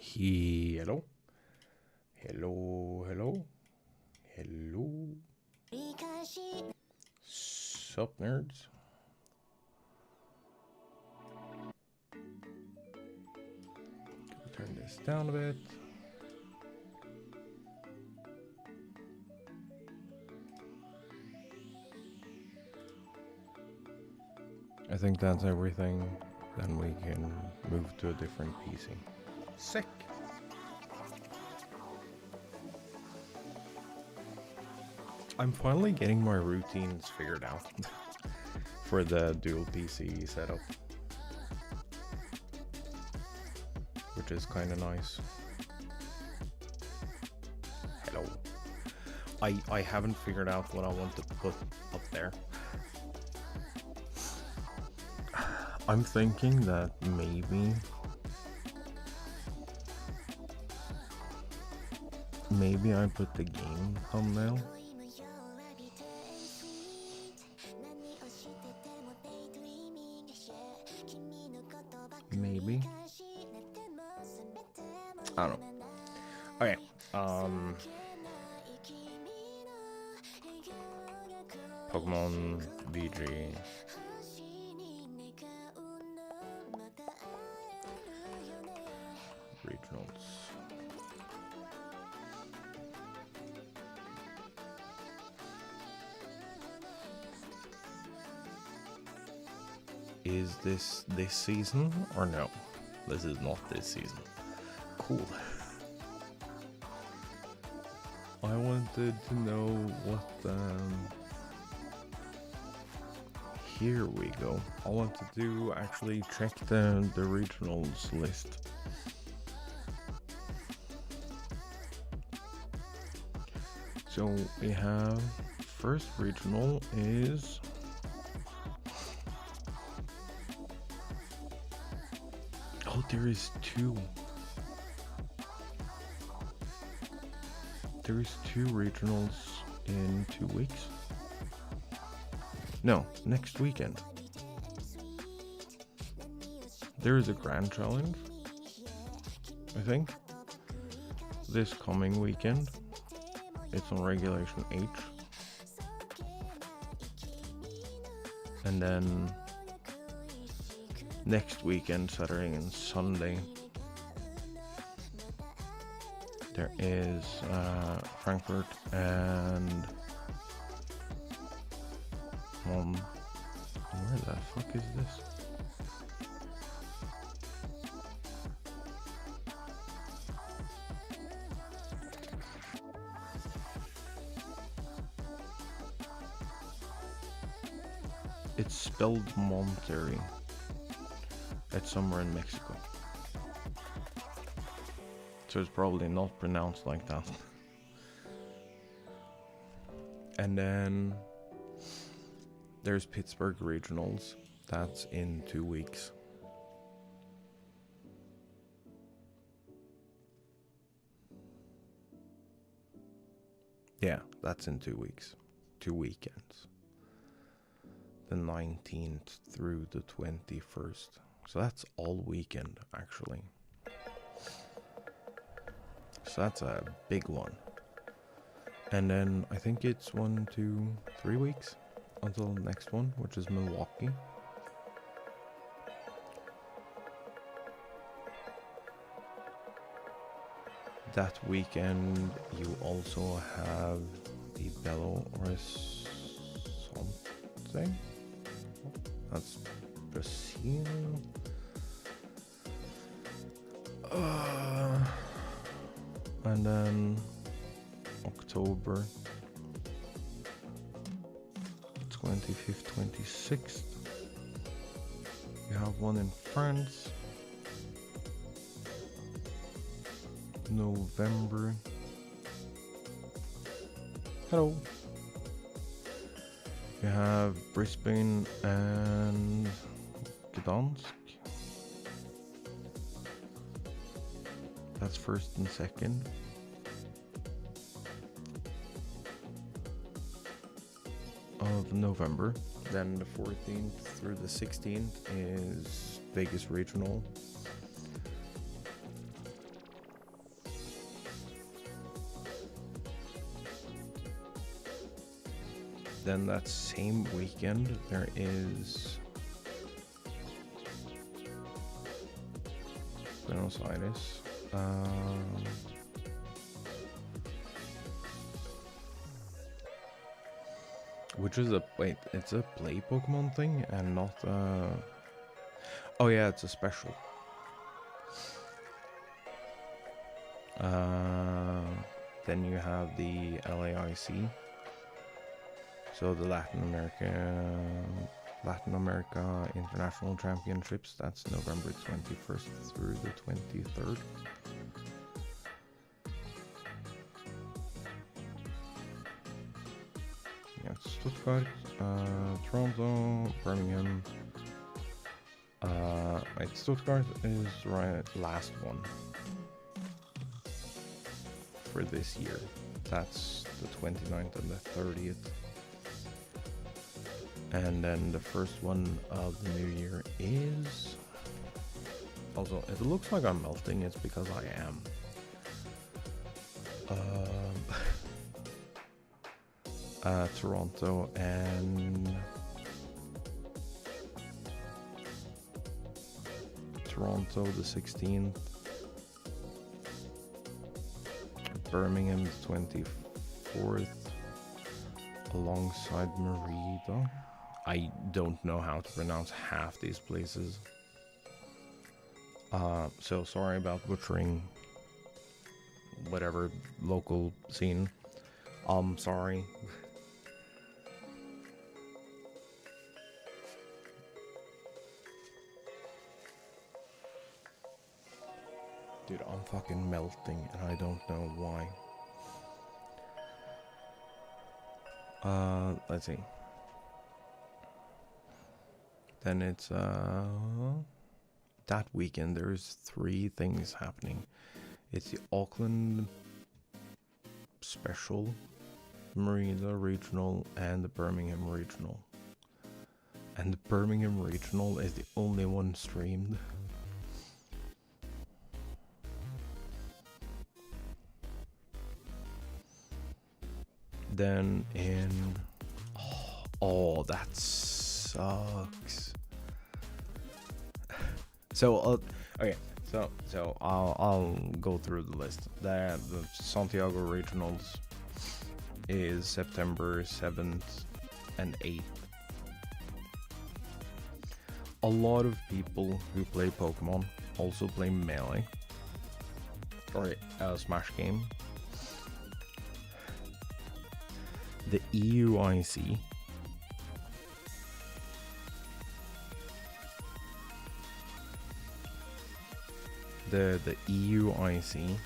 Hello. Hello, hello. Hello. Sup, nerds? Turn this down a bit. I think that's everything. Then we can move to a different PC. Sick. I'm finally getting my routines figured out for the dual PC setup, which is kind of nice. Hello. I haven't figured out what I want to put up there. I'm thinking that maybe I put the game thumbnail. Maybe. I don't know. Okay. Pokemon VG. Regionals. Is this season or no? This is not this season. Cool. I wanted to know what here we go. I want to do actually check the regionals list. So we have first regional is there is two. There is two regionals in 2 weeks. No, next weekend. There is a grand challenge, I think, this coming weekend. It's on Regulation H. And then next weekend, Saturday and Sunday, there is Frankfurt and where the fuck is this? It's spelled Monterrey. It's somewhere in Mexico. So it's probably not pronounced like that. And then there's Pittsburgh Regionals. That's in 2 weeks. Yeah, that's in 2 weeks. 2 weekends. The 19th through the 21st. So that's all weekend, actually. So that's a big one. And then I think it's 1, 2, 3 weeks until the next one, which is Milwaukee. That weekend you also have the Belo Horizonte. That's Brazil. And then October 25th, 26th. We have one in France. November. Hello. We have Brisbane and Gdansk. That's 1st and 2nd. Of November. Then the 14th through the 16th is Vegas Regional. Then that same weekend there is Buenos Aires. Which is it's a play Pokemon thing and not oh yeah, it's a special. Then you have the LAIC. So the Latin America International Championships, that's November 21st through the 23rd. Yeah, Stuttgart, Toronto, Birmingham. Wait, Stuttgart is last one for this year. That's the 29th and the 30th. And then the first one of the new year is... Also, if it looks like I'm melting, it's because I am. Toronto and... Toronto the 16th. Birmingham the 24th. Alongside Merida. I don't know how to pronounce half these places. So sorry about butchering whatever local scene. Sorry. Dude, I'm fucking melting and I don't know why. Let's see. Then it's that weekend there's 3 things happening. It's the Auckland Special, Merida Regional, and the Birmingham Regional. And the Birmingham Regional is the only one streamed. Then in... Oh, that sucks. So, okay, so I'll go through the list. The Santiago Regionals is September 7th and 8th. A lot of people who play Pokemon also play Melee or Smash game. The EUIC the EUIC,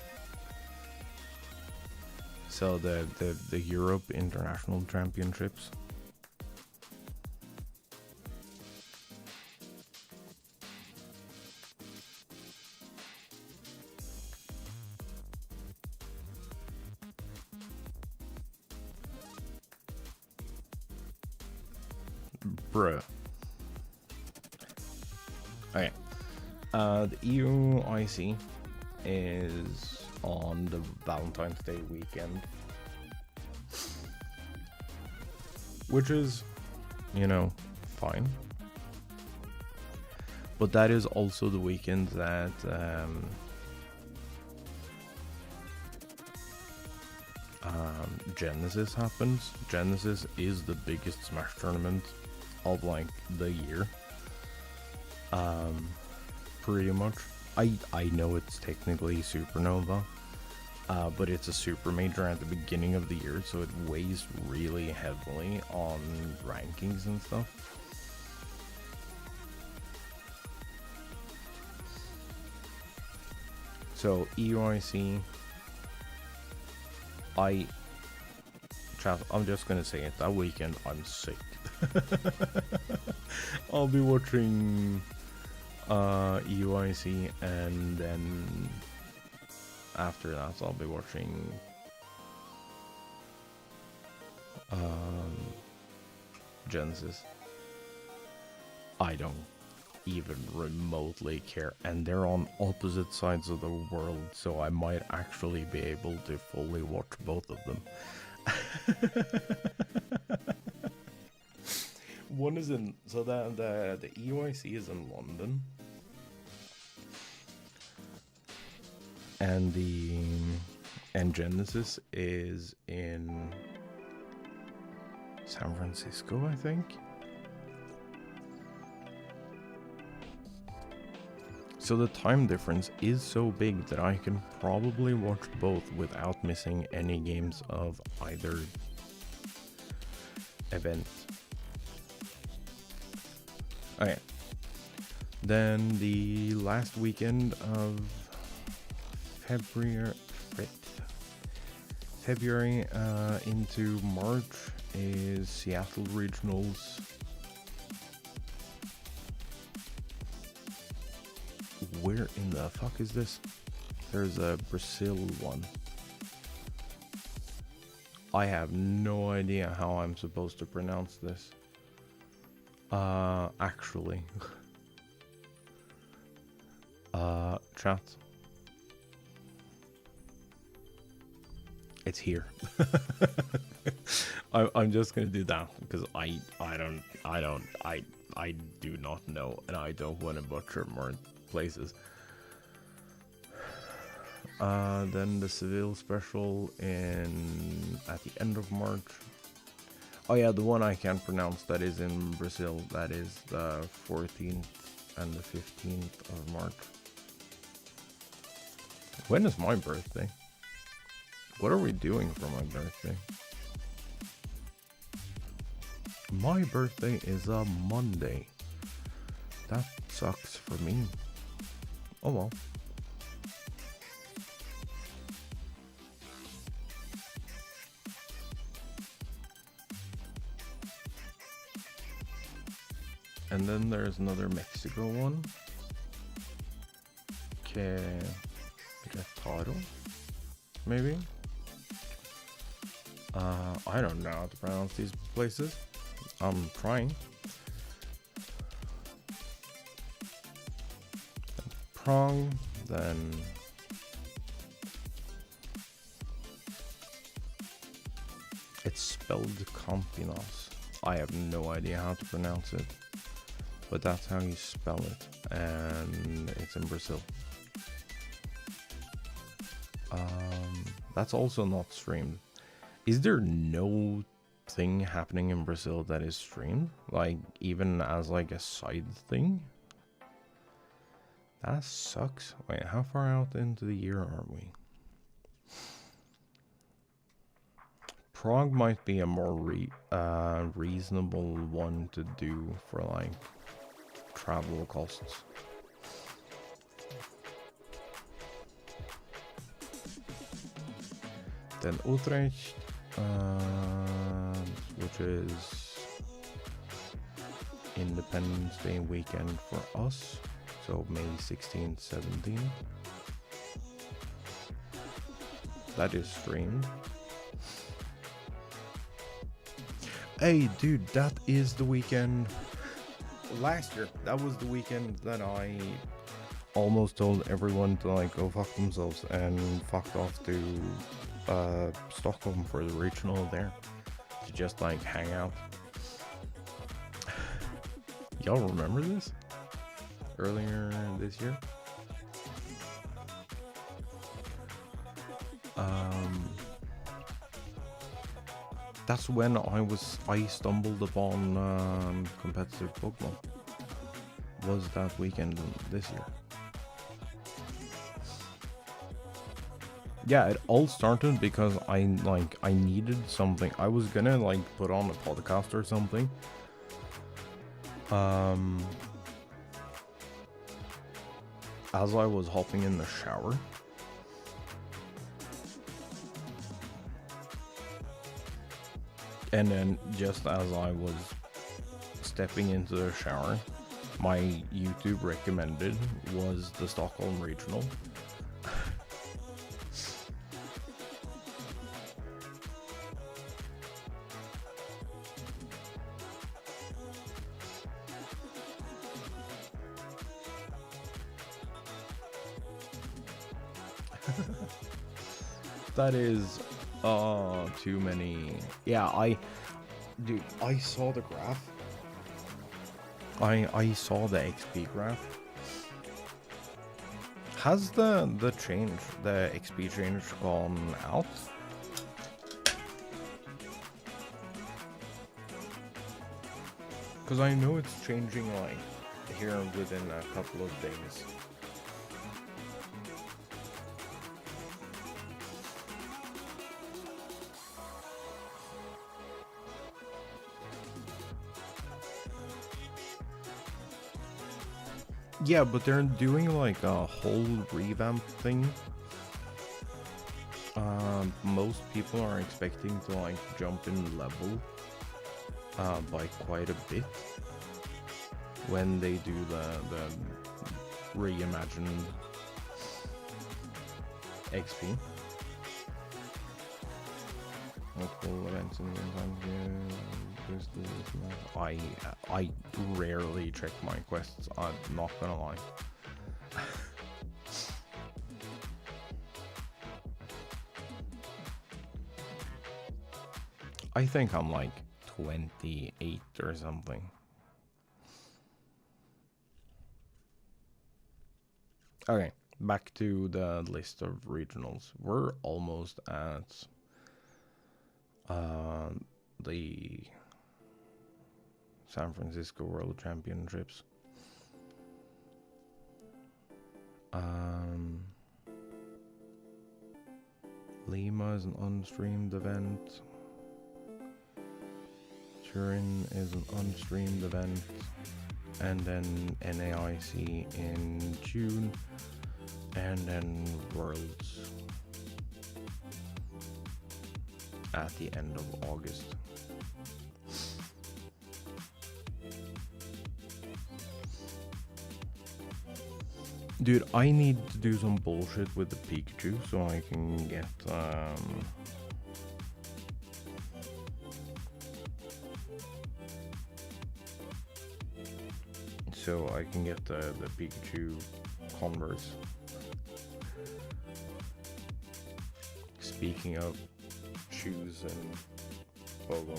so the Europe International Championships. Bruh. Okay. The EUIC is on the Valentine's Day weekend, which is, you know, fine. But that is also the weekend that Genesis happens. Genesis is the biggest Smash tournament of like the year. Pretty much. I know it's technically Supernova, but it's a super major at the beginning of the year, so it weighs really heavily on rankings and stuff. So EUIC, I'm just gonna say it, that weekend I'm sick. I'll be watching EUIC, and then after that I'll be watching Genesis. I don't even remotely care, and they're on opposite sides of the world, so I might actually be able to fully watch both of them. One is in, so the EYC is in London, and Genesis is in San Francisco, I think. So the time difference is so big that I can probably watch both without missing any games of either event. Okay. Then the last weekend of February into March is Seattle Regionals. Where in the fuck is this? There's a Brazil one. I have no idea how I'm supposed to pronounce this. Actually. Chat. It's here. I'm just gonna do that because I do not know, and I don't want to butcher more places. Then the Seville special at the end of March. Oh yeah, the one I can't pronounce that is in Brazil. That is the 14th and the 15th of March. When is my birthday? What are we doing for my birthday? My birthday is a Monday. That sucks for me. Oh well. And then there's another Mexico one. Querétaro, maybe? I don't know how to pronounce these places. I'm trying. Prong, then it's spelled Campinas. I have no idea how to pronounce it, but that's how you spell it, and it's in Brazil. That's also not streamed. Is there no thing happening in Brazil that is streamed? Like, even as like a side thing? That sucks. Wait, how far out into the year are we? Prague might be a more reasonable one to do for like travel costs. Then Utrecht, which is Independence Day weekend for us, so May 16th, 17th. That is streamed. Hey dude, that is the weekend last year. That was the weekend that I almost told everyone to like go fuck themselves and fucked off to Stockholm for the regional there to just like hang out. Y'all remember this? Earlier this year? That's when I stumbled upon competitive Pokemon. Was that weekend this year? Yeah, it all started because I needed something. I was gonna like put on a podcast or something. As I was hopping in the shower. And then just as I was stepping into the shower, my YouTube recommended was the Stockholm Regional. That is too many. Yeah, I saw the graph I saw the XP graph. Has the XP change gone out? Because I know it's changing like here within a couple of days. Yeah, but they're doing like a whole revamp thing. Most people are expecting to like jump in level by quite a bit when they do the reimagined XP. Multiple events in the meantime. I rarely check my quests. I'm not gonna lie. I think I'm like 28 or something. Okay, back to the list of regionals. We're almost at the San Francisco World Championships. Lima is an unstreamed event. Turin is an unstreamed event. And then NAIC in June. And then Worlds at the end of August. Dude, I need to do some bullshit with the Pikachu so I can get the Pikachu Converse. Speaking of shoes and Pogo.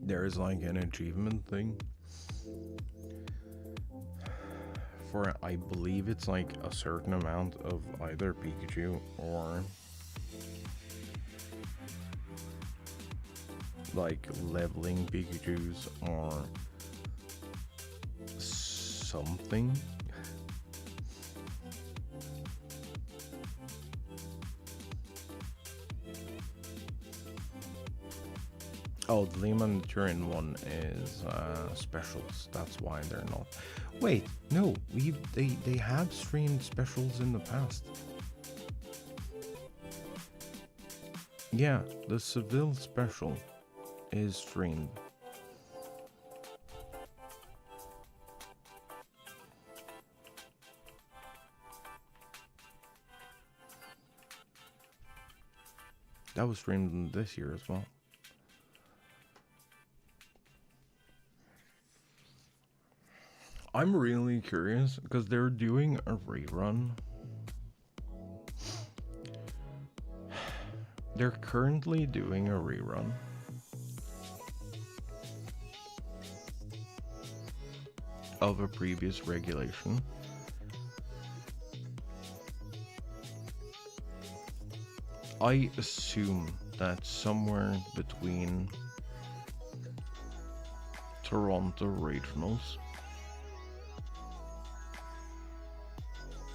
There is like an achievement thing for, I believe it's like a certain amount of either Pikachu or like leveling Pikachus or something. Oh, the Lehman Turin one is specials. That's why they're not. Wait, no, they have streamed specials in the past. Yeah, the Seville special is streamed. That was streamed this year as well. I'm really curious because they're doing a rerun. They're currently doing a rerun of a previous regulation. I assume that somewhere between Toronto regionals,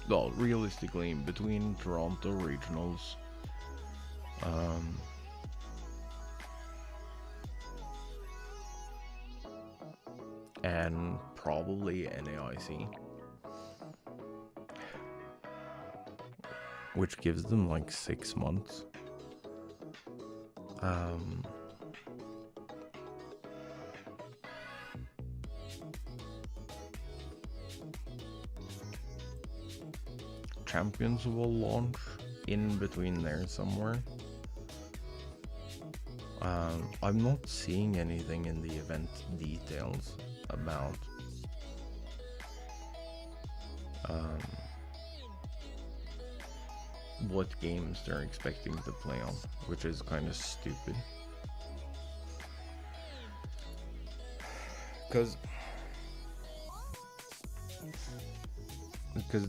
well, realistically, between Toronto regionals, and probably NAIC, which gives them like 6 months. Champions will launch in between there somewhere. I'm not seeing anything in the event details about what games they're expecting to play on, which is kind of stupid. Because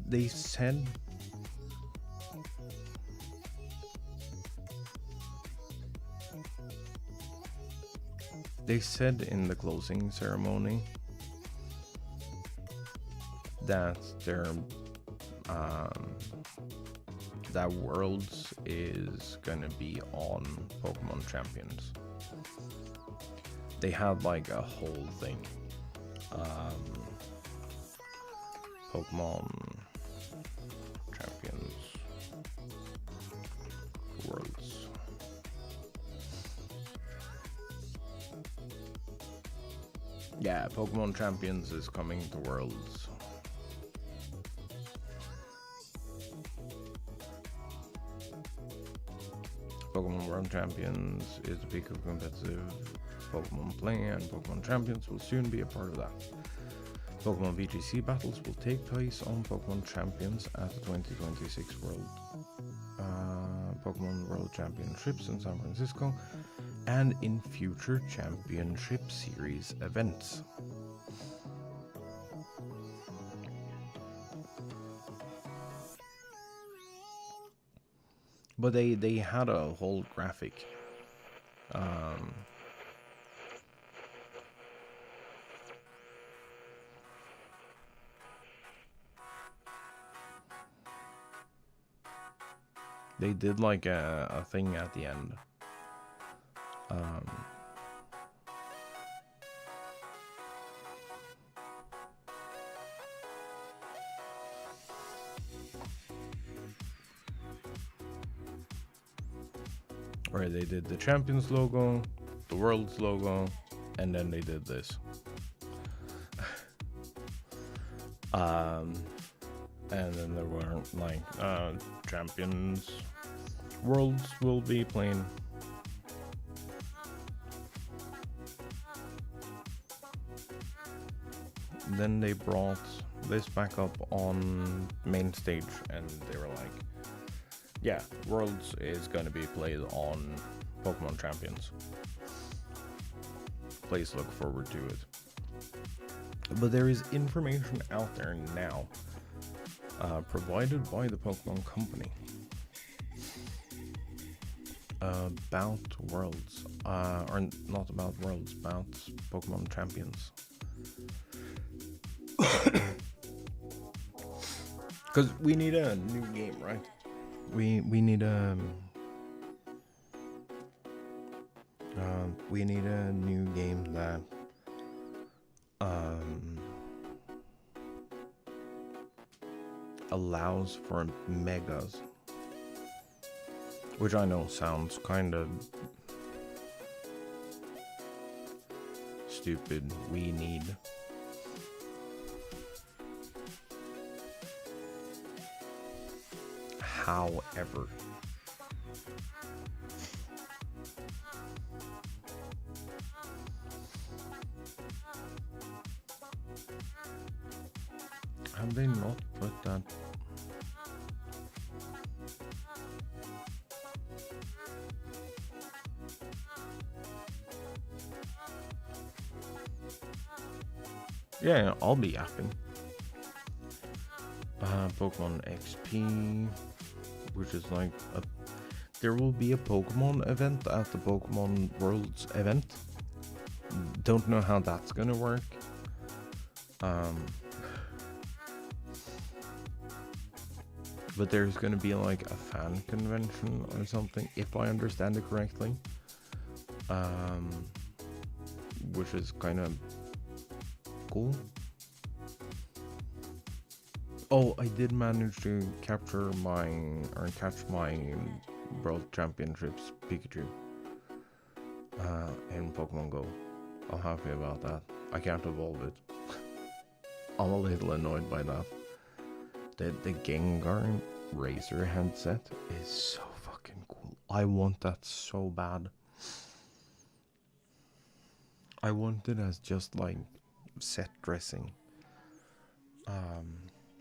they said in the closing ceremony that that Worlds is gonna be on Pokemon Champions. They had like a whole thing. Pokemon Champions Worlds. Yeah, Pokemon Champions is coming to Worlds. Pokemon World Champions is the peak of competitive Pokemon play, and Pokemon Champions will soon be a part of that. Pokemon VGC battles will take place on Pokemon Champions at the 2026 Pokemon World Championships in San Francisco, and in future Championship Series events. But they had a whole graphic. They did like a thing at the end. Where they did the Champions logo, the World's logo, and then they did this. And then there were like Champions Worlds will be playing. Then they brought this back up on main stage, and they were like, yeah, Worlds is going to be played on Pokemon Champions. Please look forward to it. But there is information out there now, provided by the Pokemon Company, about Worlds, or not about Worlds, about Pokemon Champions. Because we need a new game, right? We need a new game that allows for megas, which I know sounds kind of stupid. We need however, have they not put that? Yeah, I'll be yapping. Pokemon XP, which is like there will be a Pokemon event at the Pokemon Worlds event. Don't know how that's gonna work. But there's gonna be like a fan convention or something, if I understand it correctly. Which is kind of cool. Oh, I did manage to catch my World Championships Pikachu in Pokemon Go. I'm happy about that. I can't evolve it. I'm a little annoyed by that. The Gengar Razor headset is so fucking cool. I want that so bad. I want it as just like set dressing.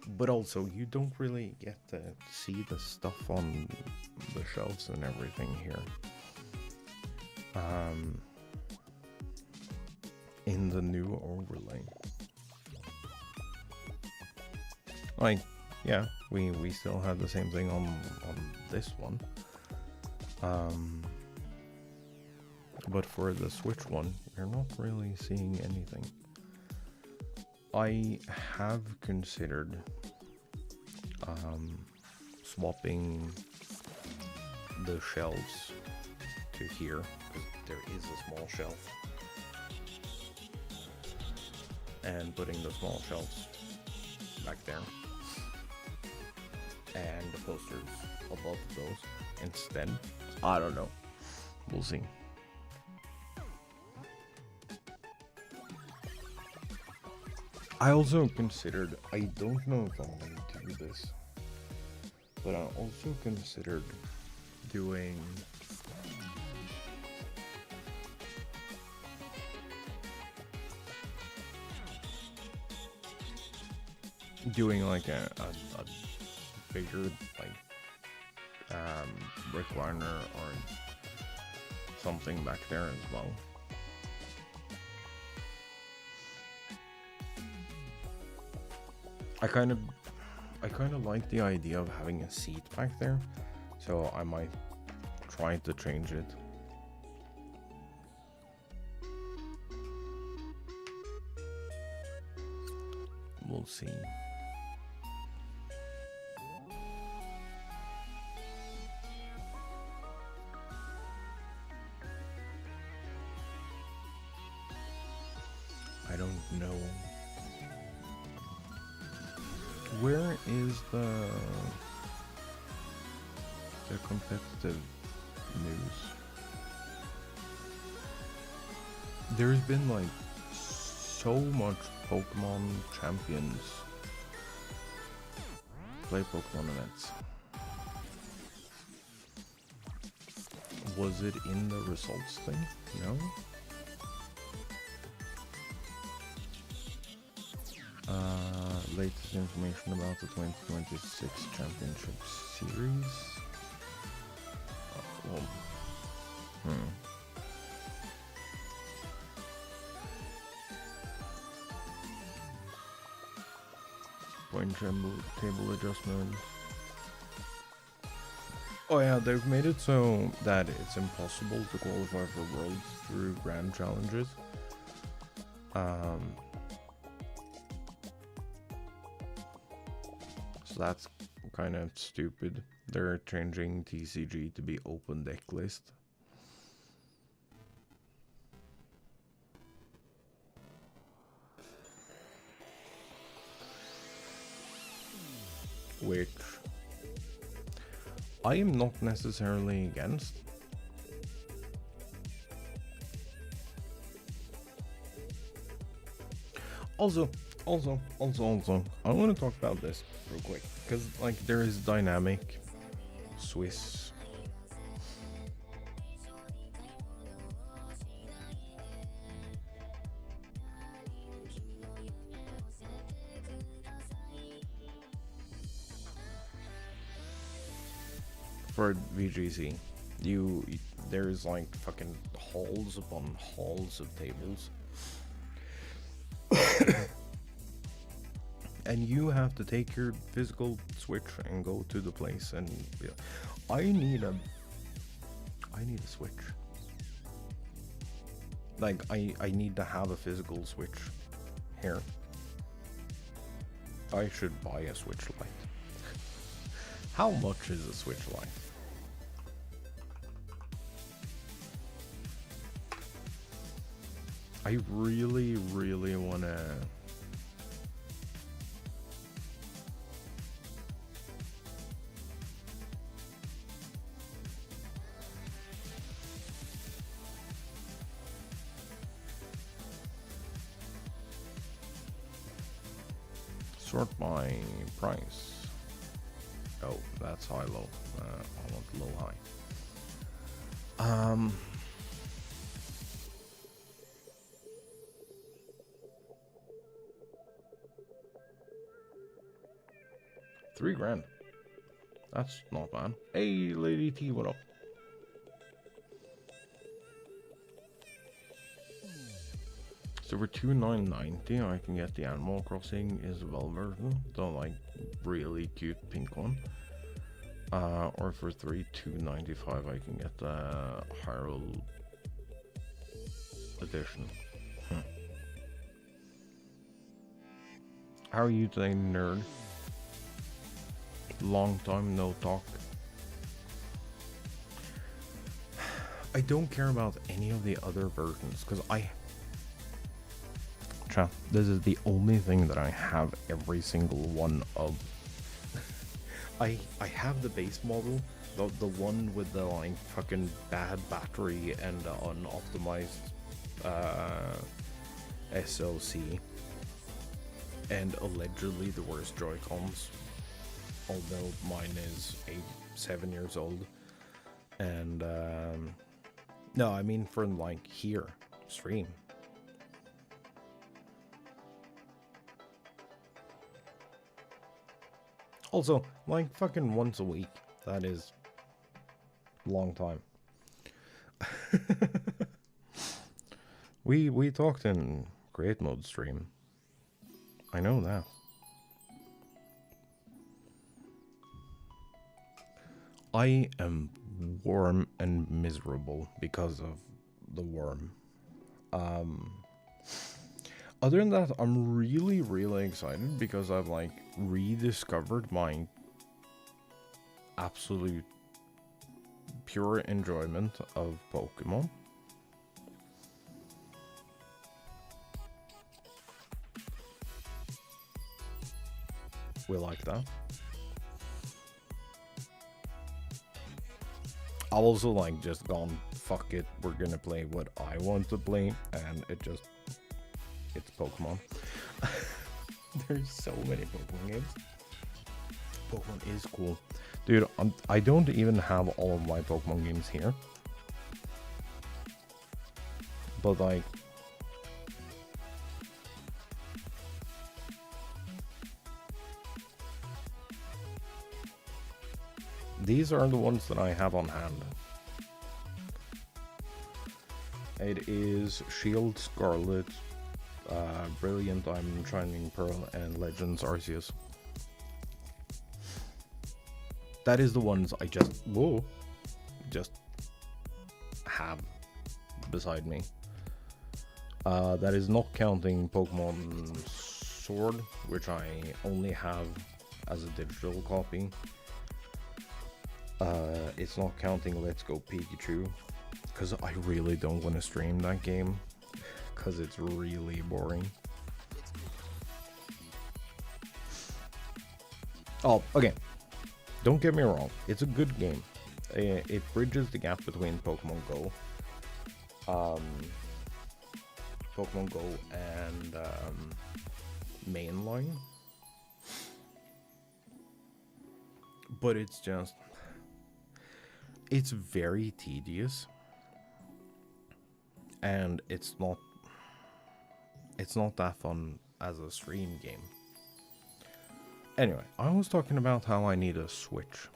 But also, you don't really get to see the stuff on the shelves and everything here. In the new overlay. Like, yeah, we still have the same thing on this one. But for the Switch one, you're not really seeing anything. I have considered swapping the shelves to here, because there is a small shelf, and putting the small shelves back there and the posters above those instead. I don't know, we'll see. I also considered, I don't know if I'm going to do this, but I also considered doing like a bigger like recliner or something back there as well. I kind of like the idea of having a seat back there, so I might try to change it. We'll see. I don't know. Where is the competitive news? There's been like so much Pokemon Champions play Pokemon events. Was it in the results thing? No? Latest information about the 2026 Championship Series. Point table adjustment. Oh yeah, they've made it so that it's impossible to qualify for Worlds through Grand Challenges. So that's kind of stupid. They're changing TCG to be open deck list. Which I am not necessarily against. Also, I want to talk about this real quick, because like there is dynamic Swiss for VGC. There's like fucking halls upon halls of tables. And you have to take your physical Switch and go to the place, and I need a Switch. Like I need to have a physical Switch here. I should buy a Switch Lite. How much is a Switch Lite? I really wanna sort by price. Oh, that's high low. I want low high. $3,000. That's not bad. Hey, Lady T, what up? So for $2,990, I can get the Animal Crossing Isabelle version, the like really cute pink one. Or for $2,295, I can get the Hyrule edition. How are you today, nerd? Long time no talk. I don't care about any of the other versions because this is the only thing that I have every single one of. I have the base model, the one with the like fucking bad battery and unoptimized SoC, and allegedly the worst Joy-Cons. Although mine is 7 years old, and no, I mean for like here stream. Also, like fucking once a week. That is long time. we talked in create mode stream. I know that. I am warm and miserable because of the worm. Other than that, I'm really, really excited because I've like rediscovered my absolute pure enjoyment of Pokemon. We like that. I've also like just gone, fuck it, we're gonna play what I want to play, and it's Pokemon. There's so many Pokemon games. Pokemon is cool. Dude, I don't even have all of my Pokemon games here. But like... these are the ones that I have on hand. It is Shield, Scarlet, Brilliant Diamond, Shining Pearl, and Legends Arceus. That is the ones I just have beside me. That is not counting Pokemon Sword, which I only have as a digital copy. It's not counting Let's Go Pikachu, because I really don't want to stream that game, because it's really boring. Oh, okay. Don't get me wrong, it's a good game. It bridges the gap between Pokemon Go, and mainline. But it's very tedious, and it's not that fun as a stream game. Anyway, I was talking about how I need a Switch.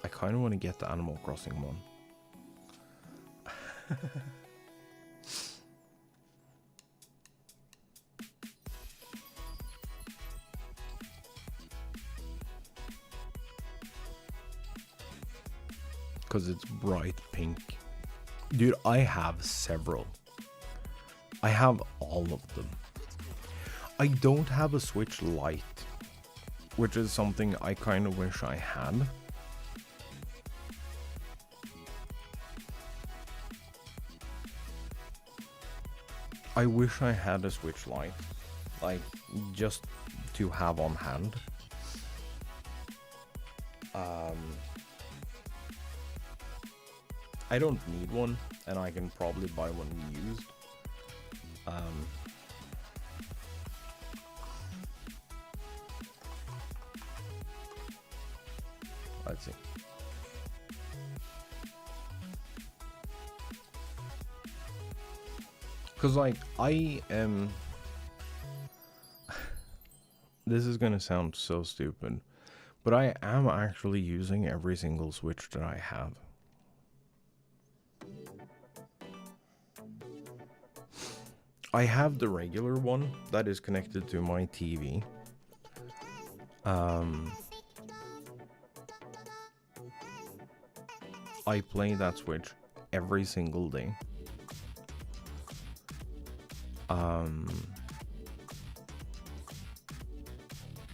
I kind of want to get the Animal Crossing one. Because it's bright pink. Dude, I have several. I have all of them. I don't have a Switch Lite, which is something I kind of wish I had. I wish I had a Switch Lite, like, just to have on hand. I don't need one, and I can probably buy one used. Let's see. Because, like, I am... This is gonna sound so stupid, but I am actually using every single Switch that I have. I have the regular one that is connected to my TV. I play that Switch every single day.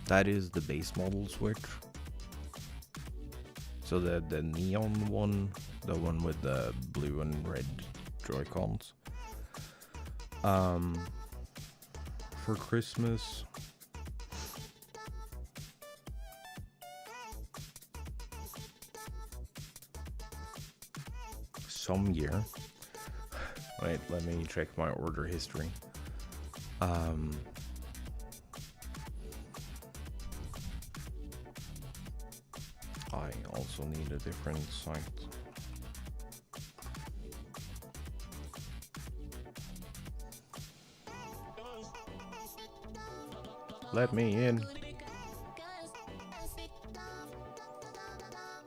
That is the base model Switch. So the neon one, the one with the blue and red Joy-Cons. For Christmas, some year. Wait, let me check my order history. I also need a different site. Let me in.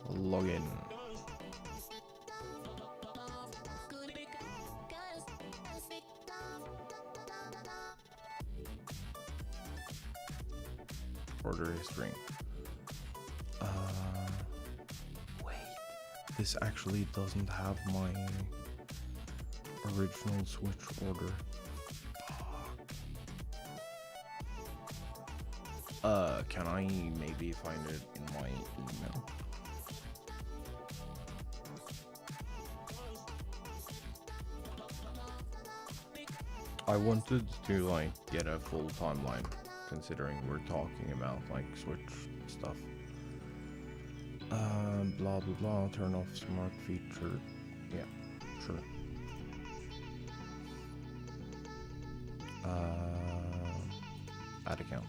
Log in. Order history. Wait. This actually doesn't have my original Switch order. Can I maybe find it in my email? I wanted to like get a full timeline, considering we're talking about like Switch stuff. Blah blah blah, turn off smart feature. Yeah, sure. Add account.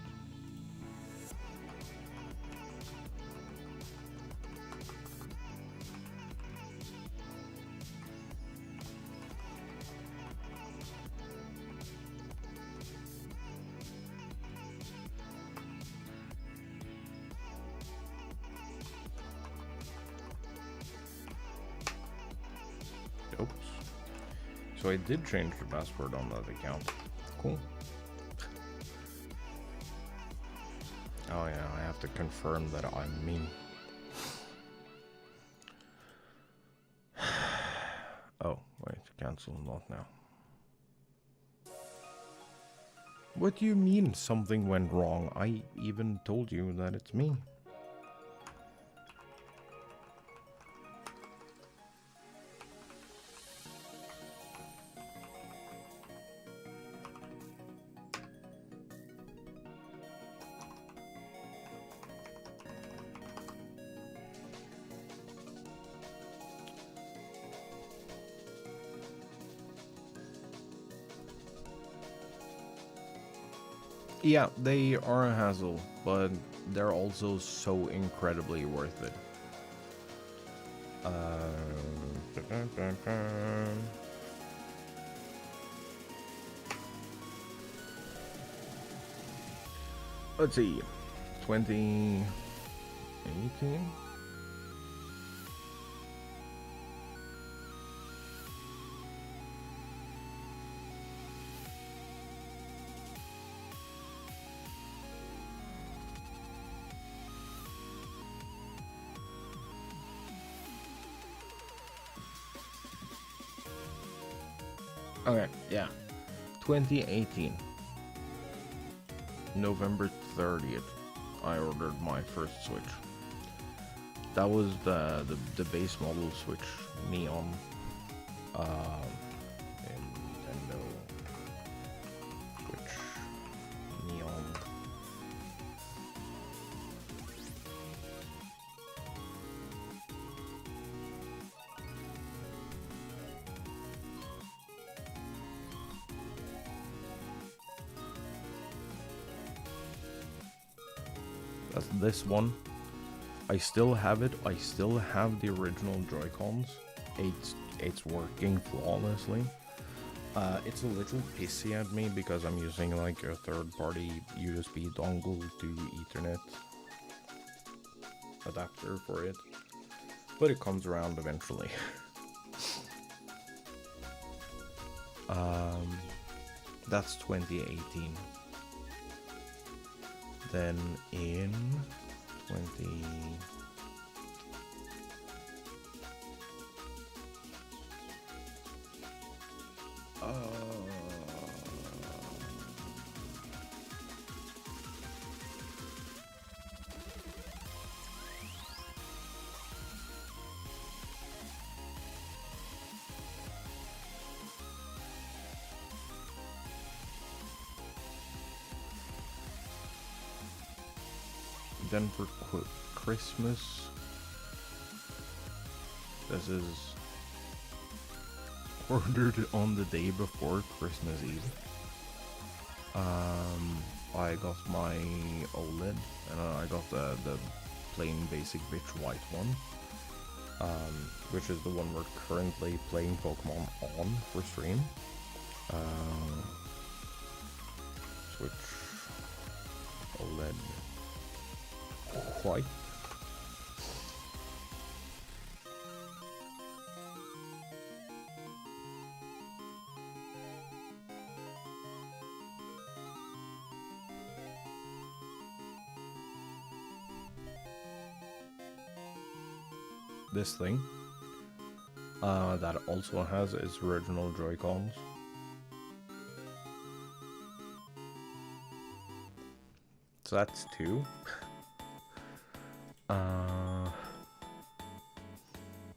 Oops. So I did change the password on that account. Cool. Oh yeah, I have to confirm that I'm me. Oh, wait, cancel, not now. What do you mean something went wrong? I even told you that it's me. Yeah, they are a hassle, but they're also so incredibly worth it. Let's see, 2018? Okay, yeah. 2018. November 30th, I ordered my first Switch. That was the base model Switch Neon. Nintendo Switch Neon. That's this one. I still have it. I still have the original Joy-Cons. It's working flawlessly. It's a little pissy at me because I'm using like a third-party USB dongle to Ethernet adapter for it, but it comes around eventually. That's 2018. Then in 20... Then for Christmas, this is ordered on the day before Christmas Eve. I got my OLED, and I got the plain basic bitch white one, which is the one we're currently playing Pokemon on for stream. Switch OLED white. This thing that also has its original Joy-Cons. So that's two.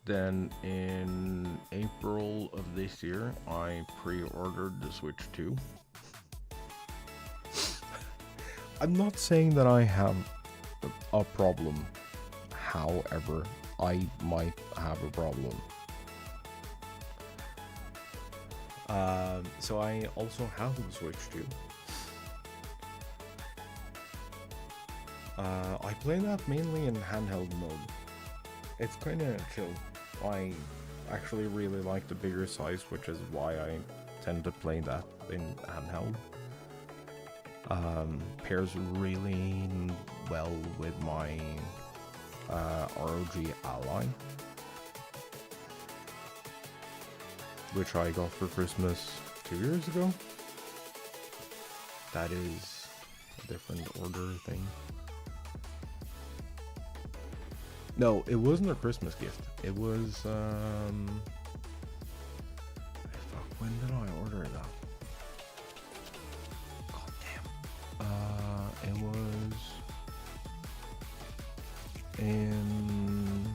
Then in April of this year, I pre-ordered the Switch 2. I'm not saying that I have a problem. However, I might have a problem. So I also have the Switch 2. I play that mainly in handheld mode. It's kind of chill. I actually really like the bigger size, which is why I tend to play that in handheld. Pairs really well with my ROG Ally, which I got for Christmas 2 years ago. That is a different order thing. No, it wasn't a Christmas gift. It was, fuck, when did I order that? God damn. It was in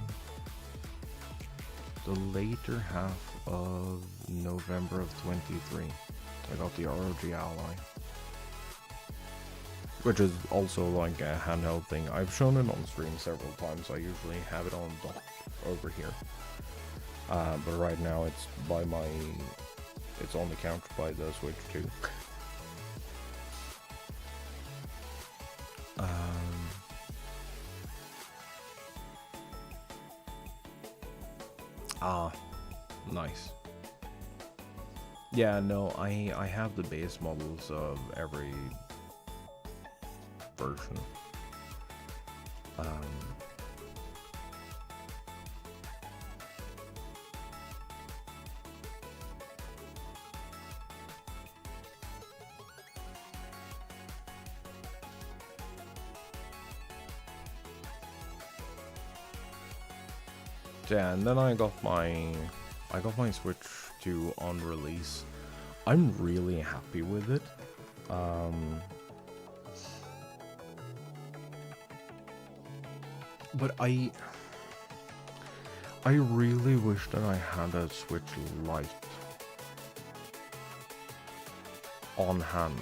the later half of November of 23. I got the ROG Ally, which is also like a handheld thing. I've shown it on stream several times. I usually have it on dock over here. But right now it's it's on the counter by the Switch 2. Nice. Yeah, no, I have the base models of every version. Yeah, and then I got my Switch 2 on release. I'm really happy with it. But I really wish that I had a Switch Lite on hand.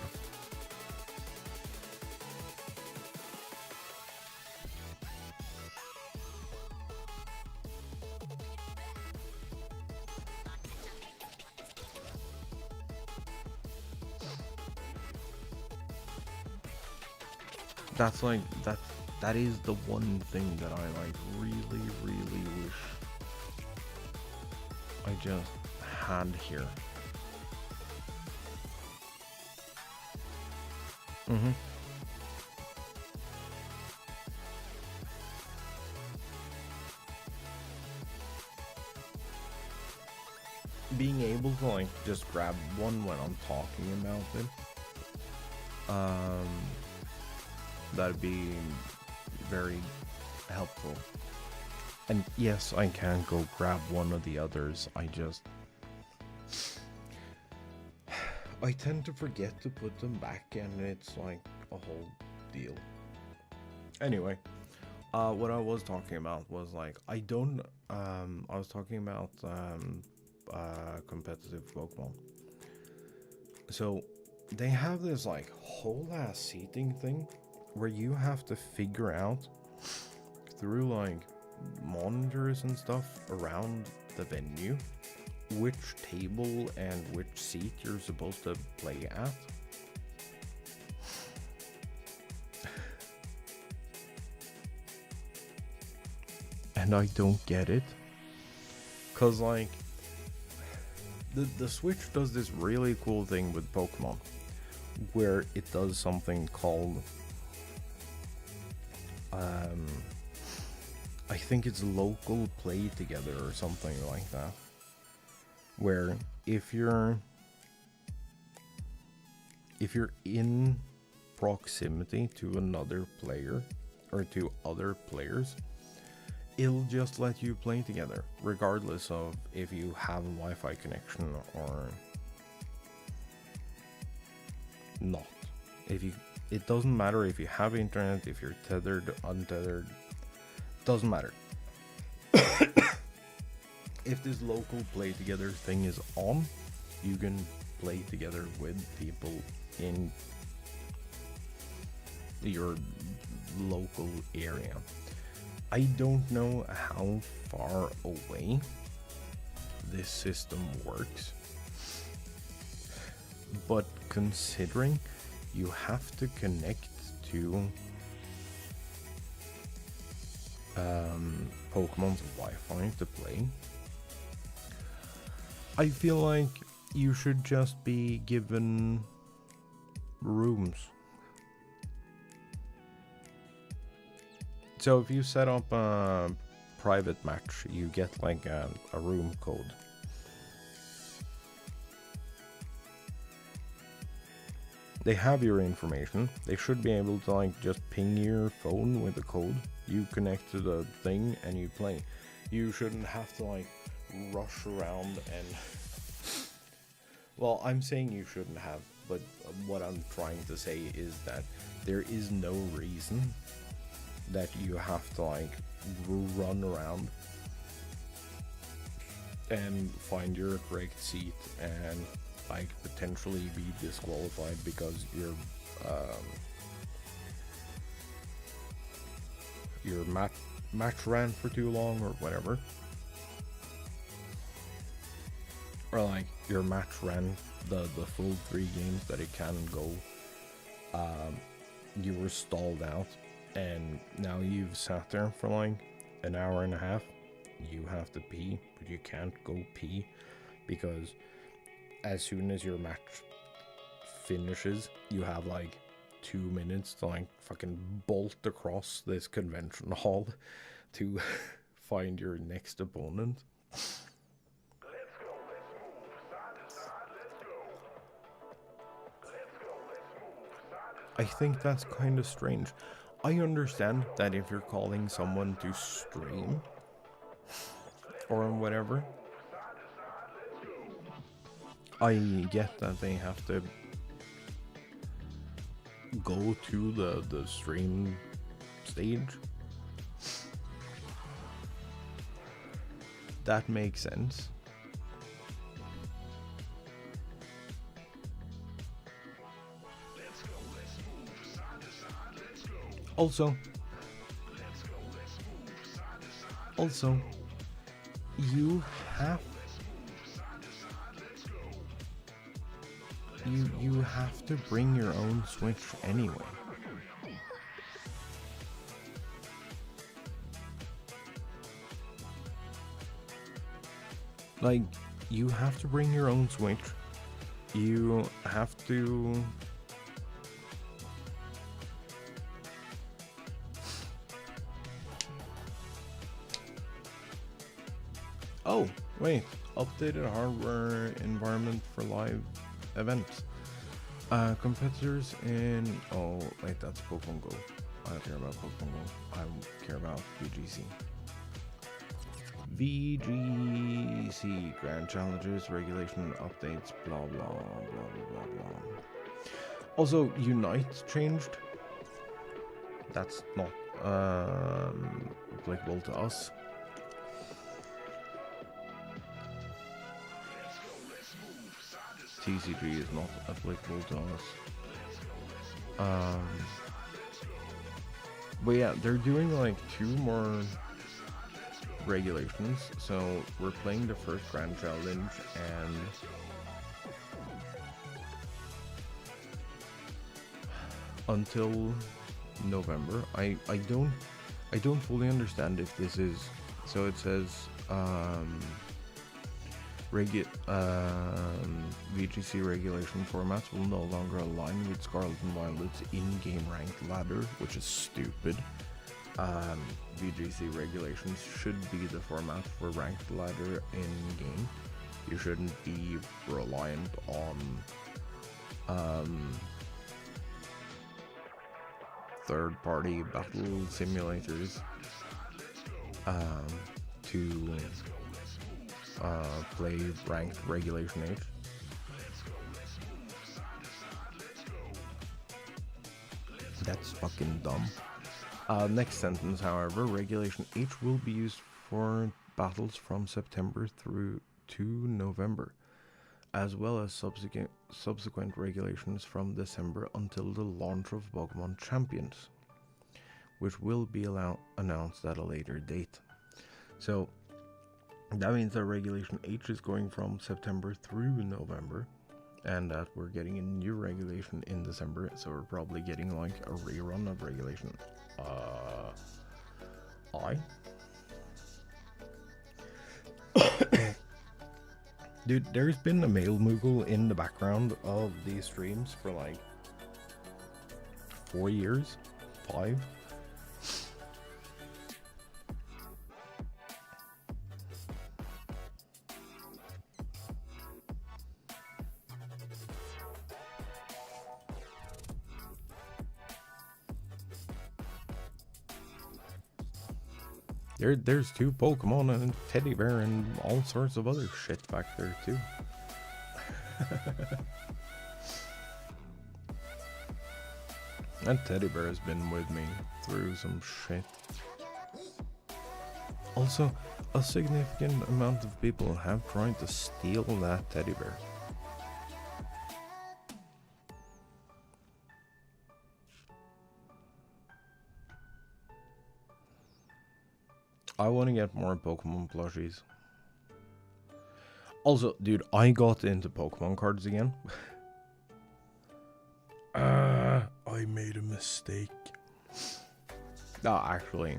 That is the one thing that I like really wish I just had here. Mm-hmm. Being able to like just grab one when I'm talking about it, um, that'd be very helpful. And yes, I can go grab one of the others. I tend to forget to put them back, and it's like a whole deal. Anyway, what I was talking about was like I was talking about competitive Pokemon. So they have this like whole ass seating thing where you have to figure out through like monitors and stuff around the venue which table and which seat you're supposed to play at. And I don't get it. Cause like the Switch does this really cool thing with Pokemon where it does something called I think it's local play together or something like that. Where if you're in proximity to another player or to other players, it'll just let you play together regardless of if you have a Wi-Fi connection or not. It doesn't matter if you have internet, if you're tethered, untethered, doesn't matter. If this local play together thing is on, you can play together with people in your local area. I don't know how far away this system works, but considering you have to connect to Pokemon's Wi-Fi to play, I feel like you should just be given rooms. So if you set up a private match, you get like a room code. They have your information. They should be able to like just ping your phone with the code. You connect to the thing and you play. You shouldn't have to like rush around and well, I'm saying you shouldn't have, but what I'm trying to say is that there is no reason that you have to like run around and find your correct seat and like potentially be disqualified because your match ran for too long or whatever, or like your match ran the full 3 games that it can go. You were stalled out and now you've sat there for like an hour and a half. You have to pee, but you can't go pee because as soon as your match finishes, you have like 2 minutes to like fucking bolt across this convention hall to find your next opponent. I think that's kind of strange. I understand that if you're calling someone to stream or whatever, I get that they have to go to the stream stage. That makes sense. Also, you have you have to bring your own Switch anyway. Like, you have to bring your own Switch. You have to Oh, wait. Updated hardware environment for live events. Competitors in... Oh, wait, that's Pokemon Go. I don't care about Pokemon Go. I care about VGC. VGC Grand Challenges, regulation updates, blah, blah, blah, blah, blah, blah. Also, Unite changed. That's not applicable to us. TCG is not applicable to us. But yeah, they're doing like 2 more regulations. So we're playing the first Grand Challenge and until November. I don't fully understand if this is, so it says VGC regulation formats will no longer align with Scarlet and Violet's in-game ranked ladder, which is stupid. VGC regulations should be the format for ranked ladder in-game. You shouldn't be reliant on third-party battle simulators to play ranked Regulation 8. That's fucking dumb. Next sentence, however, Regulation H will be used for battles from September through to November, as well as subsequent regulations from December until the launch of Pokemon Champions, which will be announced at a later date. So that means that Regulation H is going from September through November, and that we're getting a new regulation in December, so we're probably getting like a rerun of Regulation I. Dude, there's been a male Moogle in the background of these streams for like 4 years, 5. There's 2 Pokemon and a teddy bear and all sorts of other shit back there too. That teddy bear has been with me through some shit. Also, a significant amount of people have tried to steal that teddy bear. I want to get more Pokemon plushies. Also, dude, I got into Pokemon cards again. I made a mistake. No, actually.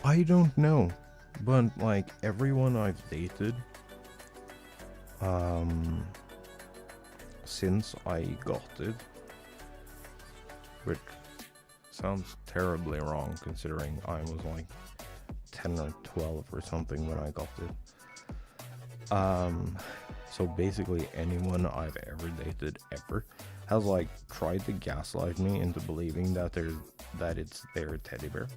I don't know. But, like, everyone I've dated, since I got it, which sounds terribly wrong considering I was like 10 or 12 or something when I got it. So basically anyone I've ever dated ever has like tried to gaslight me into believing that it's their teddy bear.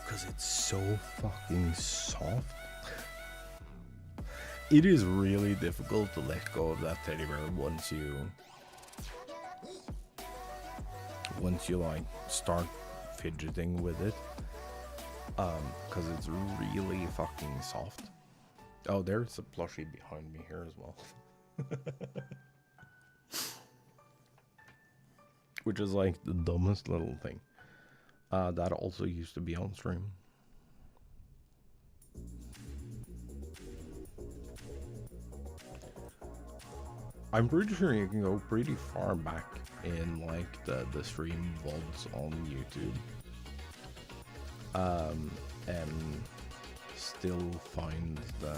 Cause it's so fucking soft. It is really difficult to let go of that teddy bear once you like start fidgeting with it, cause it's really fucking soft. Oh, there's a plushie behind me here as well. Which is like the dumbest little thing. That also used to be on stream. I'm pretty sure you can go pretty far back in like the stream vaults on YouTube, and still find the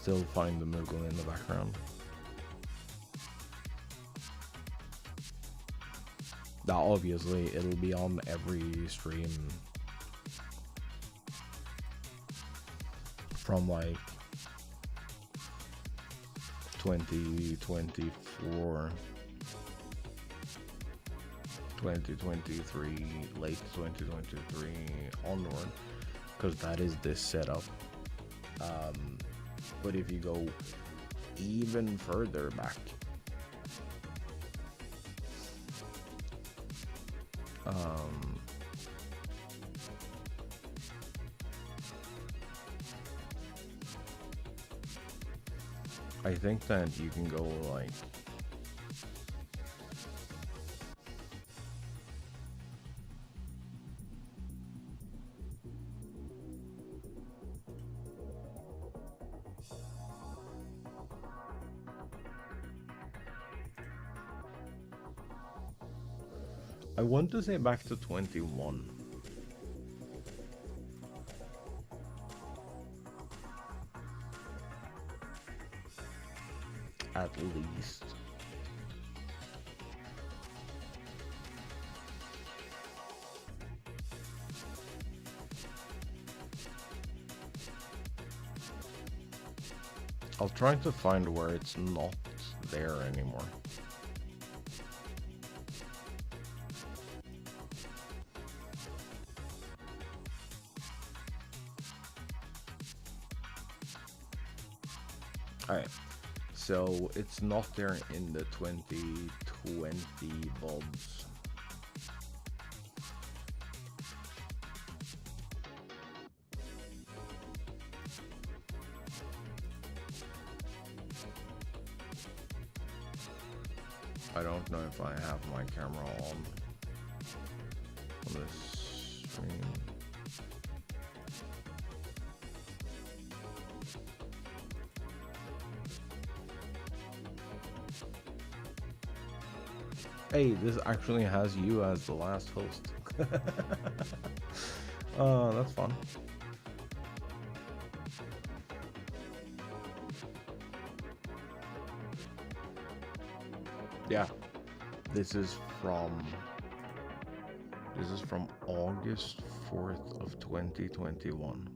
still find the Moogle in the background. Now, obviously, it'll be on every stream from like 2024, 2023, late 2023 onward, because that is this setup. But if you go even further back, I think that you can go like I want to say back to 21. At least. I'll try to find where it's not there anymore. Alright, so it's not there in the 2020 bulbs. I don't know if I have my camera on this stream. Hey, this actually has you as the last host. That's fun. Yeah, this is from August 4th of 2021.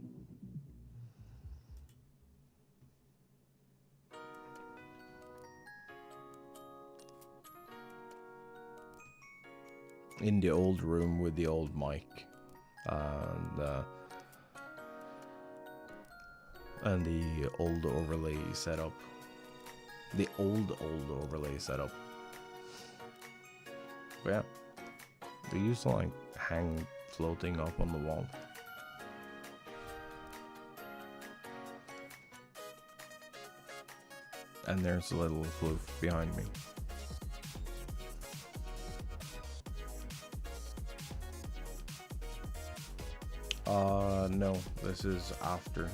In the old room with the old mic and the old overlay setup. The old overlay setup. But yeah, they used to like hang floating up on the wall. And there's a little floof behind me. No, this is after.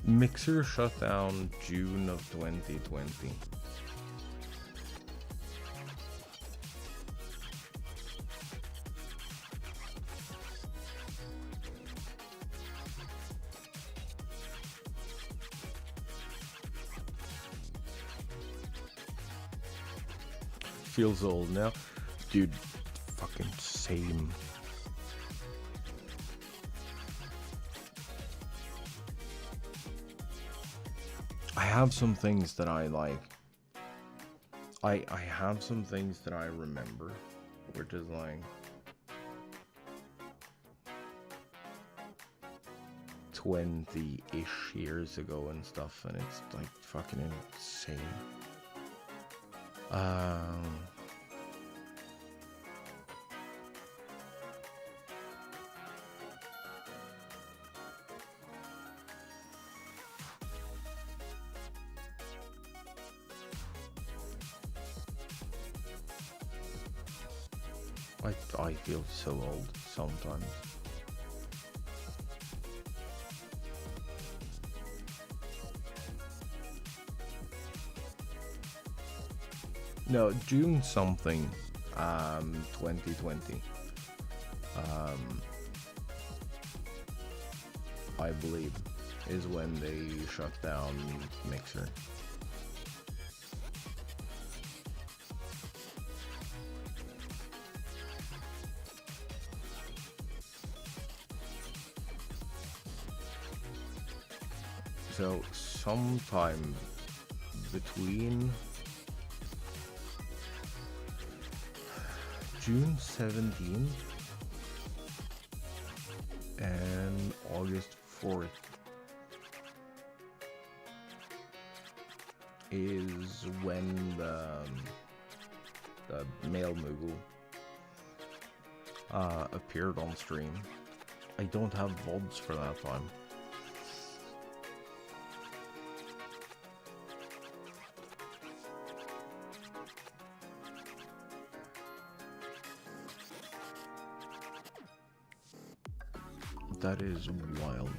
Mixer shut down June of 2020. Feels old now. Dude, fucking same. I have some things that I like. I have some things that I remember, which is like 20-ish years ago and stuff, and it's like fucking insane. I feel so old sometimes. No, June something, 2020. I believe is when they shut down Mixer. So sometime between June 17th and August 4th is when the male Moogle appeared on stream. I don't have VODs for that time. That is wild.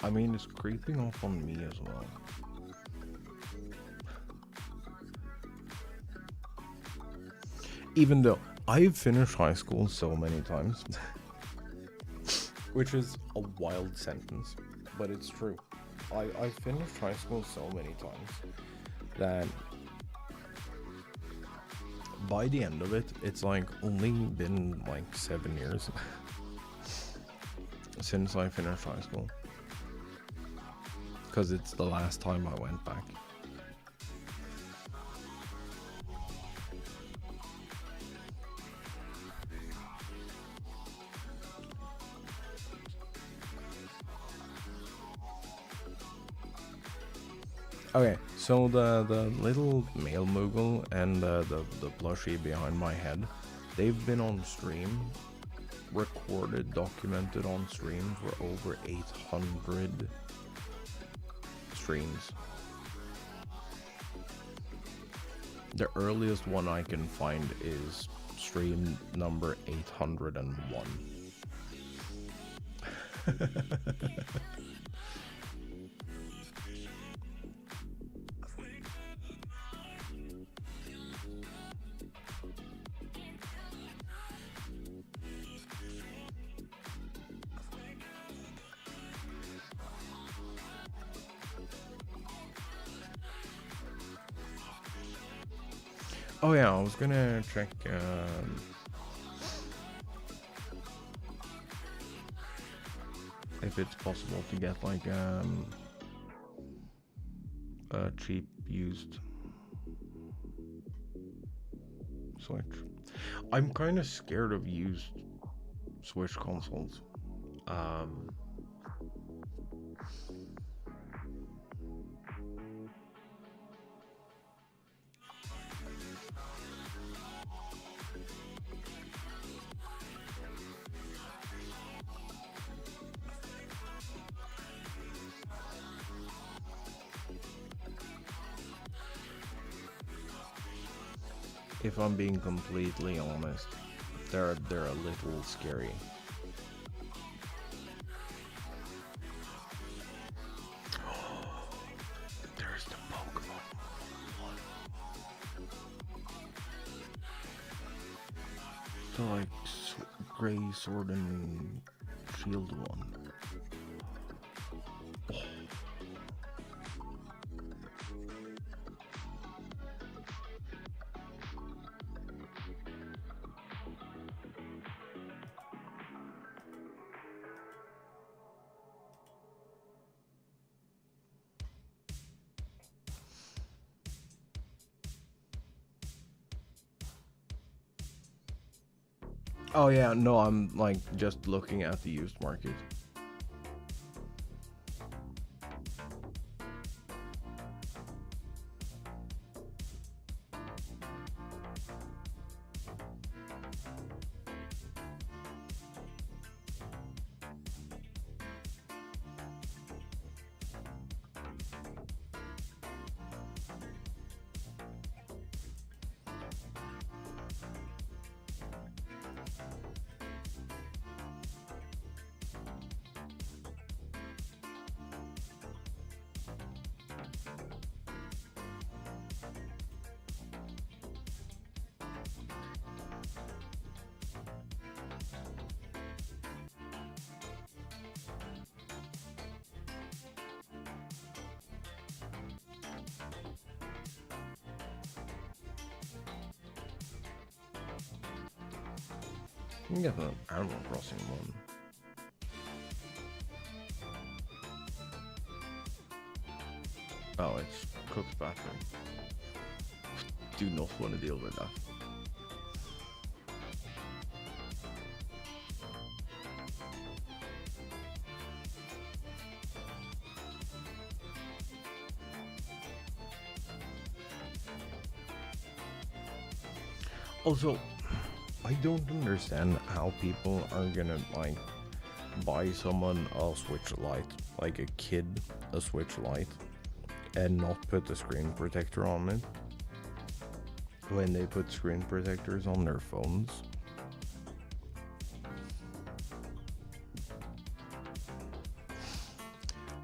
I mean, it's creeping off on me as well. Even though I've finished high school so many times, which is a wild sentence, but it's true. I finished high school so many times that by the end of it, it's like only been like 7 years since I finished high school, because it's the last time I went back. Okay, so the little male Moogle and the plushie behind my head, they've been on stream, recorded, documented on stream for over 800 streams. The earliest one I can find is stream number 801. Oh yeah, I was gonna check if it's possible to get like a cheap used Switch. I'm kind of scared of used Switch consoles. If I'm being completely honest, they're a little scary. There's the Pokemon one. The like gray sword and shield one. Oh yeah, no, I'm like just looking at the used market. You can get the Animal Crossing one. Oh, it's cooked bathroom. Do not want to deal with that. Also, I don't understand how people are gonna like buy someone a Switch Lite, like a kid a Switch Lite, and not put the screen protector on it when they put screen protectors on their phones.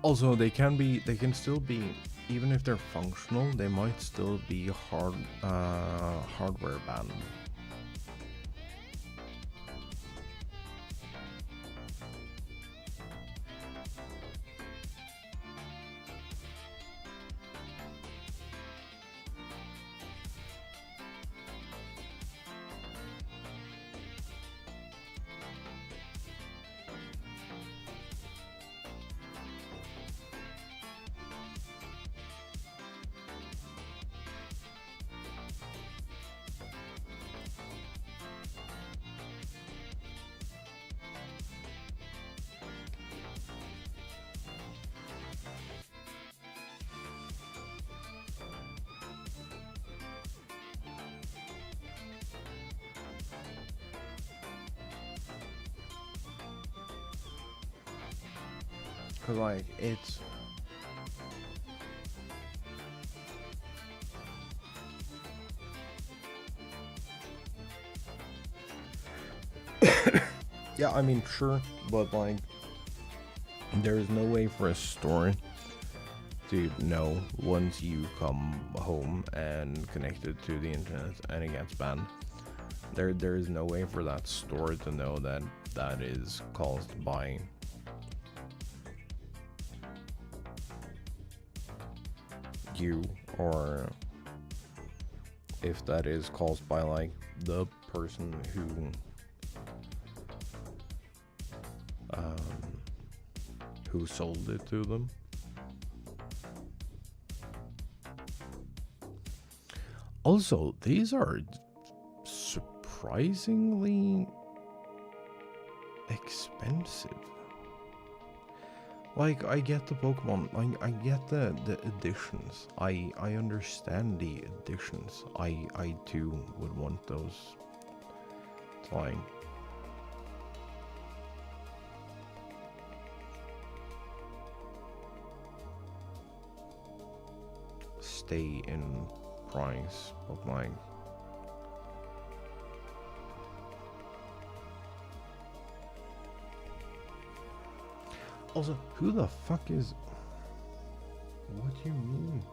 Also, they can still be, even if they're functional, they might still be hardware banned. Cause like it's yeah, I mean sure, but like there is no way for a store to know once you come home and connect it to the internet and it gets banned. There is no way for that store to know that that is caused by you, or if that is caused by like the person who sold it to them. Also, these are surprisingly expensive. Like, I get the Pokemon, I get the editions. I understand the editions. I too would want those to like stay in price, but like also, who the fuck is... What do you mean?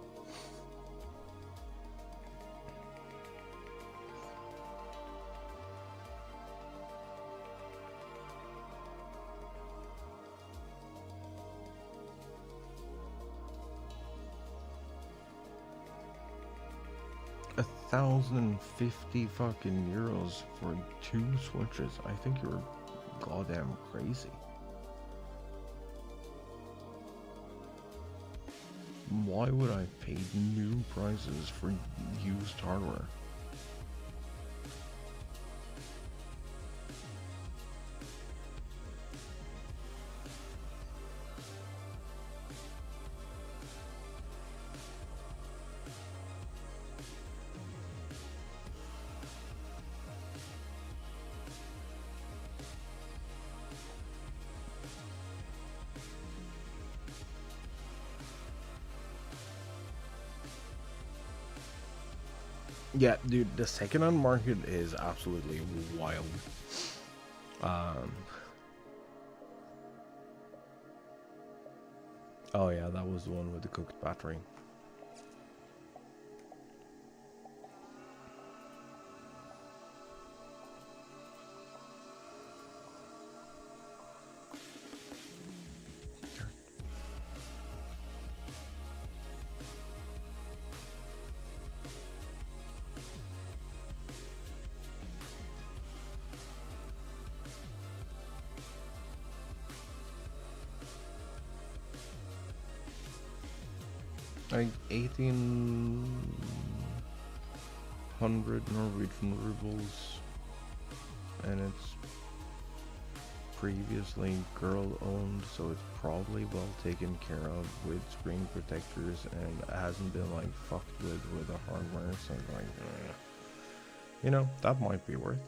€1,050 fucking euros for 2 Switches. I think you're goddamn crazy. Why would I pay new prices for used hardware? Yeah, dude, the second-hand market is absolutely wild. Oh yeah, that was the one with the cooked battery. like 1,800 Norwegian rubles, and it's previously girl owned, so it's probably well taken care of with screen protectors and hasn't been like fucked with the hardware, so like you know, that might be worth.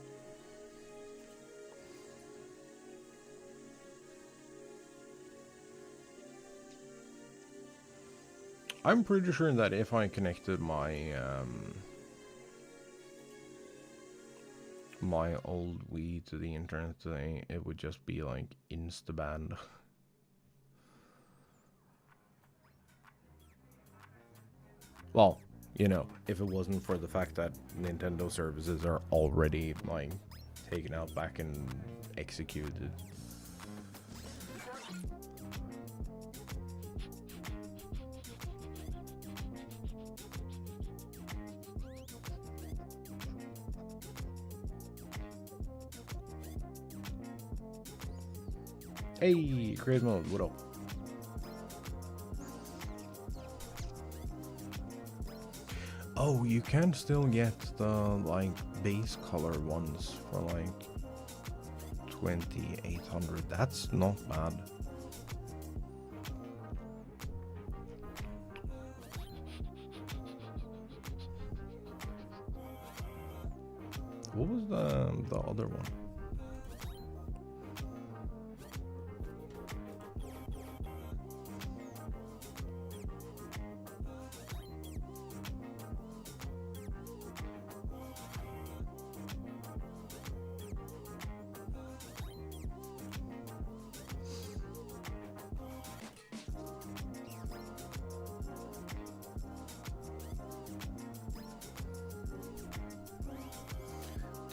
I'm pretty sure that if I connected my my old Wii to the internet today, it would just be like insta-banned. Well, you know, if it wasn't for the fact that Nintendo services are already like taken out back and executed. Hey, create mode, what up? Oh, you can still get the like base color ones for like 2,800. That's not bad. What was the other one?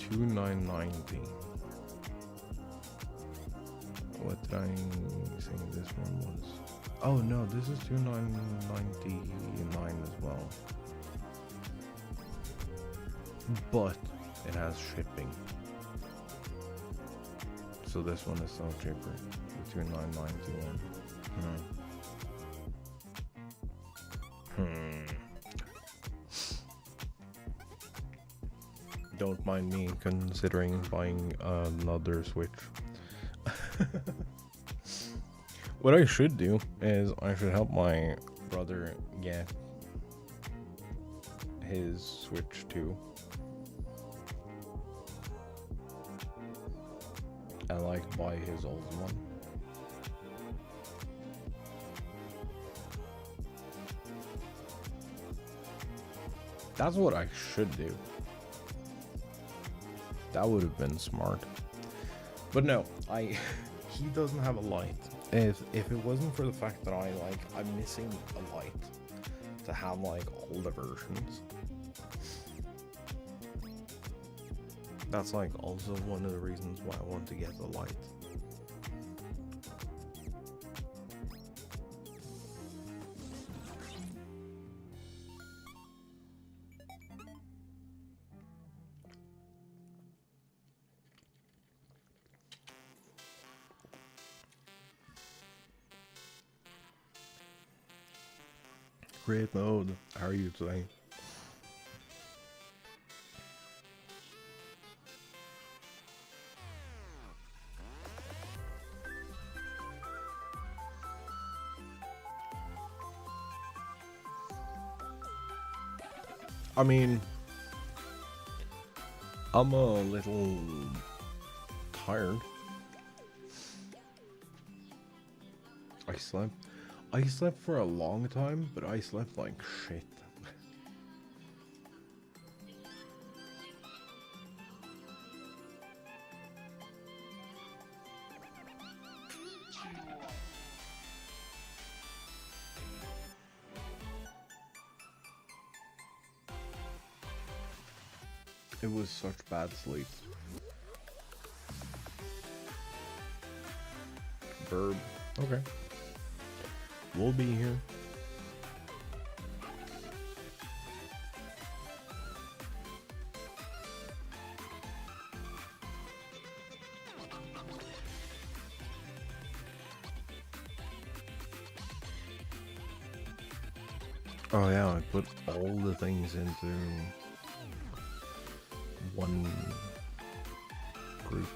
$2,990. What did I say this one was? Oh no, this is $2,999 as well. But it has shipping. So this one is still cheaper. The $2,991. Don't mind me considering buying another Switch. What I should do is I should help my brother get his Switch too. And like buy his old one. That's what I should do. That would have been smart. But no, he doesn't have a light. If it wasn't for the fact that I'm missing a light to have like all the versions. That's like also one of the reasons why I want to get the light. Great mode. How are you today? I mean, I'm a little tired. I slept for a long time, but I slept like shit. It was such bad sleep. Verb. Okay. We'll be here. Oh yeah, I put all the things into one group.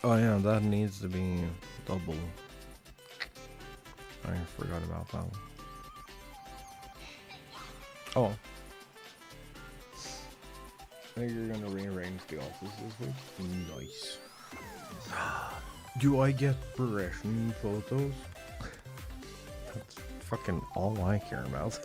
Oh yeah, that needs to be double. I forgot about that one. Oh. I think you're gonna rearrange the office this week? Nice. Do I get progression photos? That's fucking all I care about.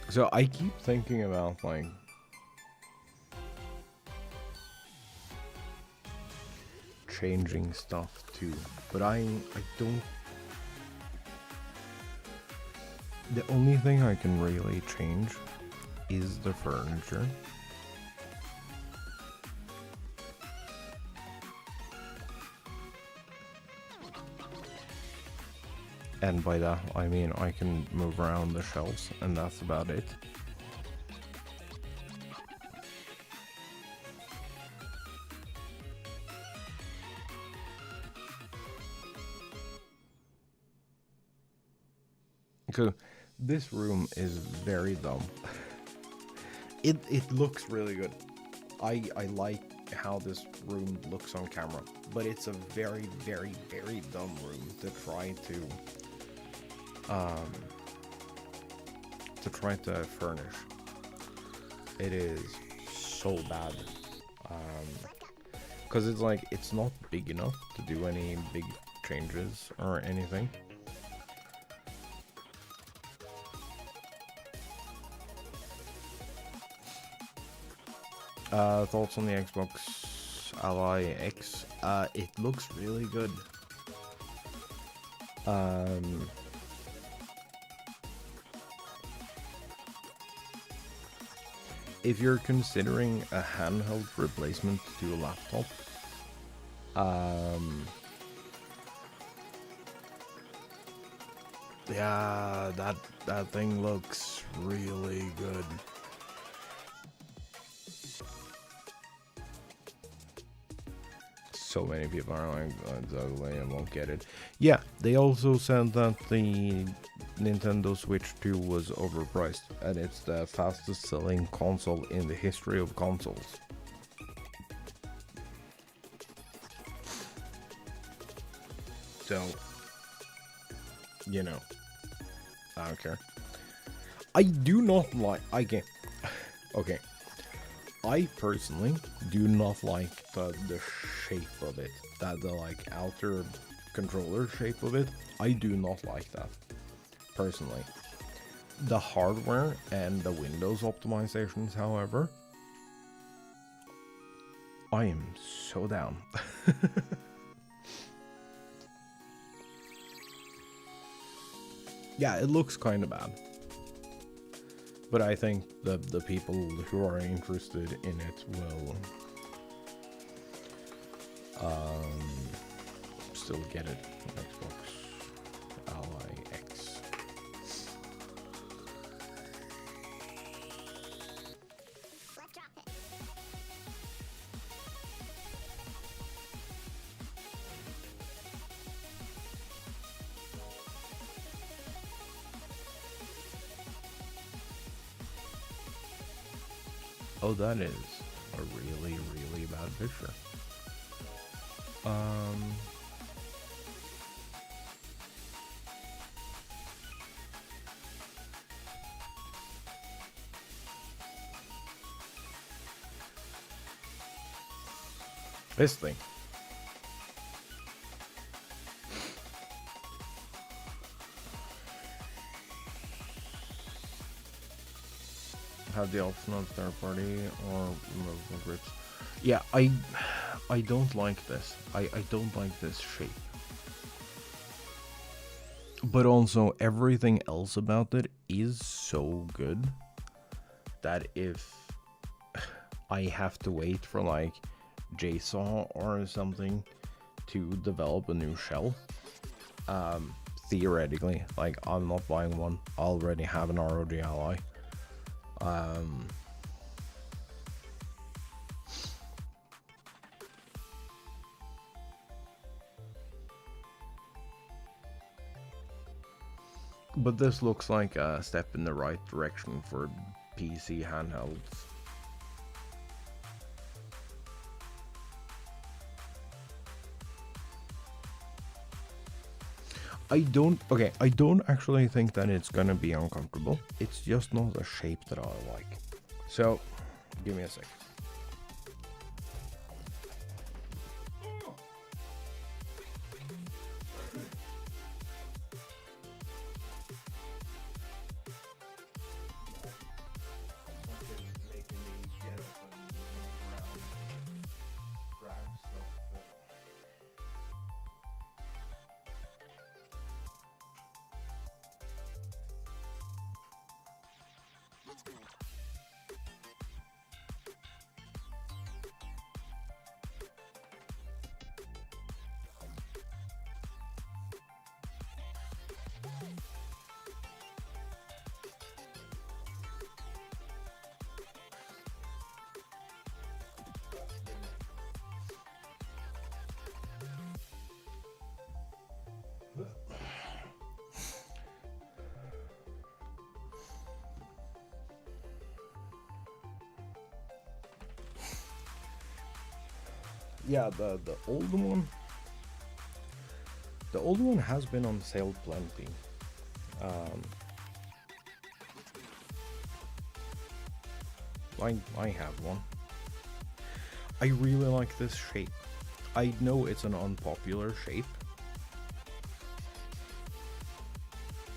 So I keep thinking about like changing stuff too, but I don't. The only thing I can really change is the furniture. And by that, I mean I can move around the shelves, and that's about it. So, this room is very dumb. It looks really good. I like how this room looks on camera, but it's a very, very, very dumb room to try to furnish. It is so bad. Because it's like, it's not big enough to do any big changes or anything. Thoughts on the Xbox Ally X? It looks really good. If you're considering a handheld replacement to a laptop, yeah, that thing looks really good. So many people are like, it's ugly, I won't get it. Yeah, they also said that the Nintendo Switch 2 was overpriced, and it's the fastest selling console in the history of consoles. So, you know, I don't care. I do not like, okay. I personally do not like the shape of it, the like outer controller shape of it. I do not like that, personally. The hardware and the Windows optimizations, however, I am so down. Yeah, it looks kind of bad. But I think the people who are interested in it will still get it on Xbox Ally X. Oh, that is a really, really bad picture. This thing. have the option of third party or removable grips. Yeah, I don't like this. I don't like this shape. But also everything else about it is so good that if I have to wait for like JSON or something to develop a new shell, theoretically, like I'm not buying one. I already have an ROG Ally. But this looks like a step in the right direction for PC handhelds. I don't actually think that it's gonna be uncomfortable. It's just not a shape that I like. So, give me a sec. Yeah, the old one. The old one has been on sale plenty. I have one. I really like this shape. I know it's an unpopular shape,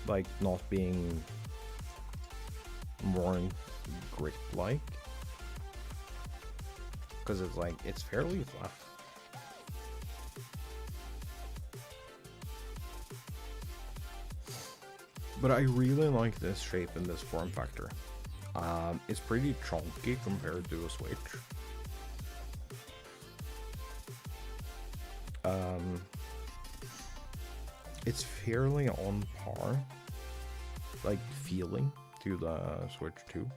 like not being more grip-like, because it's like it's fairly flat. But I really like this shape and this form factor. It's pretty chunky compared to a Switch. It's fairly on par, like feeling, to the Switch 2.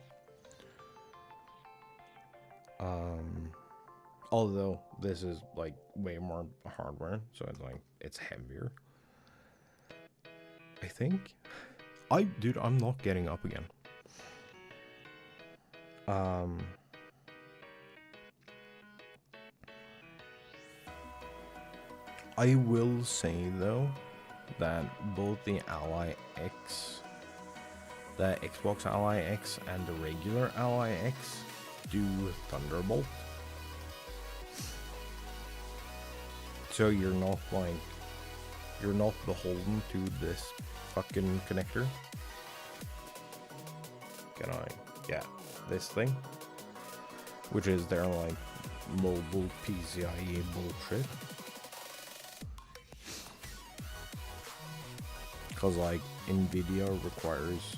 Although this is like way more hardware, so it's like it's heavier. I think. Dude, I'm not getting up again. I will say though that both the Ally X, the Xbox Ally X and the regular Ally X do Thunderbolt. So you're not beholden to this fucking connector. Can I? Yeah, this thing, which is their like mobile PCIe bullshit. Cause like Nvidia requires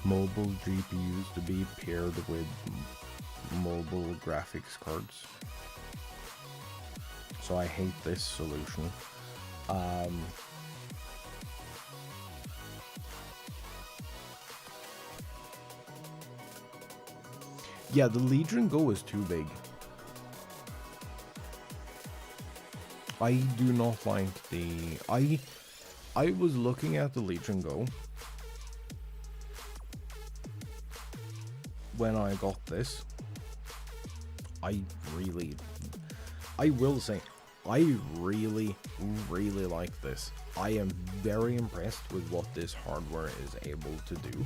mobile GPUs to be paired with mobile graphics cards. So I hate this solution. Yeah, the Legion Go is too big. I do not like the... I was looking at the Legion Go when I got this. I will say, I really like this. I am very impressed with what this hardware is able to do.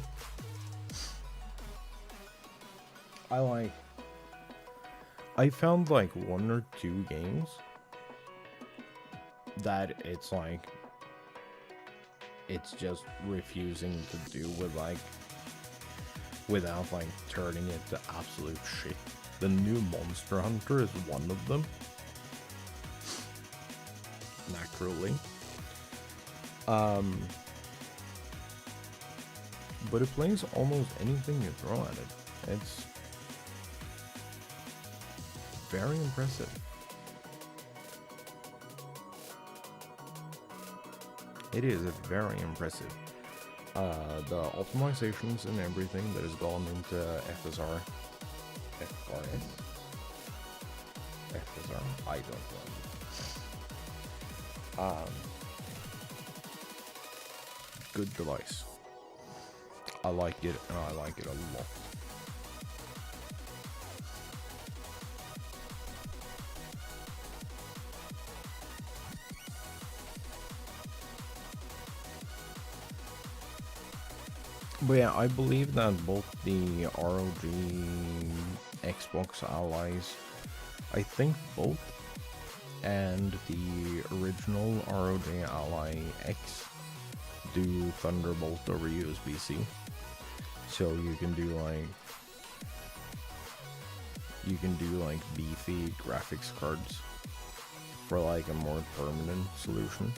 I found like 1 or 2 games that it's like, it's just refusing to do with like without like turning it to absolute shit. The new Monster Hunter is one of them. Naturally. But it plays almost anything you throw at it. It's very impressive. It is very impressive. The optimizations and everything that has gone into FSR. I don't know. Good device. I like it, and I like it a lot. But yeah, I believe that both the ROG Xbox allies, I think both, and the original ROG Ally X do Thunderbolt over USB-C. So you can do like beefy graphics cards for like a more permanent solution.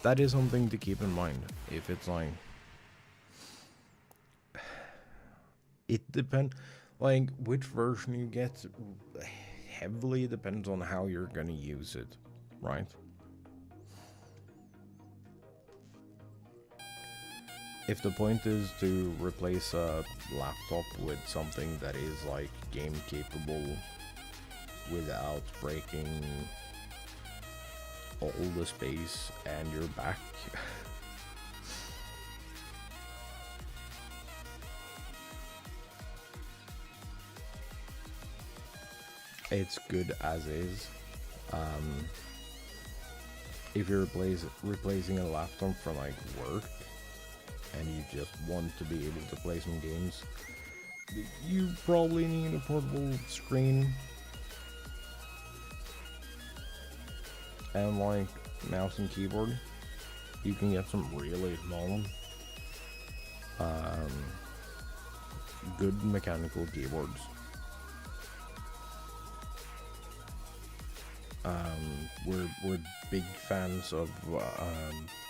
That is something to keep in mind. If it's like, it depends, like which version you get heavily depends on how you're gonna use it, right? If the point is to replace a laptop with something that is like game capable without breaking all the space and your back, it's good as is. If you're replacing a laptop for like work and you just want to be able to play some games, you probably need a portable screen and like mouse and keyboard. You can get some really small good mechanical keyboards. We're big fans of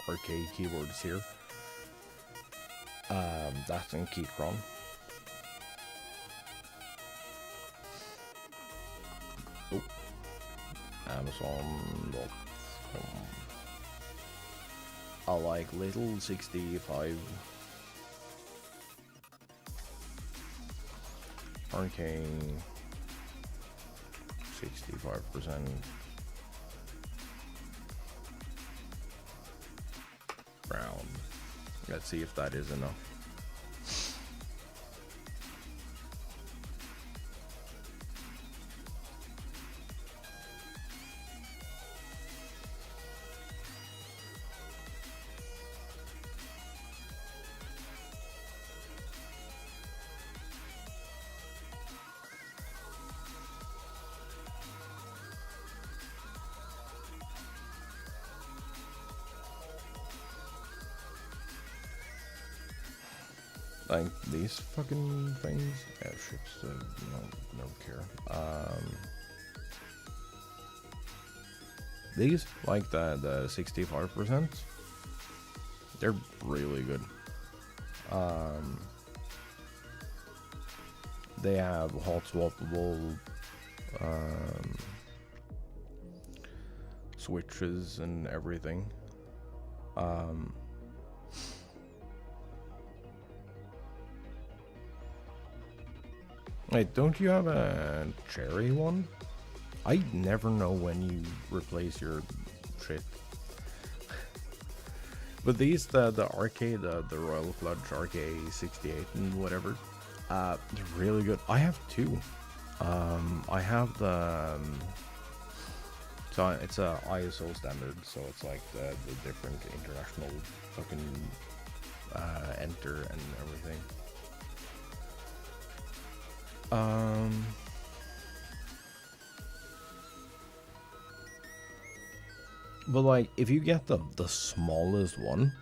arcade keyboards here. That's in Keychron. Oh, Amazon.com. I like little 65 arcade 65% brown. Let's see if that is enough. Like these fucking things, airships, no care. These, like the 65%, they're really good. They have hot swappable switches and everything. Wait, don't you have a cherry one? I never know when you replace your shit. But these, the arcade, the Royal Flush RK68 and whatever, they're really good. I have two. I have the, so it's a ISO standard, so it's like the different international fucking enter and everything. But like, if you get the smallest one,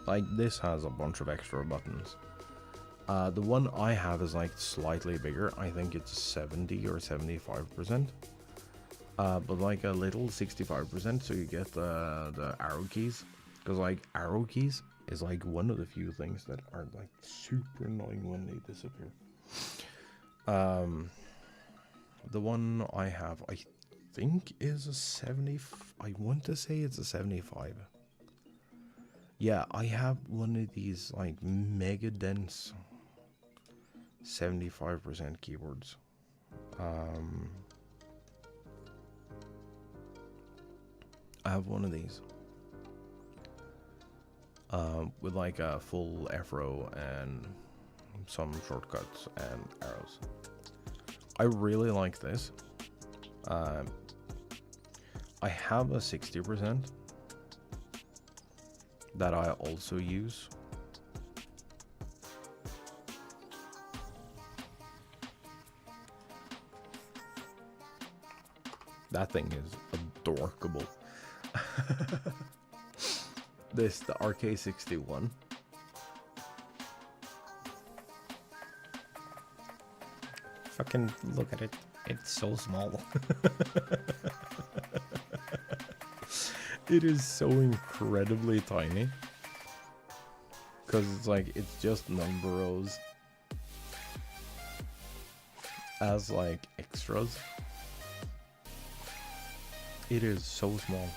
Like, this has a bunch of extra buttons. The one I have is like slightly bigger. I think it's 70 or 75%. But like a little 65%, so you get the arrow keys. Because like arrow keys is like one of the few things that are like super annoying when they disappear. The one I have, I think is a 70. I want to say it's a 75. Yeah, I have one of these like mega dense 75% keyboards. I have one of these with like a full F-row and some shortcuts and arrows. I really like this. I have a 60% that I also use. That thing is adorable. The RK61. Fucking look at it. It's so small. It is so incredibly tiny. Because it's like, it's just number rows as like extras. It is so small.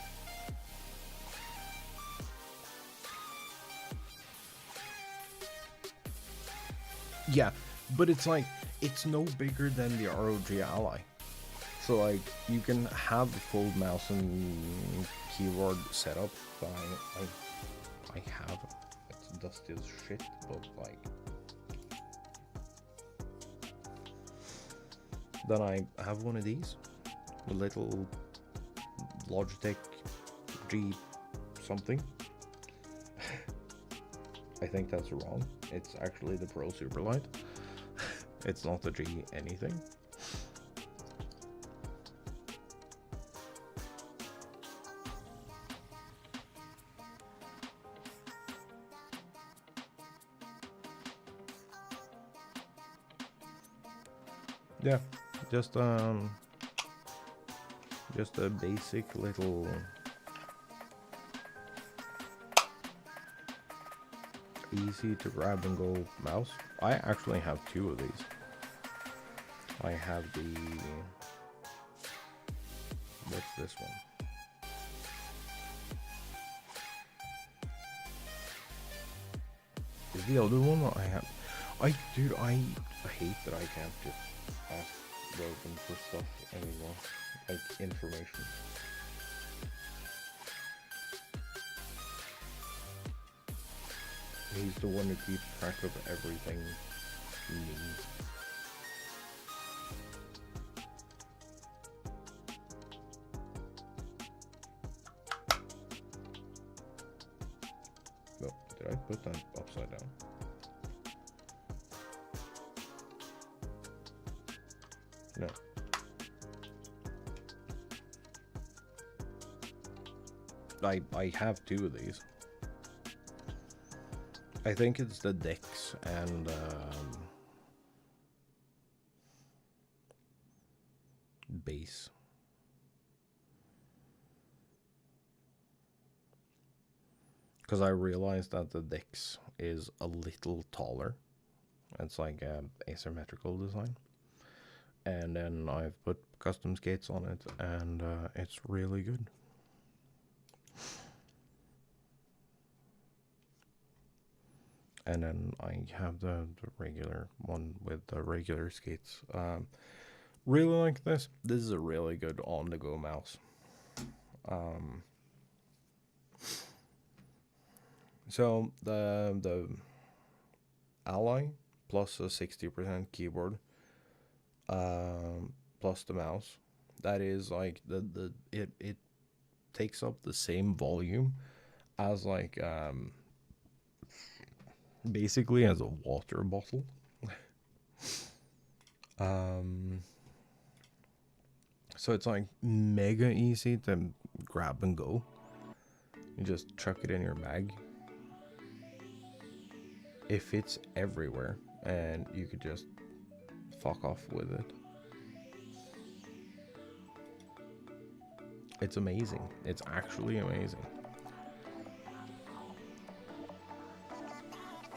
Yeah, but it's like, it's no bigger than the ROG Ally. So like, you can have a full mouse and keyboard setup. But I have, it's dusty as shit, but like, then I have one of these, a little Logitech G something. I think that's wrong. It's actually the Pro Superlight. It's not the G anything. Yeah, just a basic little easy to grab and go mouse. I actually have two of these. I have the, what's this one? Is the other one I have? Dude, I hate that I can't just ask Rogan for stuff anymore, like information. He's the one who keeps track of everything he needs. Oh, did I put that upside down? No. I have two of these. I think it's the Dex and base. Because I realized that the Dex is a little taller. It's like an asymmetrical design. And then I've put custom skates on it, and it's really good. And then I have the regular one with the regular skates. Really like this. This is a really good on-the-go mouse. So the Ally plus a 60% keyboard, plus the mouse, that is like it takes up the same volume as like basically as a water bottle. So it's like mega easy to grab and go. You just chuck it in your bag. it fits everywhere, and you could just fuck off with it. It's amazing. It's actually amazing.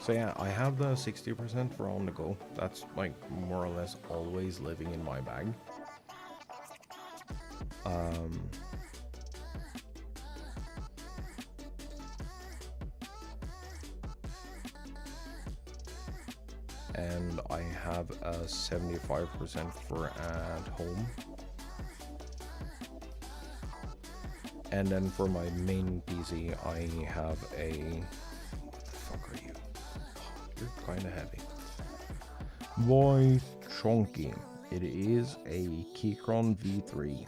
So yeah, I have the 60% for on the go. That's like more or less always living in my bag. And I have a 75% for at home. And then for my main PC, I have a... What the fuck are you? Oh, you're kind of heavy. Boy, chunky. It is a Keychron V3.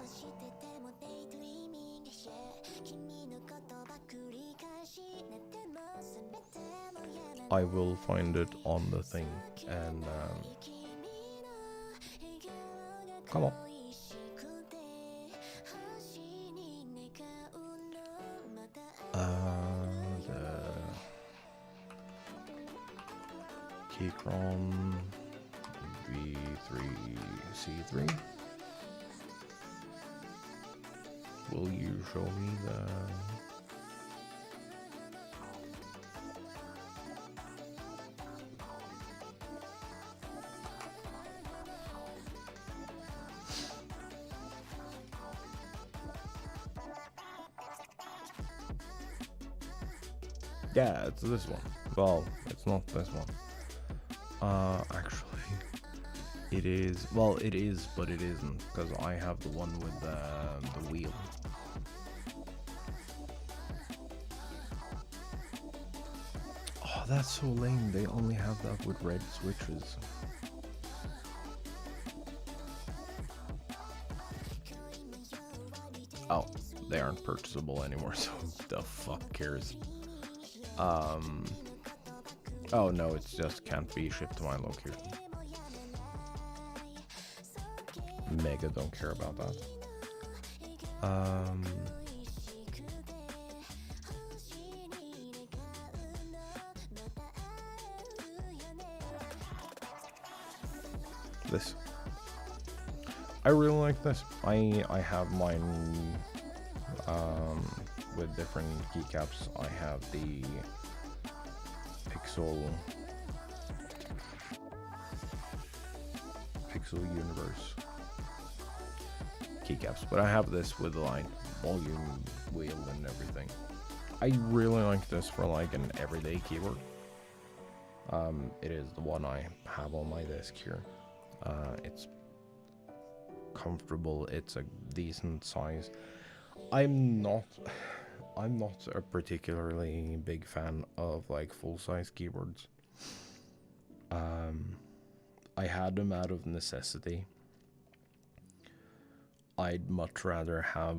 I will find it on the thing, and come on. The Keychron V3C3. Will you show me the... Yeah, it's this one. Well, it's not this one. Actually, it is. Well, it is, but it isn't, because I have the one with the wheel. Oh, that's so lame. They only have that with red switches. Oh, they aren't purchasable anymore, so the fuck cares? Oh no, it's just can't be shipped to my location. Mega don't care about that. This. I really like this. I have mine with different keycaps. I have the Pixel Universe keycaps, but I have this with like volume wheel and everything. I really like this for like an everyday keyboard. It is the one I have on my desk here. It's comfortable. It's a decent size. I'm not a particularly big fan of like full-size keyboards. I had them out of necessity. I'd much rather have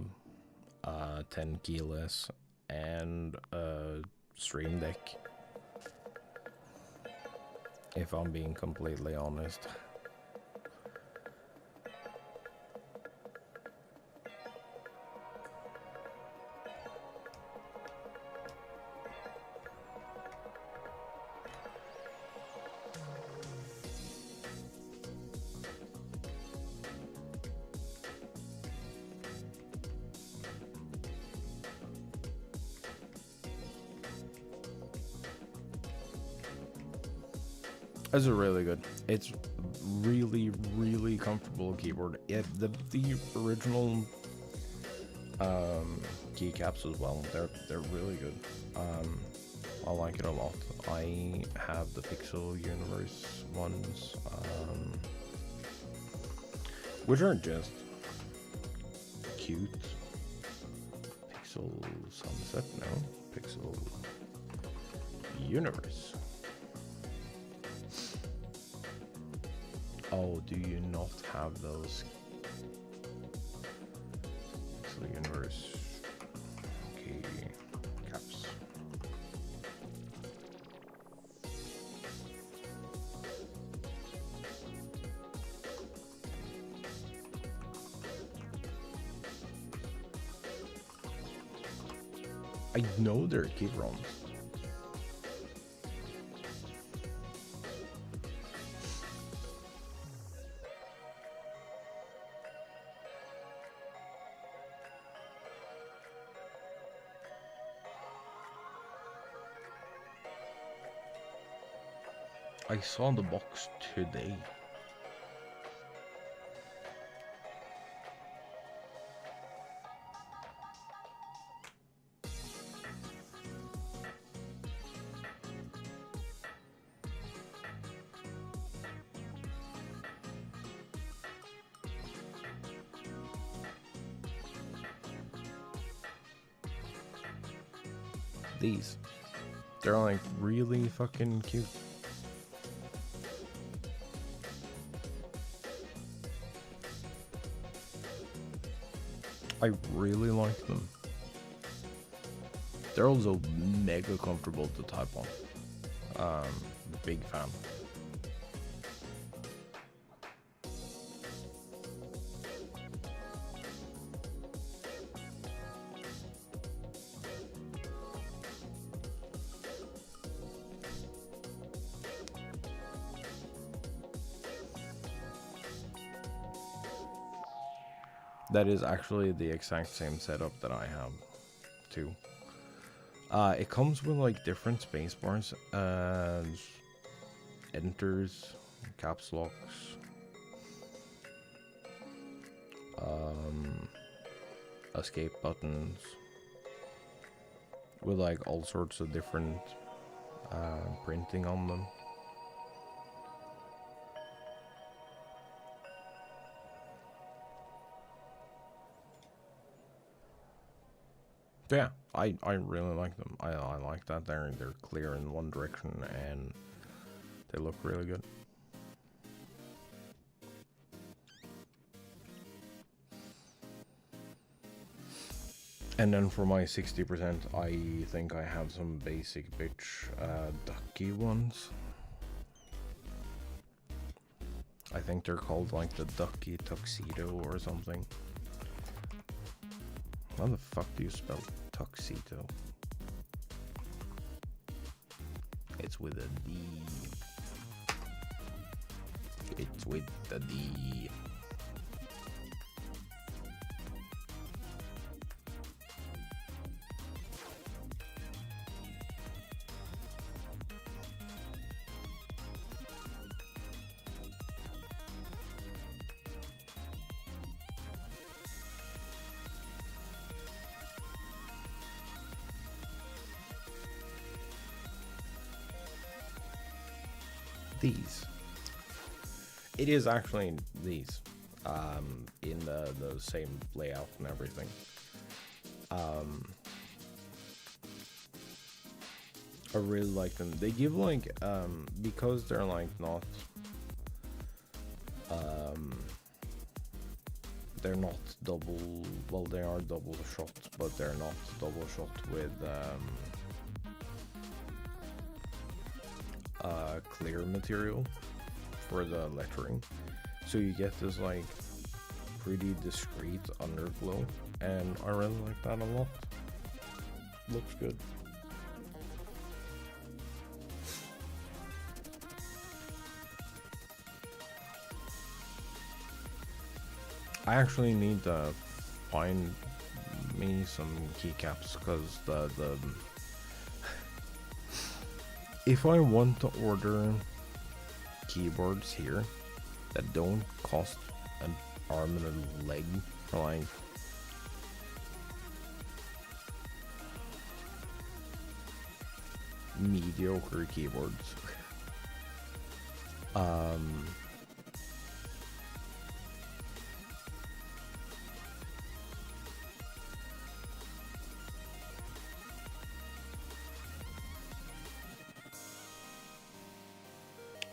10 keyless and a Stream Deck, if I'm being completely honest. It's really good. It's really, really comfortable keyboard. The original keycaps as well. They're really good. I like it a lot. I have the Pixel Universe ones, which are just cute. Pixel Sunset, no. Pixel Universe. Oh, do you not have those? Pixel Universe. Okay, caps. I know they're Keychrons. I saw the box today. These. They're like really fucking cute. I really like them. They're also mega comfortable to type on. Big fan. That is actually the exact same setup that I have, too. It comes with like different space bars, enters, caps locks, escape buttons, with like all sorts of different printing on them. Yeah, I really like them. I like that they're clear in one direction and they look really good. And then for my 60%, I think I have some basic bitch ducky ones. I think they're called like the ducky tuxedo or something. How the fuck do you spell tuxedo? It's with a D. It's with the D. These. It is actually these, in the same layout and everything. I really like them. They give like, because they're like not, they're not double, well they are double shot, but they're not double shot with, clear material for the lettering, so you get this like pretty discreet underglow, and I really like that a lot. Looks good. I actually need to find me some keycaps, because the if I want to order keyboards here that don't cost an arm and a leg for like mediocre keyboards,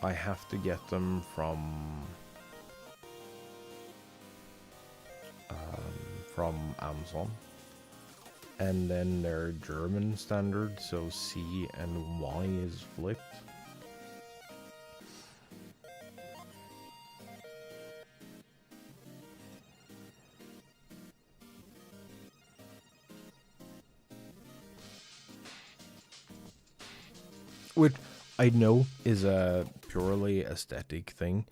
I have to get them from Amazon, and then they're German standard, so C and Y is flipped. Which I know is a purely aesthetic thing,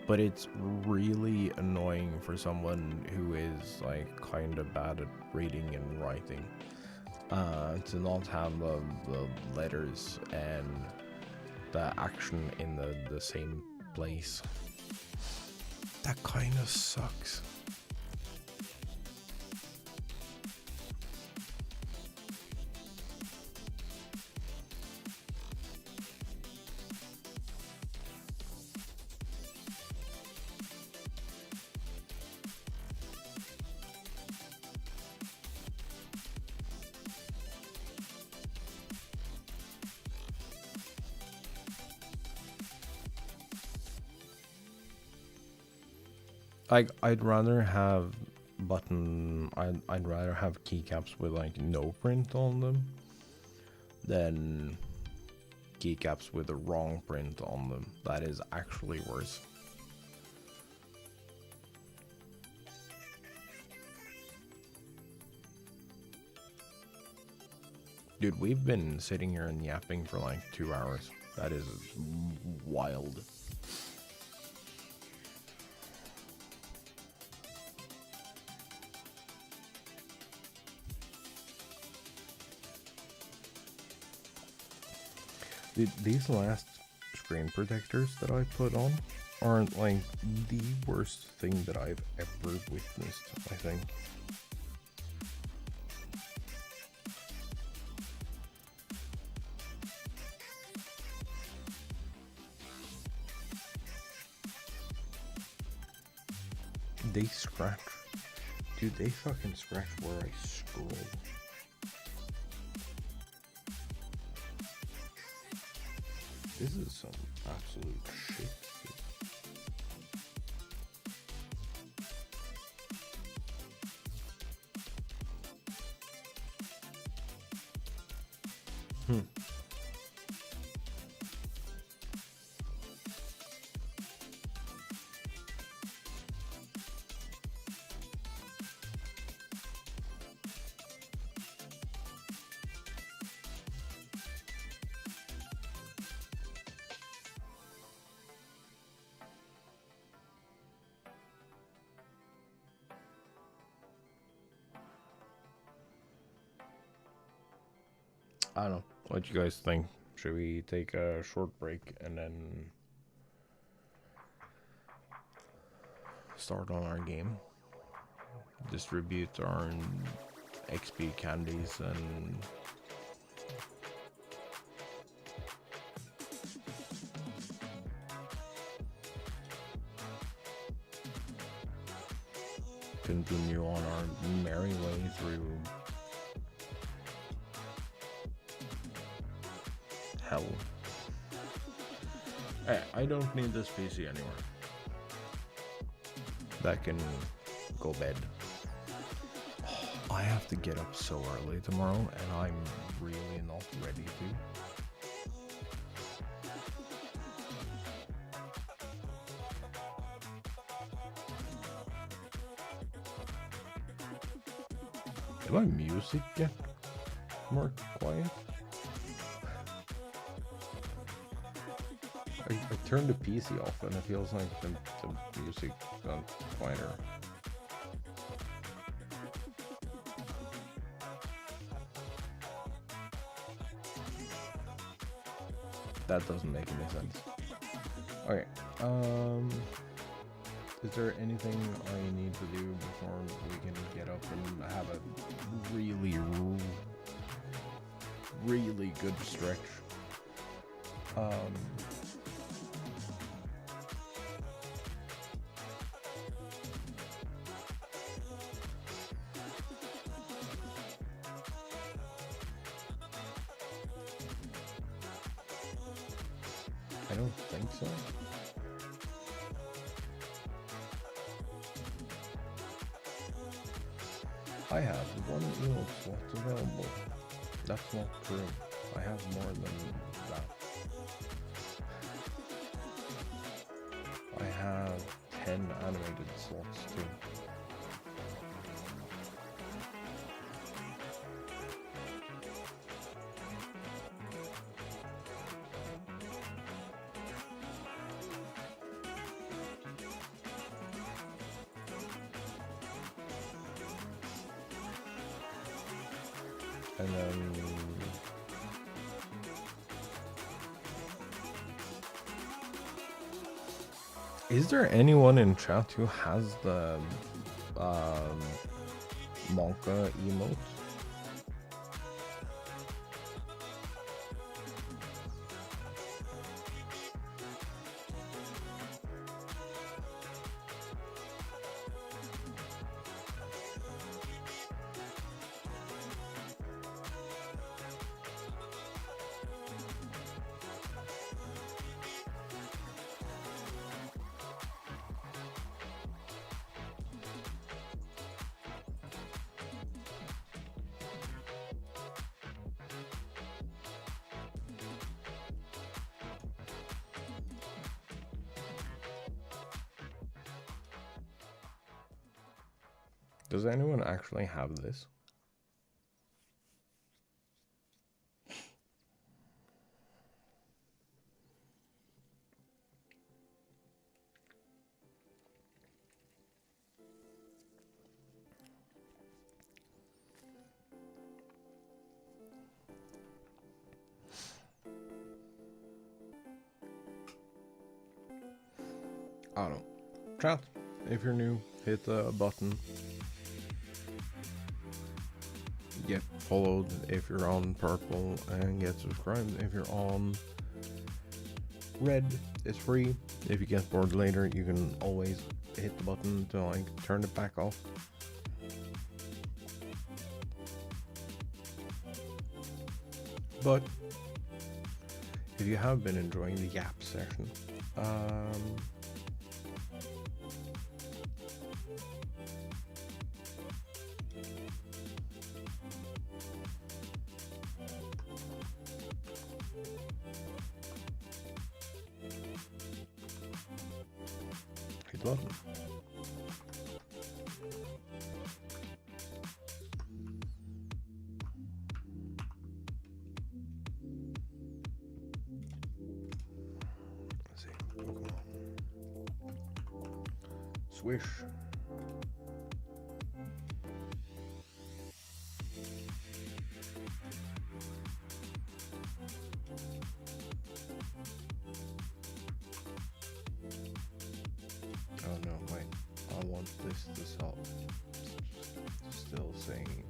but it's really annoying for someone who is like kind of bad at reading and writing, to not have the letters and the action in the same place. That kind of sucks. I'd rather have I'd rather have keycaps with like no print on them than keycaps with the wrong print on them. That is actually worse. Dude, we've been sitting here and yapping for like 2 hours. That is wild. These last screen protectors that I put on aren't like the worst thing that I've ever witnessed, I think. They scratch. Dude, they fucking scratch where I scroll. This is some absolute shit. I don't know. What you guys think? Should we take a short break and then start on our game? Distribute our XP candies and continue on our merry way through hell. Hey, I don't need this PC anymore. That can go bed. I have to get up so early tomorrow, and I'm really not ready to. Did my music get more quiet? I turned the PC off and it feels like the music got quieter. That doesn't make any sense. Okay, is there anything I need to do before we can get up and have a really good stretch? I don't think so. I have one emote slot available. That's not true. I have more than that. I have 10 animated slots too. And then Is there anyone in chat who has the Monka emote? Does anyone actually have this? I don't know. Chat, if you're new, hit the button. Get followed if you're on purple, and get subscribed if you're on red. It's free. If you get bored later, you can always hit the button to like turn it back off. But if you have been enjoying the Yap session, hit the button. Let's see, Pokemon. Swish. Oh no, wait. I want this to stop. Still saying.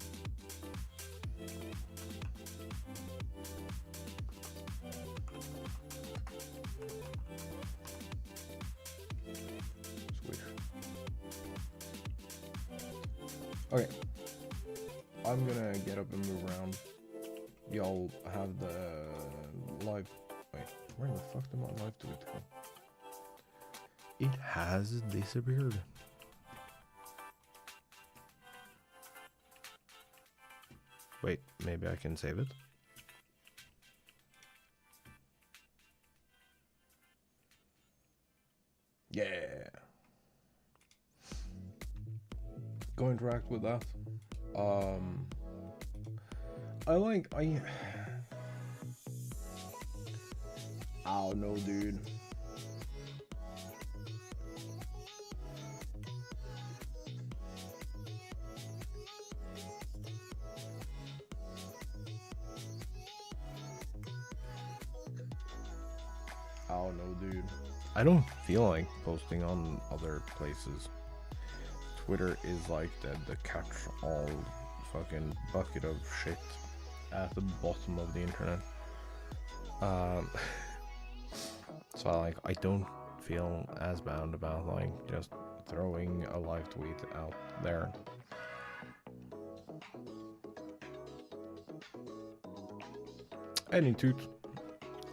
Swish. Okay. I'm gonna get up and move around. Y'all have the live. Wait, where the fuck did my live tweet go? It has disappeared. Wait, maybe I can save it. Yeah. Go interact with that. I don't know, dude. I don't know, dude. I don't feel like posting on other places. Twitter is like the catch-all fucking bucket of shit at the bottom of the internet. So I don't feel as bound about like just throwing a live tweet out there. Any toot.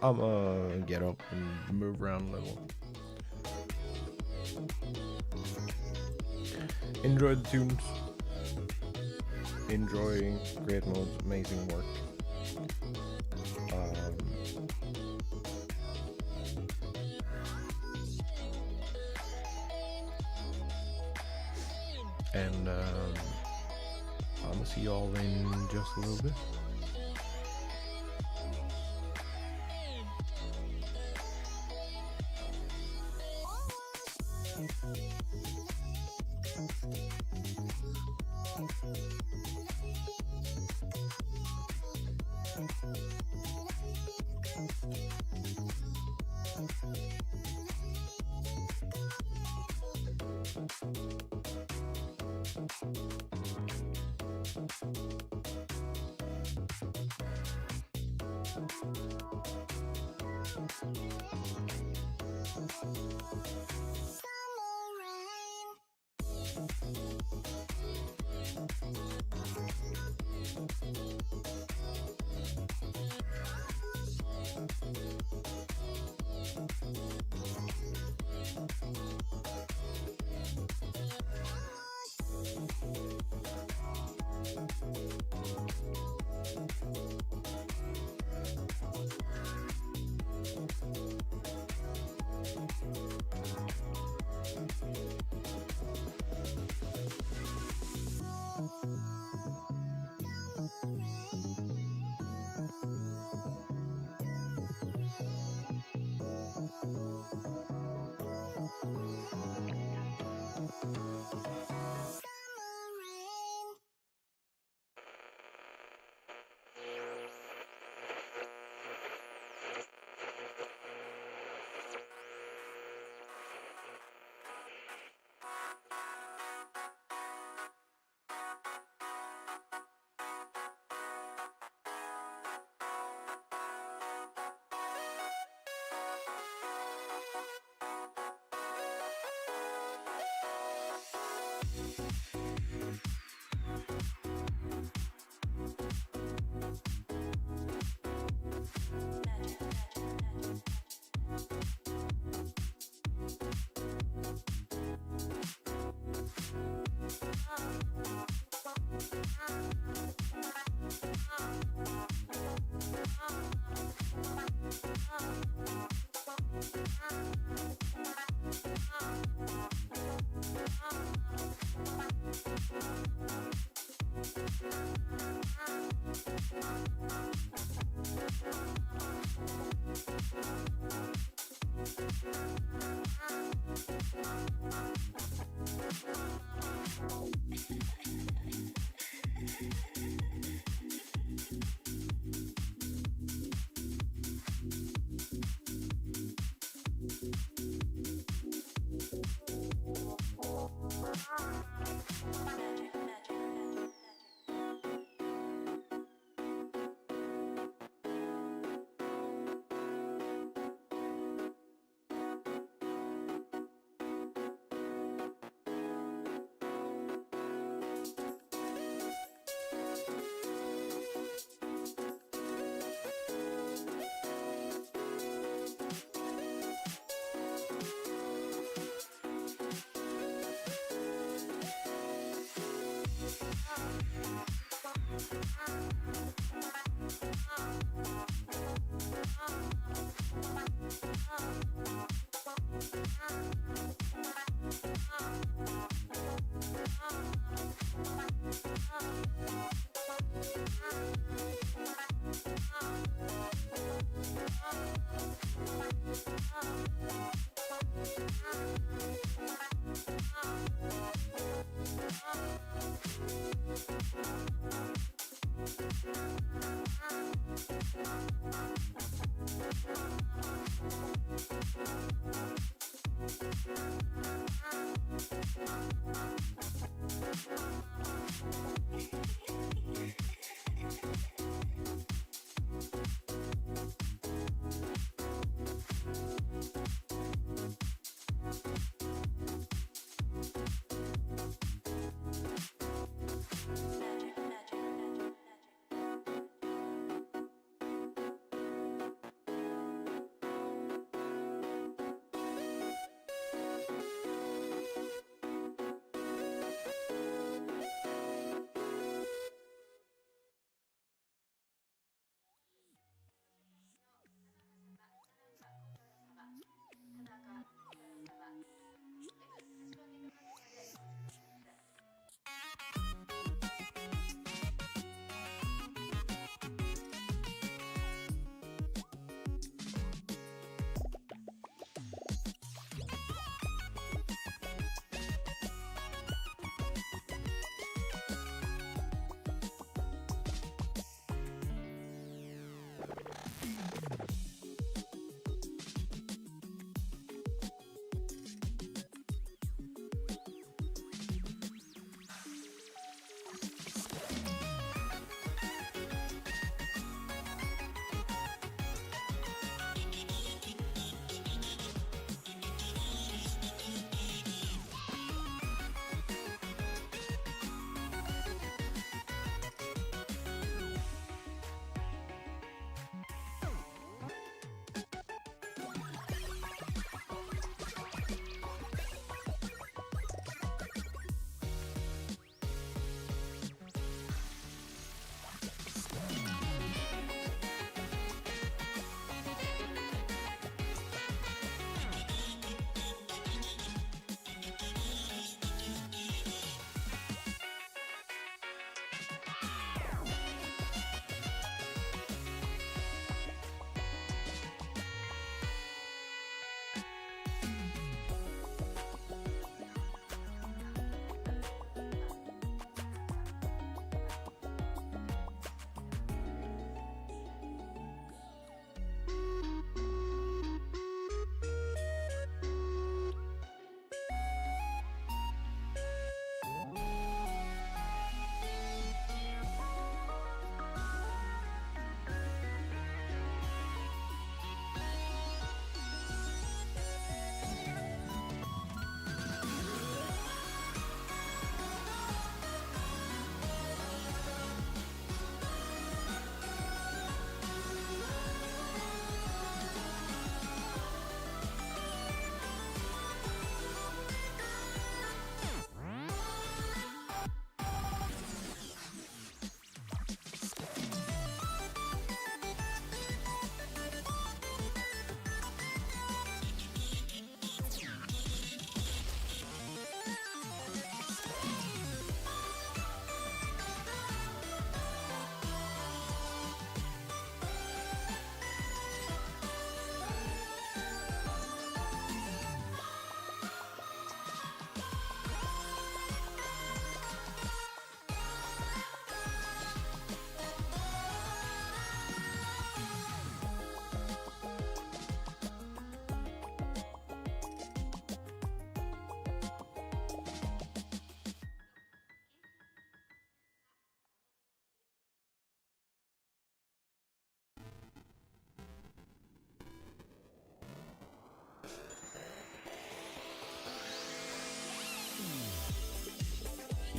I'm gonna get up and move around a little. Enjoy the tunes. Enjoy Great Mode's amazing work. And I'm gonna see y'all in just a little bit.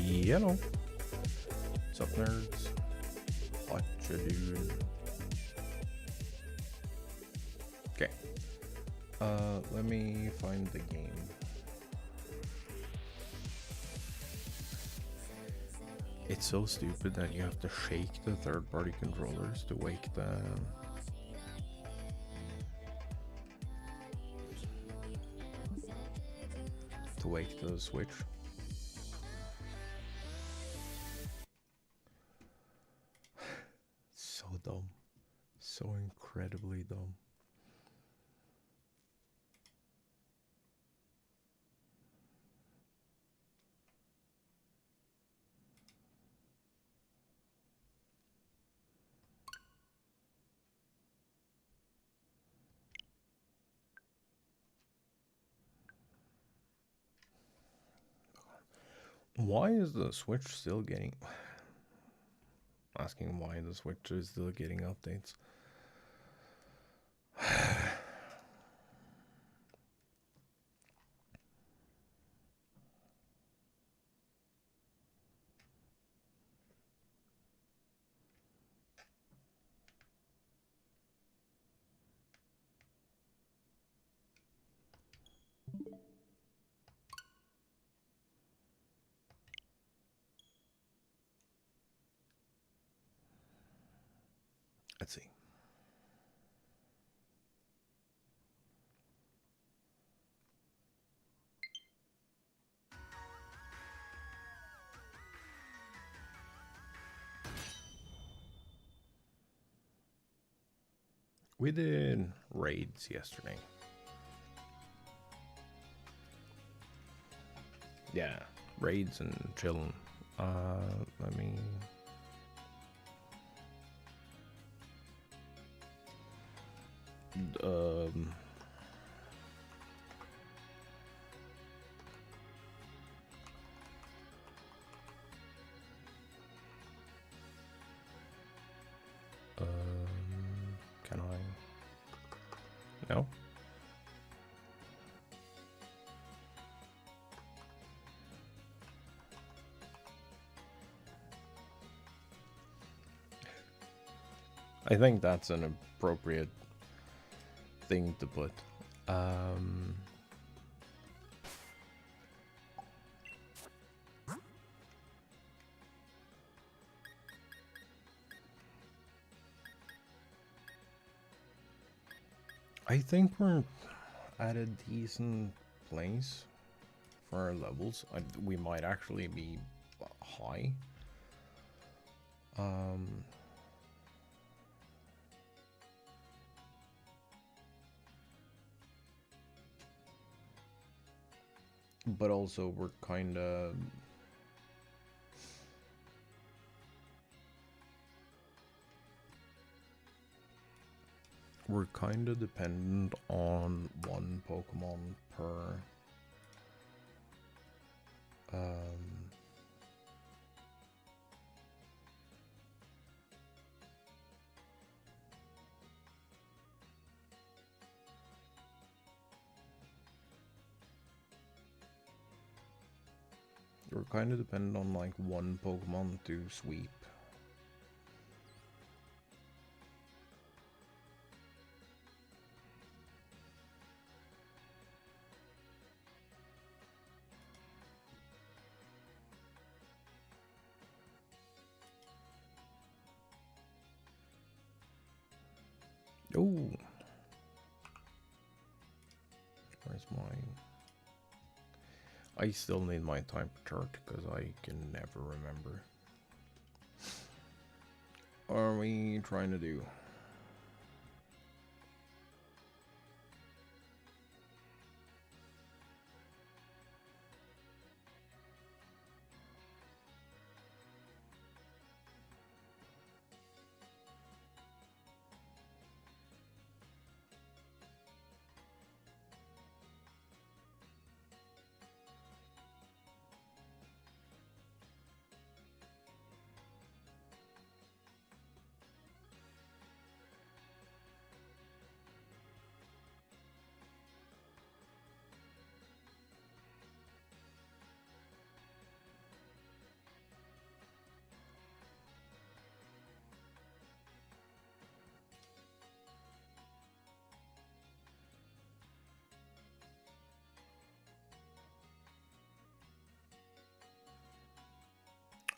You know. What's up, nerds? What you doing? Okay. Let me find the game. It's so stupid that you have to shake the third-party controllers to wake the... Switch. So dumb. So incredibly dumb. Why is the Switch still getting... Asking why the Switch is still getting updates. Let's see. We did raids yesterday. Yeah, raids and chilling. Let me... Can I? No? I think that's an appropriate thing to put. I think we're at a decent place for our levels. We might actually be high. But also we're kind of... We're kind of dependent on one Pokemon per... We're kind of dependent on like one Pokemon to sweep. Oh, where's mine? I still need my time chart because I can never remember. What are we trying to do?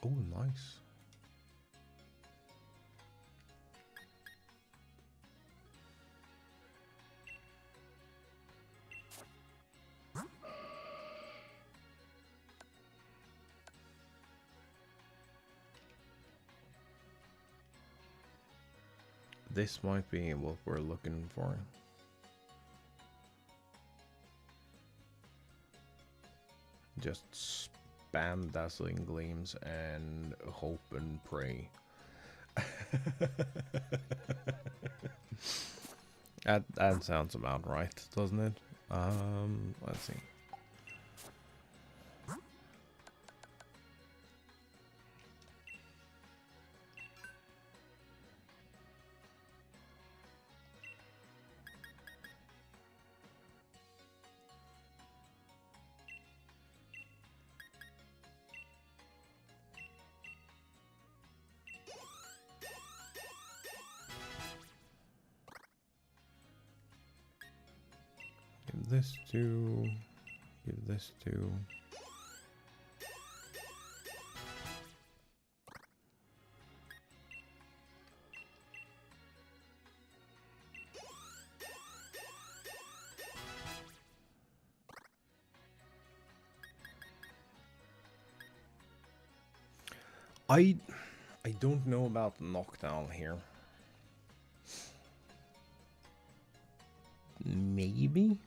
Oh, nice. This might be what we're looking for. Just spam dazzling gleams and hope and pray. That sounds about right, doesn't it? Let's see. Give this to... Give this to... I don't know about knockdown here. Maybe?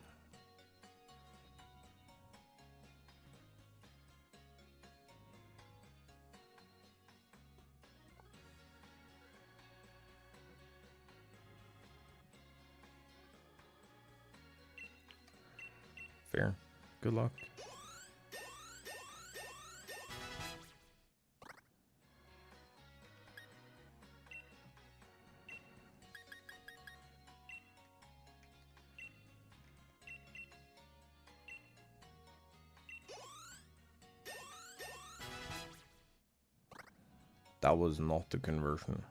Fair. Good luck. That was not the conversion.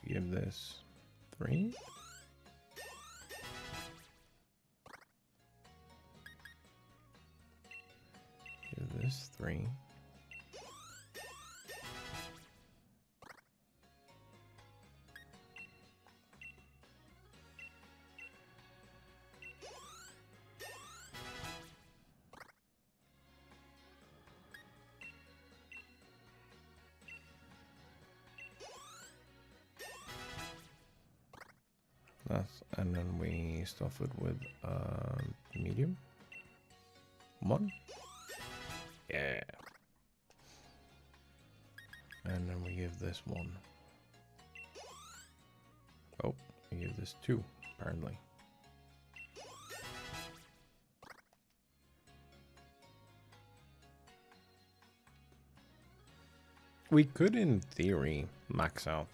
Give this 3. Give this 3. And then we stuff it with medium. 1. Yeah. And then we give this 1. Oh, we give this 2, apparently. We could, in theory, max out.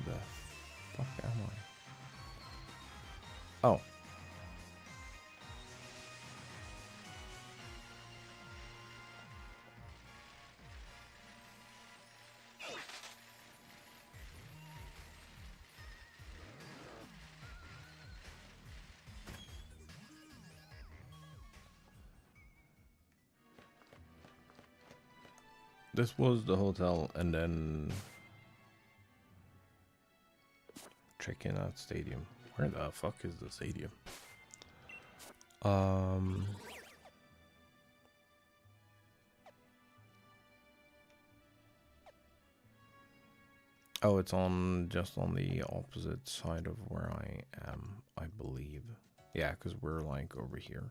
Where the fuck am I? Oh. This was the hotel, and then check in that stadium. Where the fuck is the stadium? Oh, it's just on the opposite side of where I am, I believe. Yeah, because we're like over here.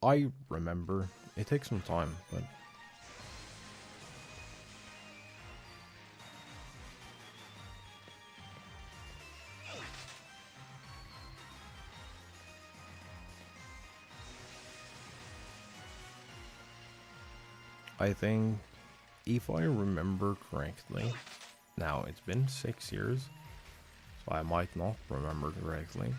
I remember. It takes some time, but... I think, if I remember correctly, now it's been 6 years, so I might not remember correctly.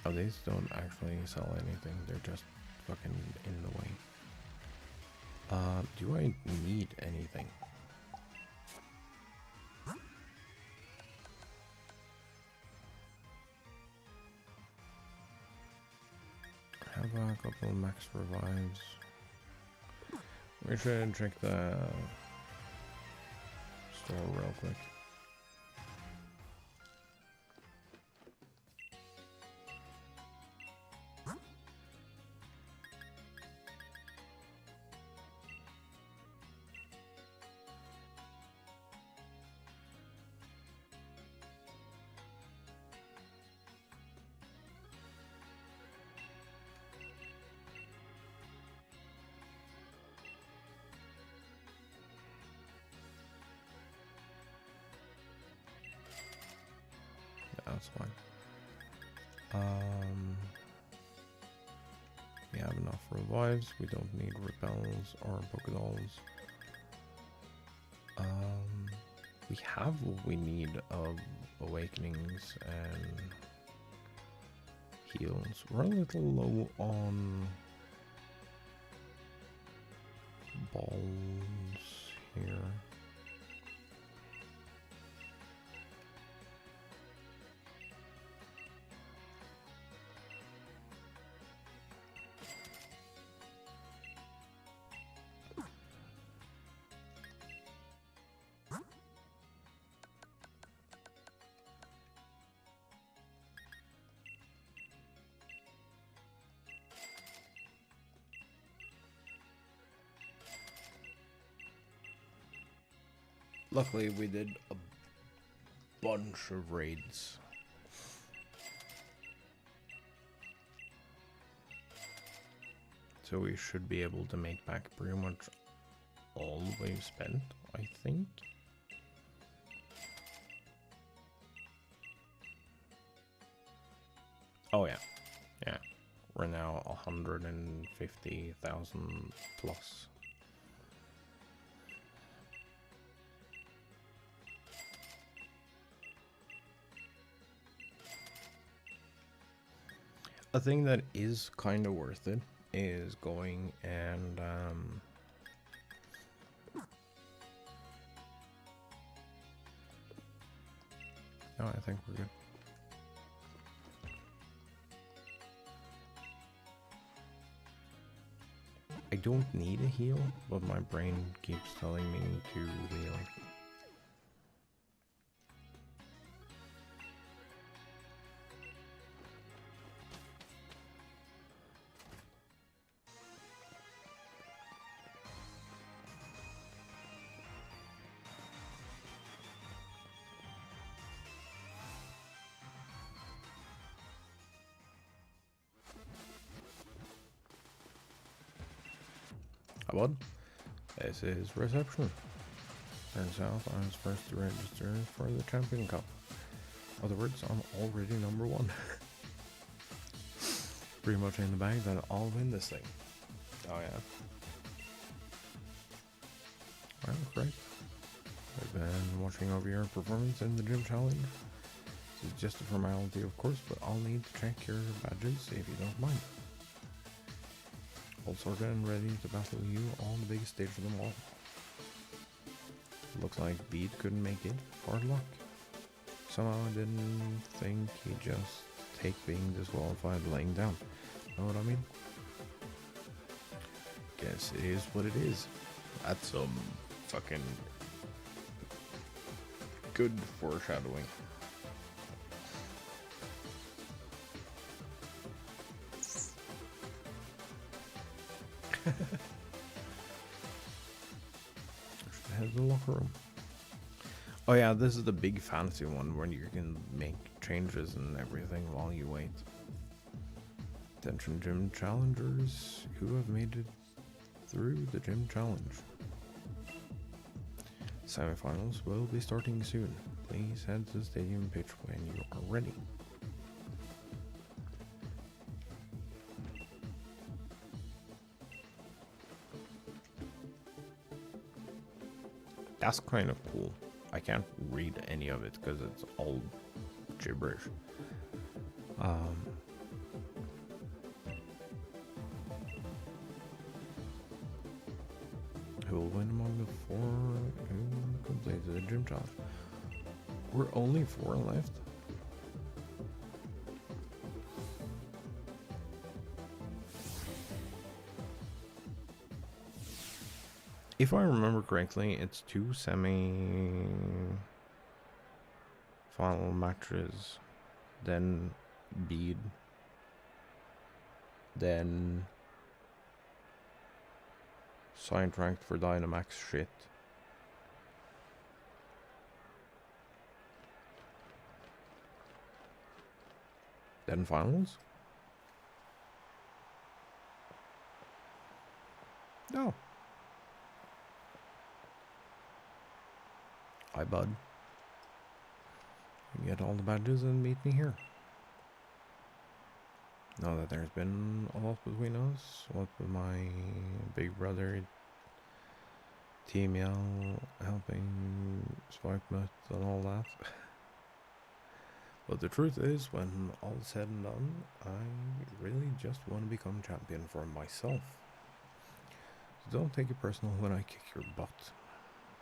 Oh, these don't actually sell anything, they're just fucking in the way. Do I need anything? Have a couple of max revives. We should check the store real quick. That's fine. We have enough revives. We don't need repels or Pokédolls. We have what we need of awakenings and heals. We're a little low on balls here. Luckily, we did a bunch of raids. So we should be able to make back pretty much all we've spent, I think. Oh yeah, yeah. We're now 150,000 plus. A thing that is kind of worth it is going and no, I think we're good. I don't need a heal, but my brain keeps telling me to heal. What? This is reception. Turns out I was first to register for the Champion Cup. In other words, I'm already number 1. Pretty much in the bag that I'll win this thing. Oh yeah. Well, great. I've been watching over your performance in the gym challenge. This is just a formality, of course, but I'll need to check your badges if you don't mind. All sorted and ready to battle you on the biggest stage of them all. Looks like Beat couldn't make it. Hard luck. Somehow I didn't think he'd just take being disqualified laying down. Know what I mean? Guess it is what it is. That's some fucking good foreshadowing. Head to the locker room. Oh yeah, this is the big fancy one where you can make changes and everything while you wait. Attention gym challengers who have made it through the gym challenge. Semifinals will be starting soon. Please head to the stadium pitch when you are ready. That's kind of cool. I can't read any of it because it's all gibberish. Who will win among the 4 who completed the gym challenge? We're only 4 left. If I remember correctly, it's 2 semi-final matches, then bead, then sidetracked for Dynamax shit. Then finals? No. Hi, bud. You get all the badges and meet me here. Now that there's been a lot between us, what with my big brother, Team Yell, helping Spike Mutt and all that. But the truth is, when all's said and done, I really just want to become champion for myself. So don't take it personal when I kick your butt.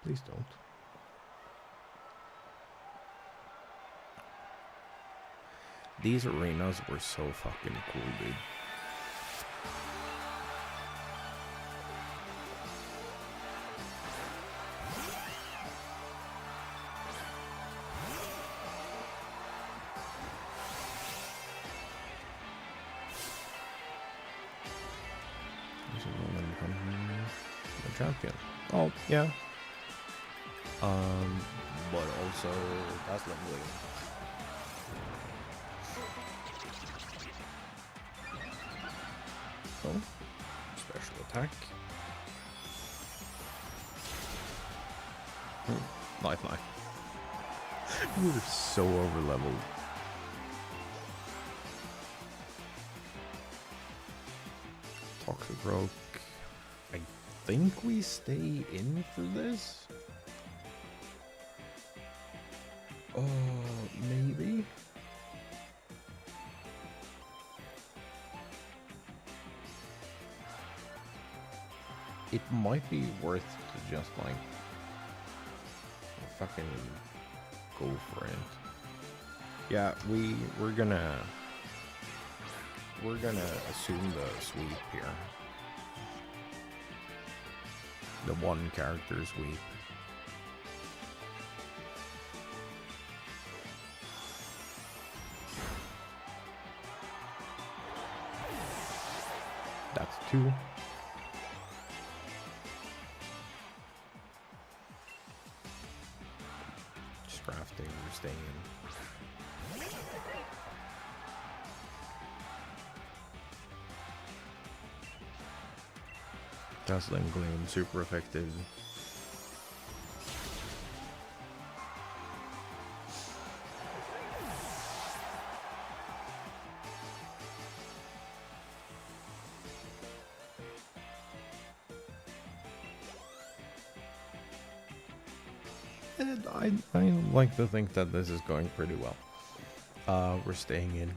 Please don't. These arenas were so fucking cool, dude. This is when I become the champion. Oh, yeah. But also dazzling blade. Special attack. Lifeline. We're so over leveled. Toxic Rogue. I think we stay in for this. Maybe. It might be worth to just like fucking go for it. Yeah, we're gonna assume the sweep here. The one character sweep. That's 2. Crafting, we're staying in. Dazzling Gloom, super effective. And I like to think that this is going pretty well. We're staying in.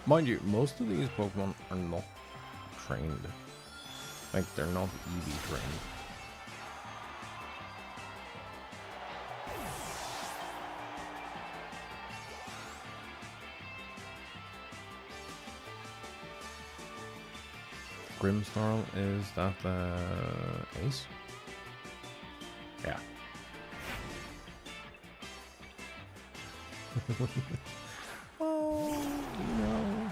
Mind you, most of these Pokemon are not trained. Like, they're not EV trained. Grimsnarl, is that the ace? Yeah. Oh, no.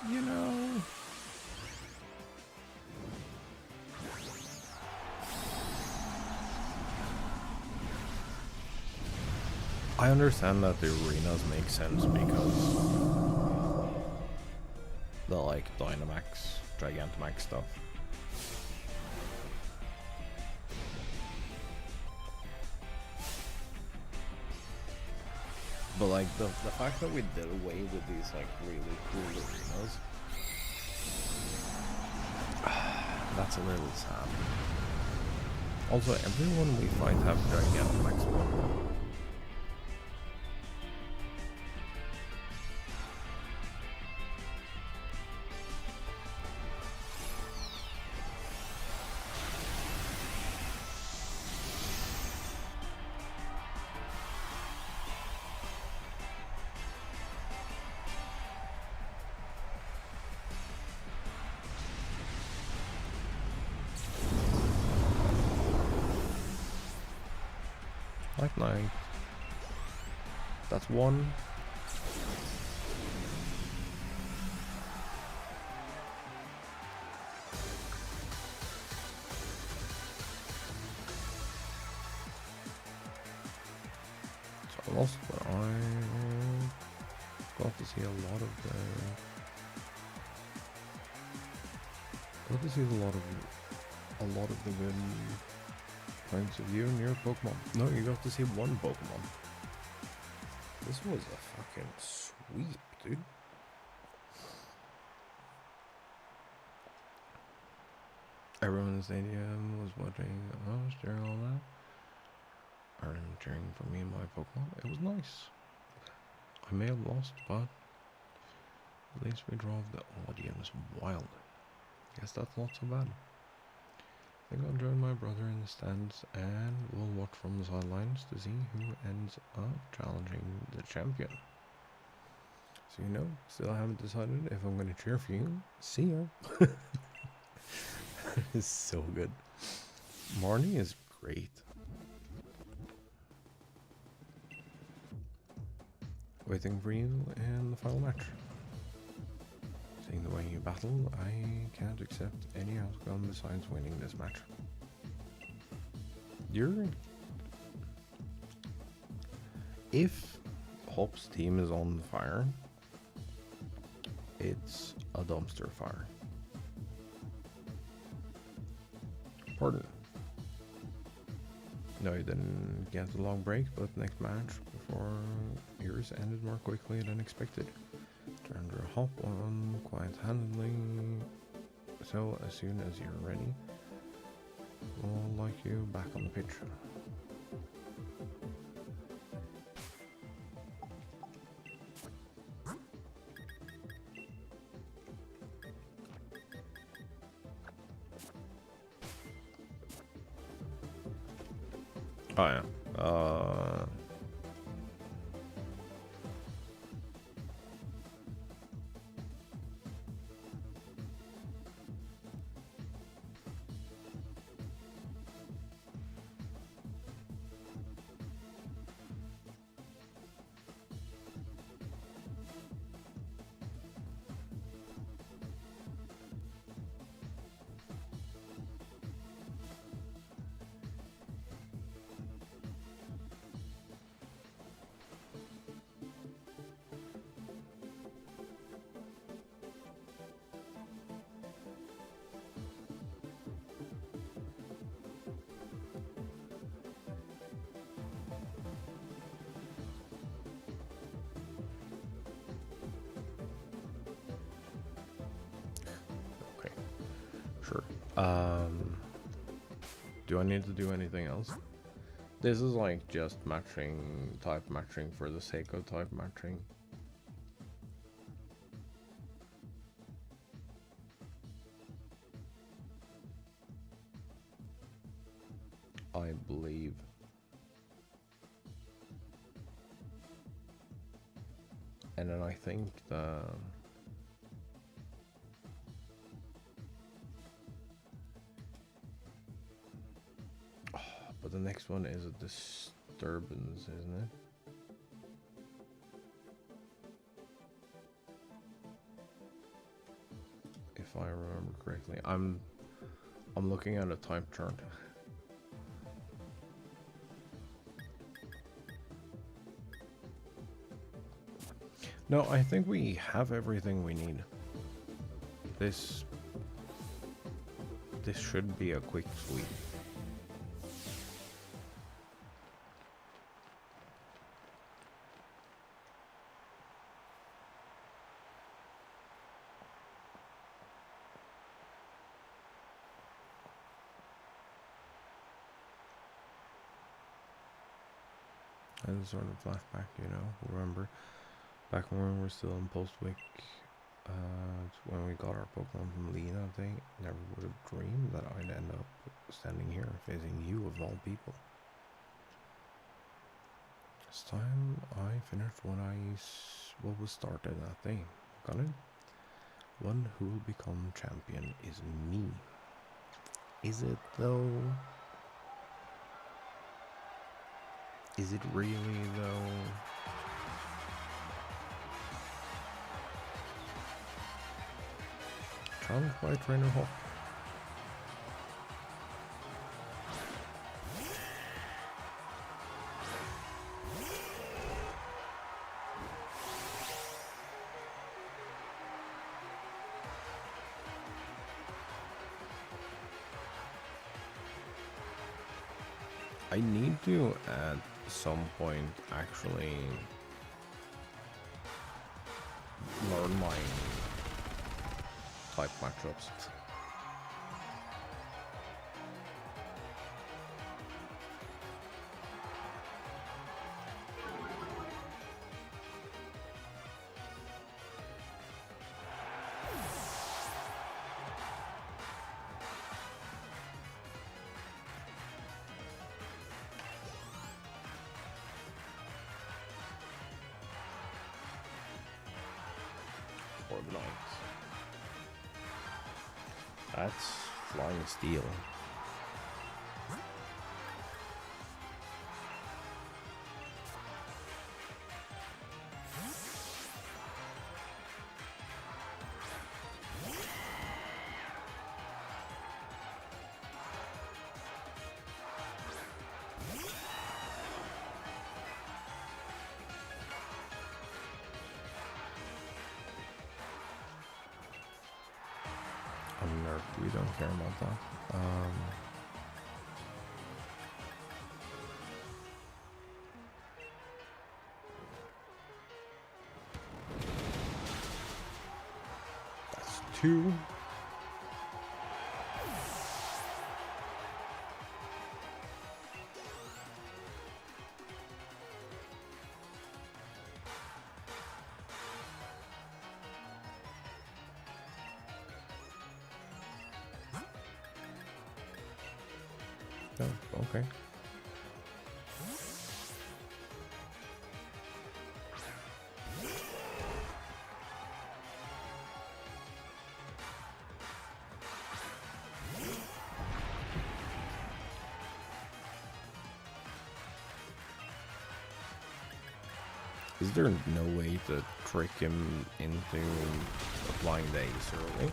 You know. I understand that the arenas make sense because the like Dynamax, Gigantamax stuff. But like the fact that we did away with these like really cool arenas, that's a little sad. Also, everyone we fight have Gigantamax Pokemon. Night. That's one. It's almost, but I got to see a lot of the. Got to see a lot of the good points of view in your Pokemon. No, you got to see one Pokemon. This was a fucking sweep, dude. Everyone in the stadium was watching us during all that. Are cheering for me and my Pokemon. It was nice. I may have lost, but at least we drove the audience wild. Guess that's not so bad. I think I'll join my brother in the stands and we'll watch from the sidelines to see who ends up challenging the champion. So you know, still haven't decided if I'm going to cheer for you. See ya. It's so good. Marnie is great. Waiting for you in the final match. Seeing the way you battle, I can't accept any outcome besides winning this match. If Hop's team is on fire, it's a dumpster fire. Pardon. No, you didn't get a long break, but next match before yours ended more quickly than expected. Turned your Hop on quite handedly, so as soon as you're ready, we'll like you back on the pitch. Oh yeah. Sure. Do I need to do anything else? This is like just matching, type matching for the sake of type matching. I I believe. And then I think but the next one is a disturbance, isn't it? If I remember correctly. I'm looking at a time chart. No, I think we have everything we need. This should be a quick sweep. And sort of flashback, you know, remember back when we were still in Postwick, when we got our Pokemon from Lena, they never would have dreamed that I'd end up standing here facing you of all people. It's time I finished what was started that day. Got it? One who will become champion is me. Is it though? Is it really though? Charmed by Trainer Hawk. I need to at some point actually learn my type matchups. That's flying steel. We don't care about that. That's 2. Oh, okay. Is there no way to trick him into applying the ace early?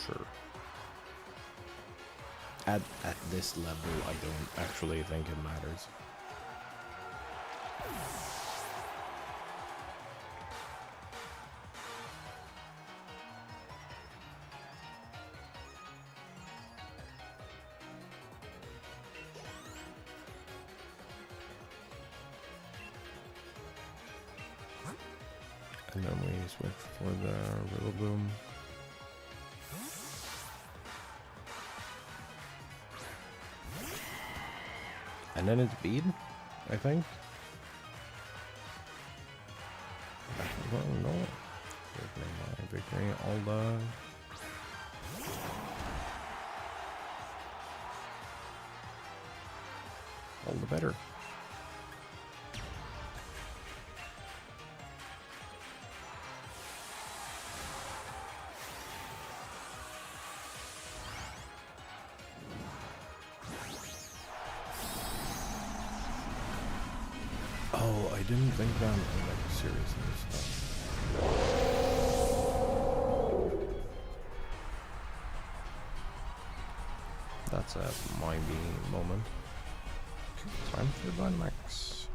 Sure. At this level, I don't actually think it matters. And then we switch for the Riddle Boom. And then it's Bead, I think. Well, no. Give me my victory, all the better. Oh, I didn't think that like seriously stuff. That's a my being moment. Time for Dynamax.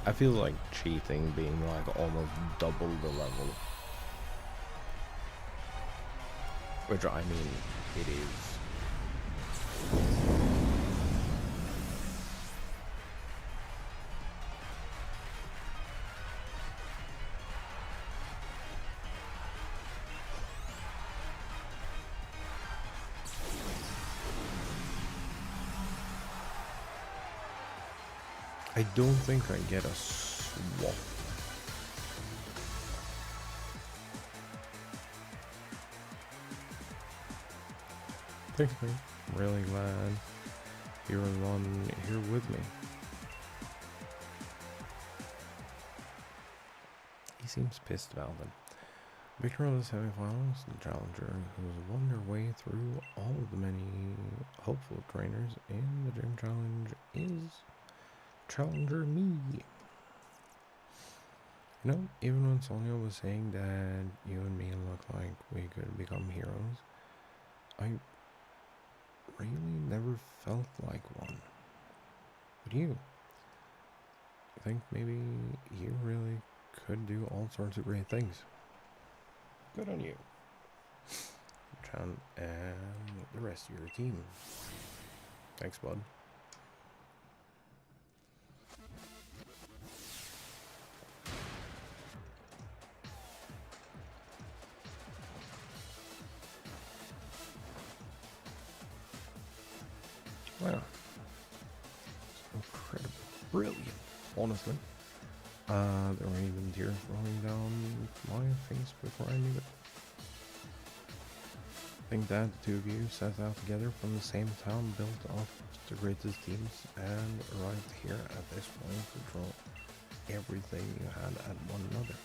I feel like cheating being like almost double the level. Which I mean, it is. I don't think I get a swap. Thanks, man. I'm really glad you're on here with me. He seems pissed about them. Victor of the semifinals, the challenger who's won their way through all of the many hopeful trainers in the gym challenge is Challenger me. You know, even when Sonia was saying that you and me look like we could become heroes, I really never felt like one. But you, I think maybe you really could do all sorts of great things. Good on you, Chan, and the rest of your team. Thanks, bud. Wow. It's incredible. Brilliant, honestly. There were even tears rolling down my face before I knew it. I think that the two of you set out together from the same town, built up the greatest teams, and arrived here at this point to draw everything you had at one another.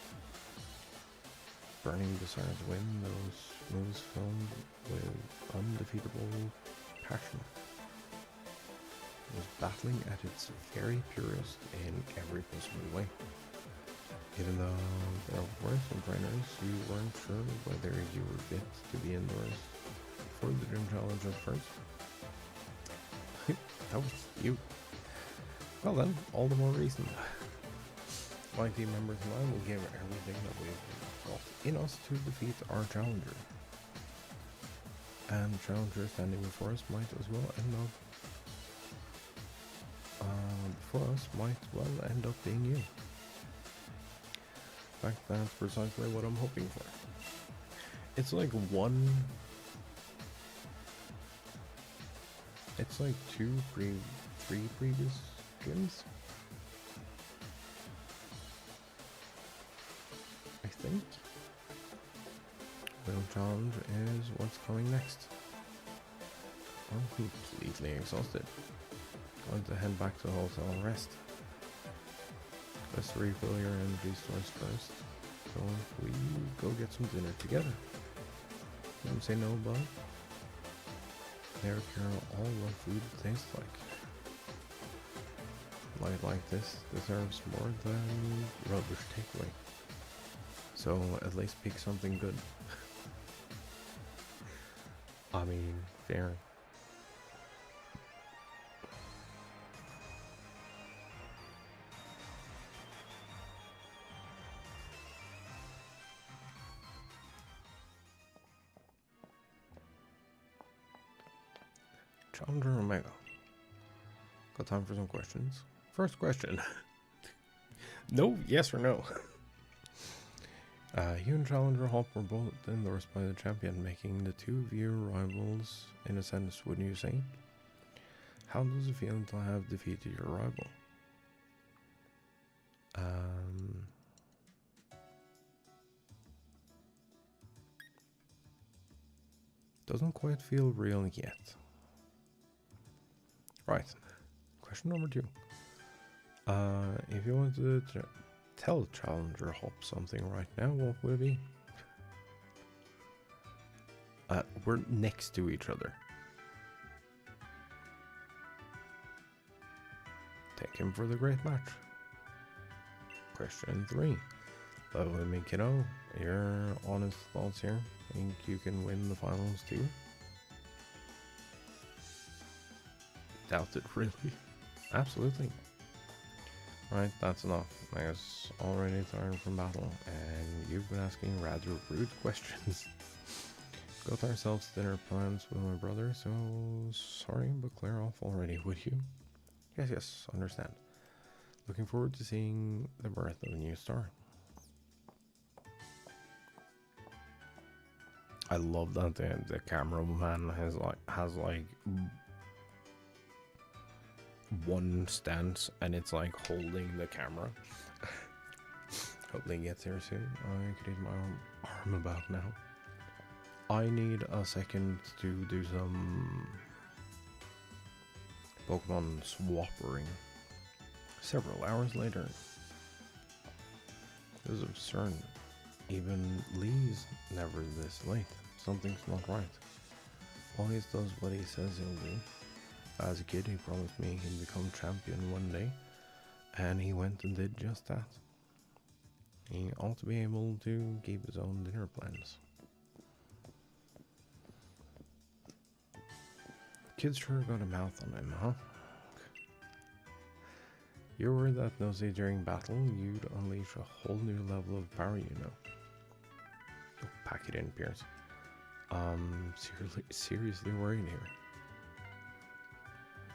Burning desire to win, those moves filled with undefeatable passion. It was battling at its very purest in every possible way. Even though there were some trainers who weren't sure whether you were fit to be indoors for the gym challenge at first. That was you. Well then, all the more reason. My team members and I will give everything that we've got in us to defeat our challenger. And the challenger standing before us might as well end up being you. In fact, that's precisely what I'm hoping for. It's like three previous gyms. I think. Real challenge is what's coming next. I'm completely exhausted. Going to head back to the hotel and rest. Let's refill your energy stores first. So we go get some dinner together. Don't say no, bud. Never care all what food tastes like. Life like this deserves more than rubbish takeaway. So at least pick something good. I mean, fair. Challenger Omega. Got time for some questions. First question. No, yes or no? You and Challenger Hop were both endorsed by the champion, making the two of you rivals in a sense, wouldn't you say? How does it feel to have defeated your rival? Doesn't quite feel real yet. Right. Question number 2. If you wanted to tell Challenger Hop something right now, what would it be? We're next to each other. Take him for the great match. Question 3. But with me, kiddo, your honest thoughts here. Think you can win the finals too? Doubt it, really. Absolutely. Right, that's enough. I was already tired from battle, and you've been asking rather rude questions. Got ourselves dinner plans with my brother, so sorry, but clear off already, would you? Yes, understand. Looking forward to seeing the birth of a new star. I love that the cameraman has like one stance and it's like holding the camera. Hopefully it gets here soon. I could use my arm about now. I need a second to do some Pokemon swappering. Several hours later. This is absurd. Even Lee's never this late. Something's not right. Always does what he says he'll do. As a kid, he promised me he'd become champion one day, and he went and did just that. He ought to be able to keep his own dinner plans. Kid's sure got a mouth on him, huh? You're worried that nosy during battle, you'd unleash a whole new level of power, you know. Oh, pack it in, Pierce. Seriously worried here.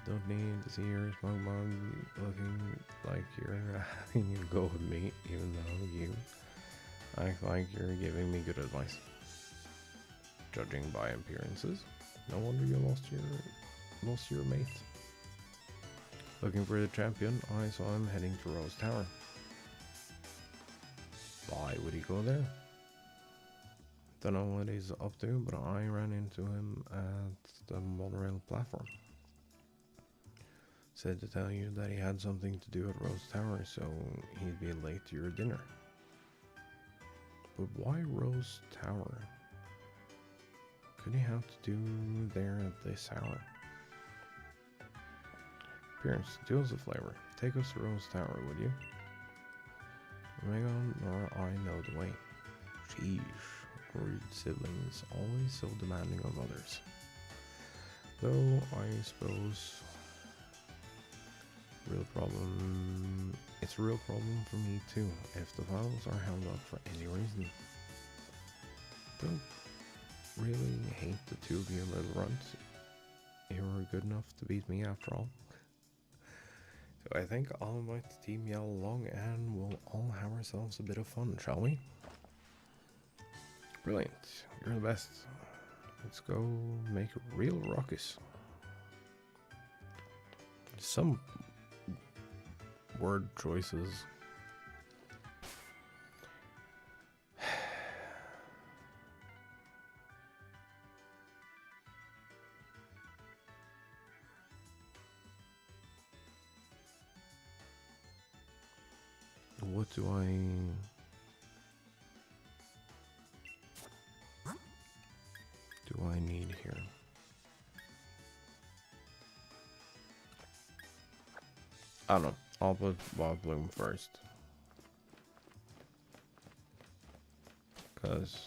Don't need to see your smoke bug looking like you're having a go with me, even though you act like you're giving me good advice. Judging by appearances, no wonder you lost your mate. Looking for the champion, I saw him heading to Rose Tower. Why would he go there? Don't know what he's up to, but I ran into him at the monorail platform. Said to tell you that he had something to do at Rose Tower, so he'd be late to your dinner. But why Rose Tower? Could he have to do there at this hour? Pierce, do us a flavor. Take us to Rose Tower, would you? Megan or I know the way. Sheesh, worried siblings, always so demanding of others. Though, I suppose... It's a real problem for me too, if the files are held up for any reason. Don't really hate the two of you little runts. You were good enough to beat me after all. So I think I'll invite the team Yell along and we'll all have ourselves a bit of fun, shall we? Brilliant, you're the best. Let's go make a real ruckus. Some word choices. What do I need here? I don't know. I'll put Bob Bloom first. Because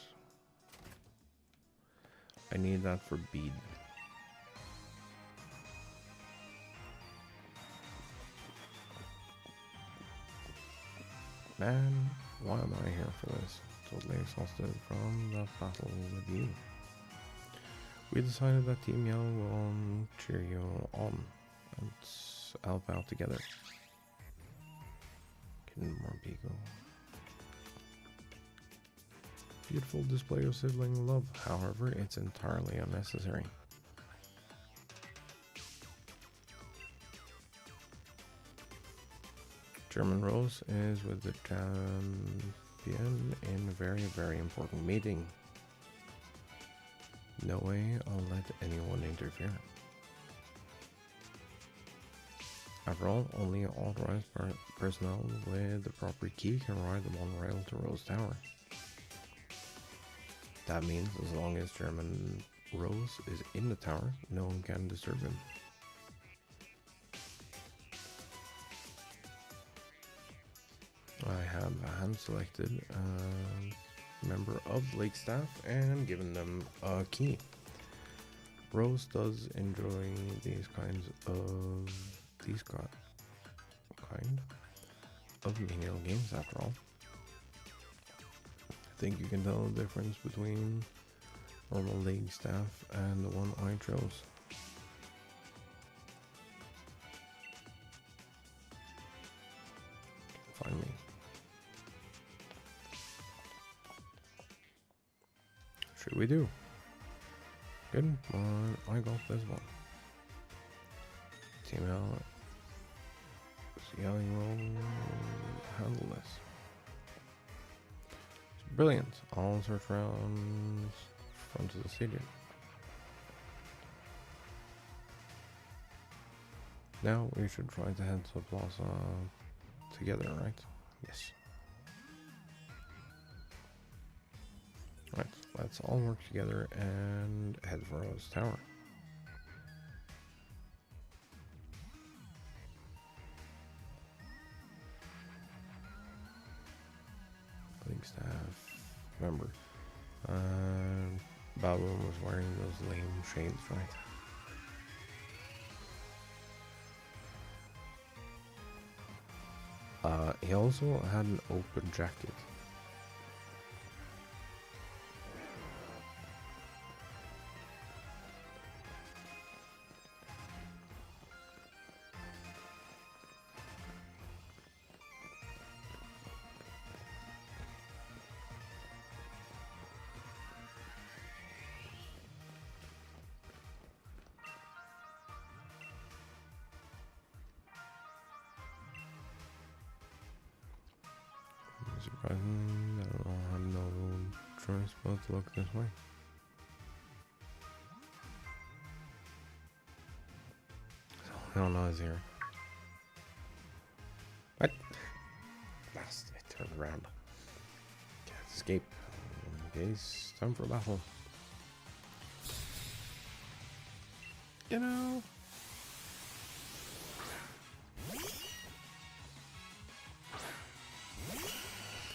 I need that for bead. Man, why am I here for this? Totally exhausted from that battle with you. We decided that Team Yellow will cheer you on and help out together. Getting more Pico. Beautiful display of sibling love, however, it's entirely unnecessary. German Rose is with the champion in a very, very important meeting. No way I'll let anyone interfere. After all, only authorized personnel with the proper key can ride the monorail to Rose Tower. That means as long as German Rose is in the tower, no one can disturb him. I have hand-selected a member of the lake staff and given them a key. Rose does enjoy these kind of menial games after all. I think you can tell the difference between normal league staff and the one I chose. Find me. Should we do? Good, but I got this one. Team L. See how you will handle this. It's brilliant. I'll search around front of the stadium. Now we should try to head to Plaza together, right? Yes. Right, let's all work together and head for Rose Tower. League staff member. Babu was wearing those lame shades, right? He also had an open jacket. Surprising, I don't have no choice but to look this way. So, hell no is here. What? Last, I turned around. Can't escape. Okay, it's time for a battle. You know.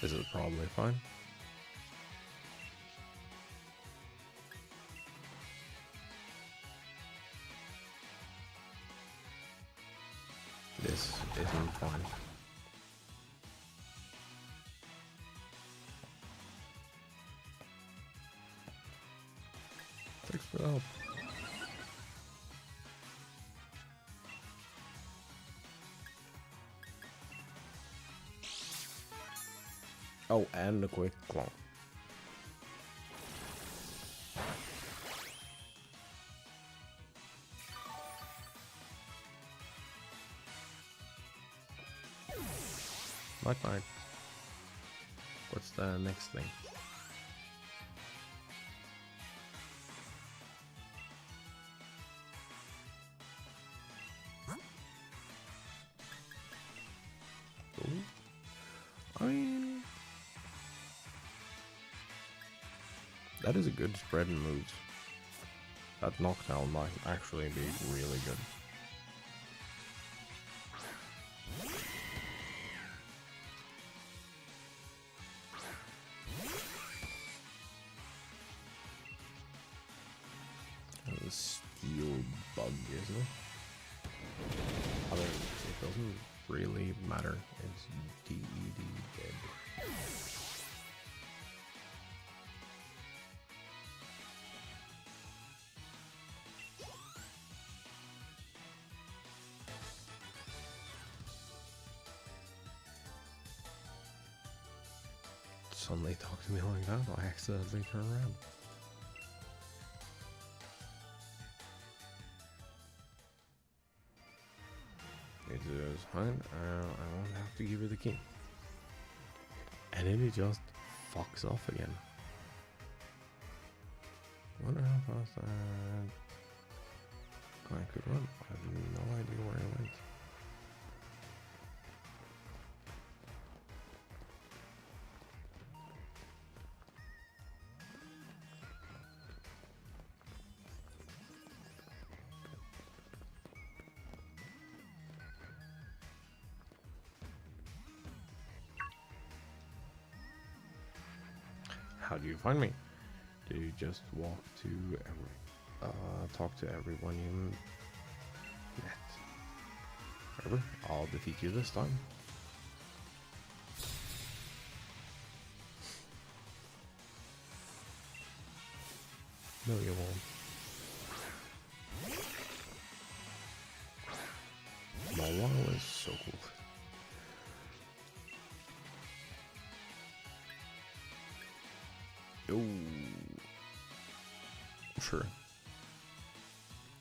This is probably fine. This isn't fun. Thanks for the help. Oh, and a quick clone. Not fine. What's the next thing? Ooh. I mean, that is a good spread in moves. That knockdown might actually be really good. bug, isn't it? Although it doesn't really matter. It's DED dead. Suddenly talk to me like that, I accidentally turn around. It is fine, I won't have to give you the key. And then it just fucks off again. Wonder how fast I could run. I have no idea where I went. How do you find me? Do you just walk to talk to everyone you met? Whatever, I'll defeat you this time. No, you won't. Malala is so cool. Sure.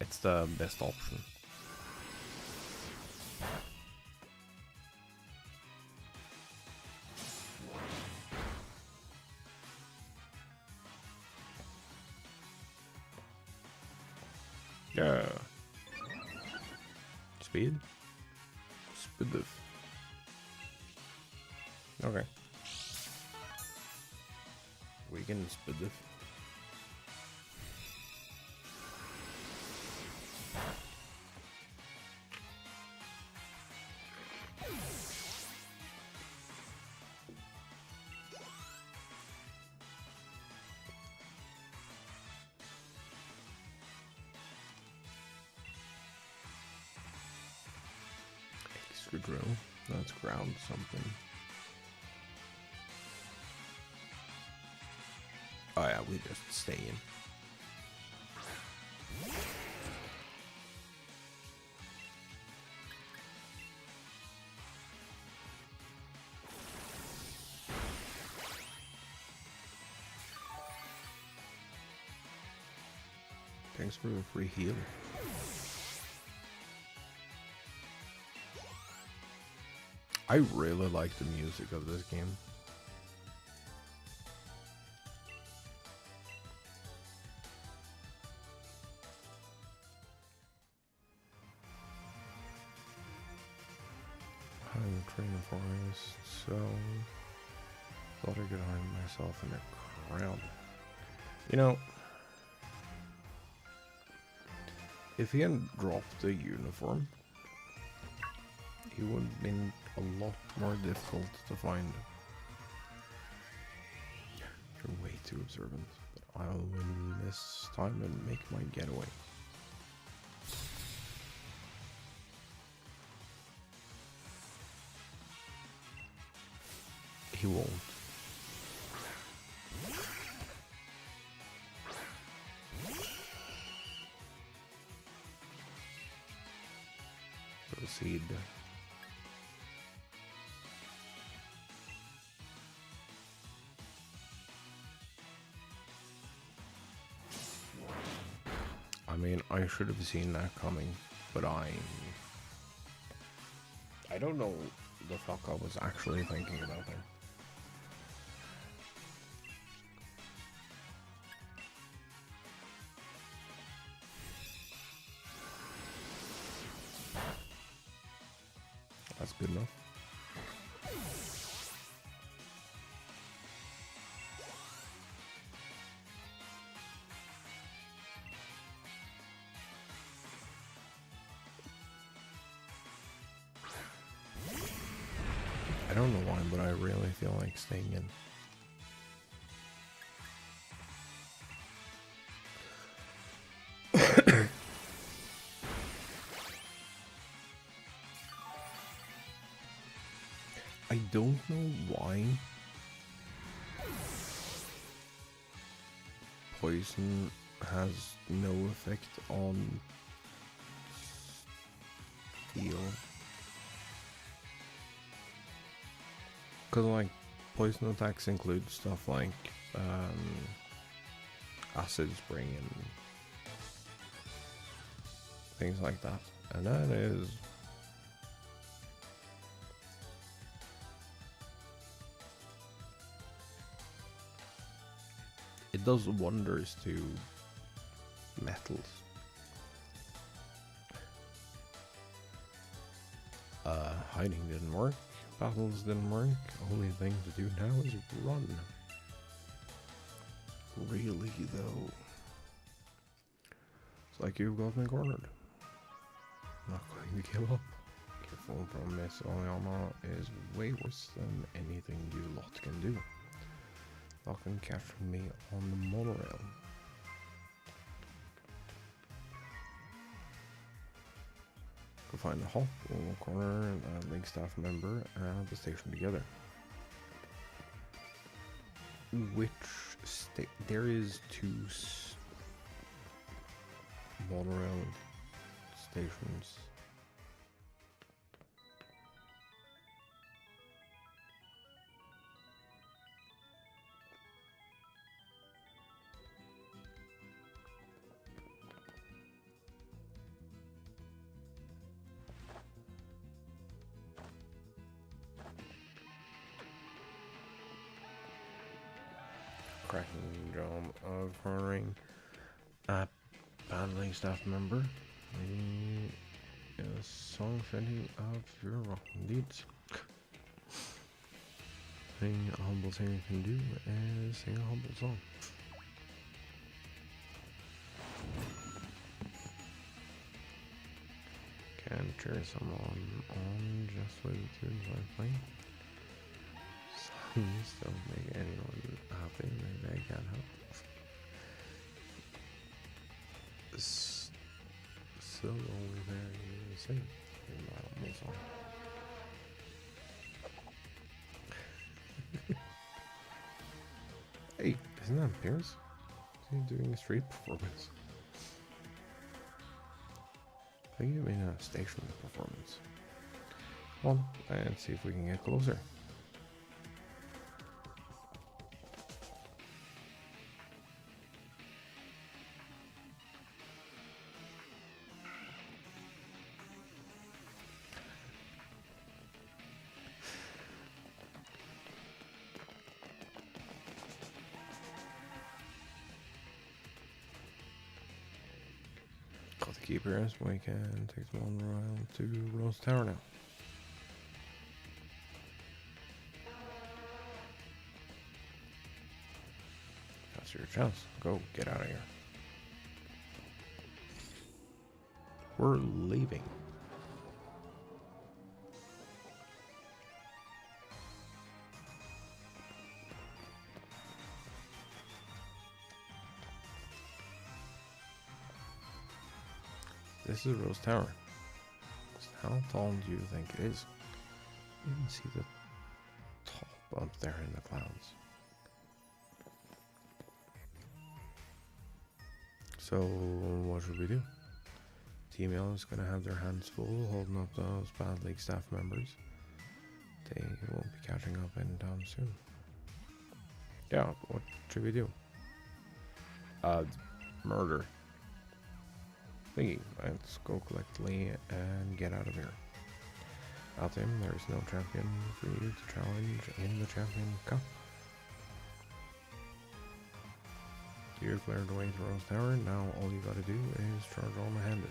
It's the best option. Yeah. Speed? Speed. Okay. We can speed it. Extra drill. Let's ground something. Oh yeah, we just stay in. Thanks for the free heal. I really like the music of this game. I'm training for this, so thought I could hide myself in a crowd. You know, if he hadn't dropped the uniform, he would have been a lot more difficult to find. You're way too observant, but I'll win this time and make my getaway. He won't. Proceed. I mean, I should have seen that coming, but I don't know the fuck I was actually thinking about there. That's good enough. I don't know why, but I really feel like staying in. I don't know why poison has no effect on steel. Because, like, poison attacks include stuff like acid spring and things like that. And that is... it does wonders to metals. Hiding didn't work. Battles didn't work. Only thing to do now is run. Really, though. It's like you've got me cornered. I'm not going to give up. Careful from Miss Oyama is way worse than anything you lot can do. Lock and capture me on the monorail. Go find the hall, corner, and link staff member at the station together. Which there is 2 monorail stations. Cracking job of cornering a battling staff member. A song fitting of your rocking deeds. Thing a humble singer can do is sing a humble song. Can cheer someone on just with the tunes I'm playing. Songs don't make anyone happy, maybe I can't help. Still only there to sing my humble song. Hey, isn't that Pierce? Is he doing a street performance? I think you mean a station performance. Well, let's see if we can get closer. Call the keepers. We can take them on around to Rose Tower now. That's your chance. Go, get out of here. We're leaving. This is Rose Tower. How tall do you think it is? You can see the top up there in the clouds. So, what should we do? Team Yellow is going to have their hands full holding up those Bad League staff members. They will be catching up anytime soon. Yeah, what should we do? Murder. Thingy, let's go collect Lee and get out of here. Without him, there is no champion for you to challenge in the Champion Cup. You cleared the way to Rose Tower, now all you gotta do is charge all-handed.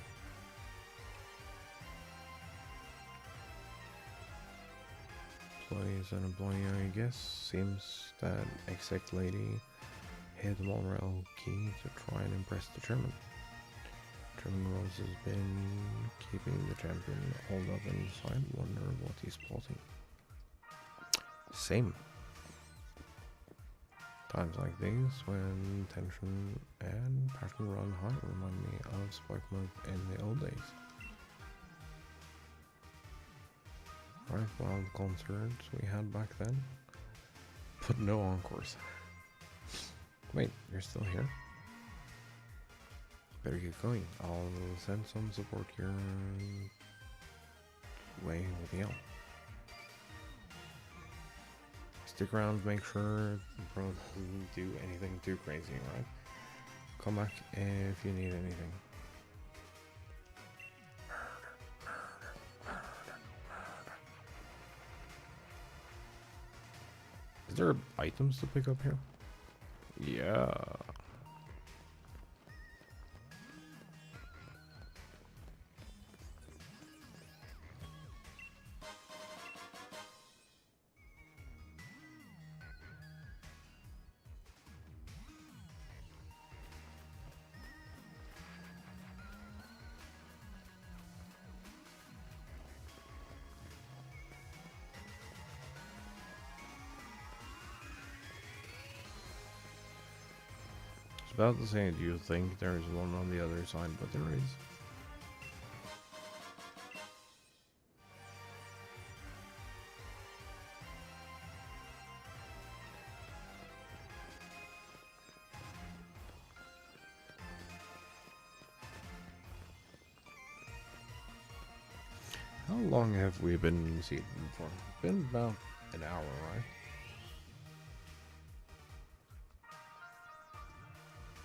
Employee is an employee, I guess. Seems that exec lady hid the monorail key to try and impress the chairman. Chairman Rose has been keeping the champion holed up inside. Wonder what he's plotting. Same. Times like these, when tension and passion run high, remind me of Spike Mode in the old days. Right, wild concerts we had back then. But no encores. Wait, you're still here? Better get going. I'll send some support your way with the help. Stick around, make sure bro doesn't do anything too crazy, right? Come back if you need anything. Is there items to pick up here? Yeah. About to say, do you think there's one on the other side? But there is. How long have we been seated for? Been about an hour, right?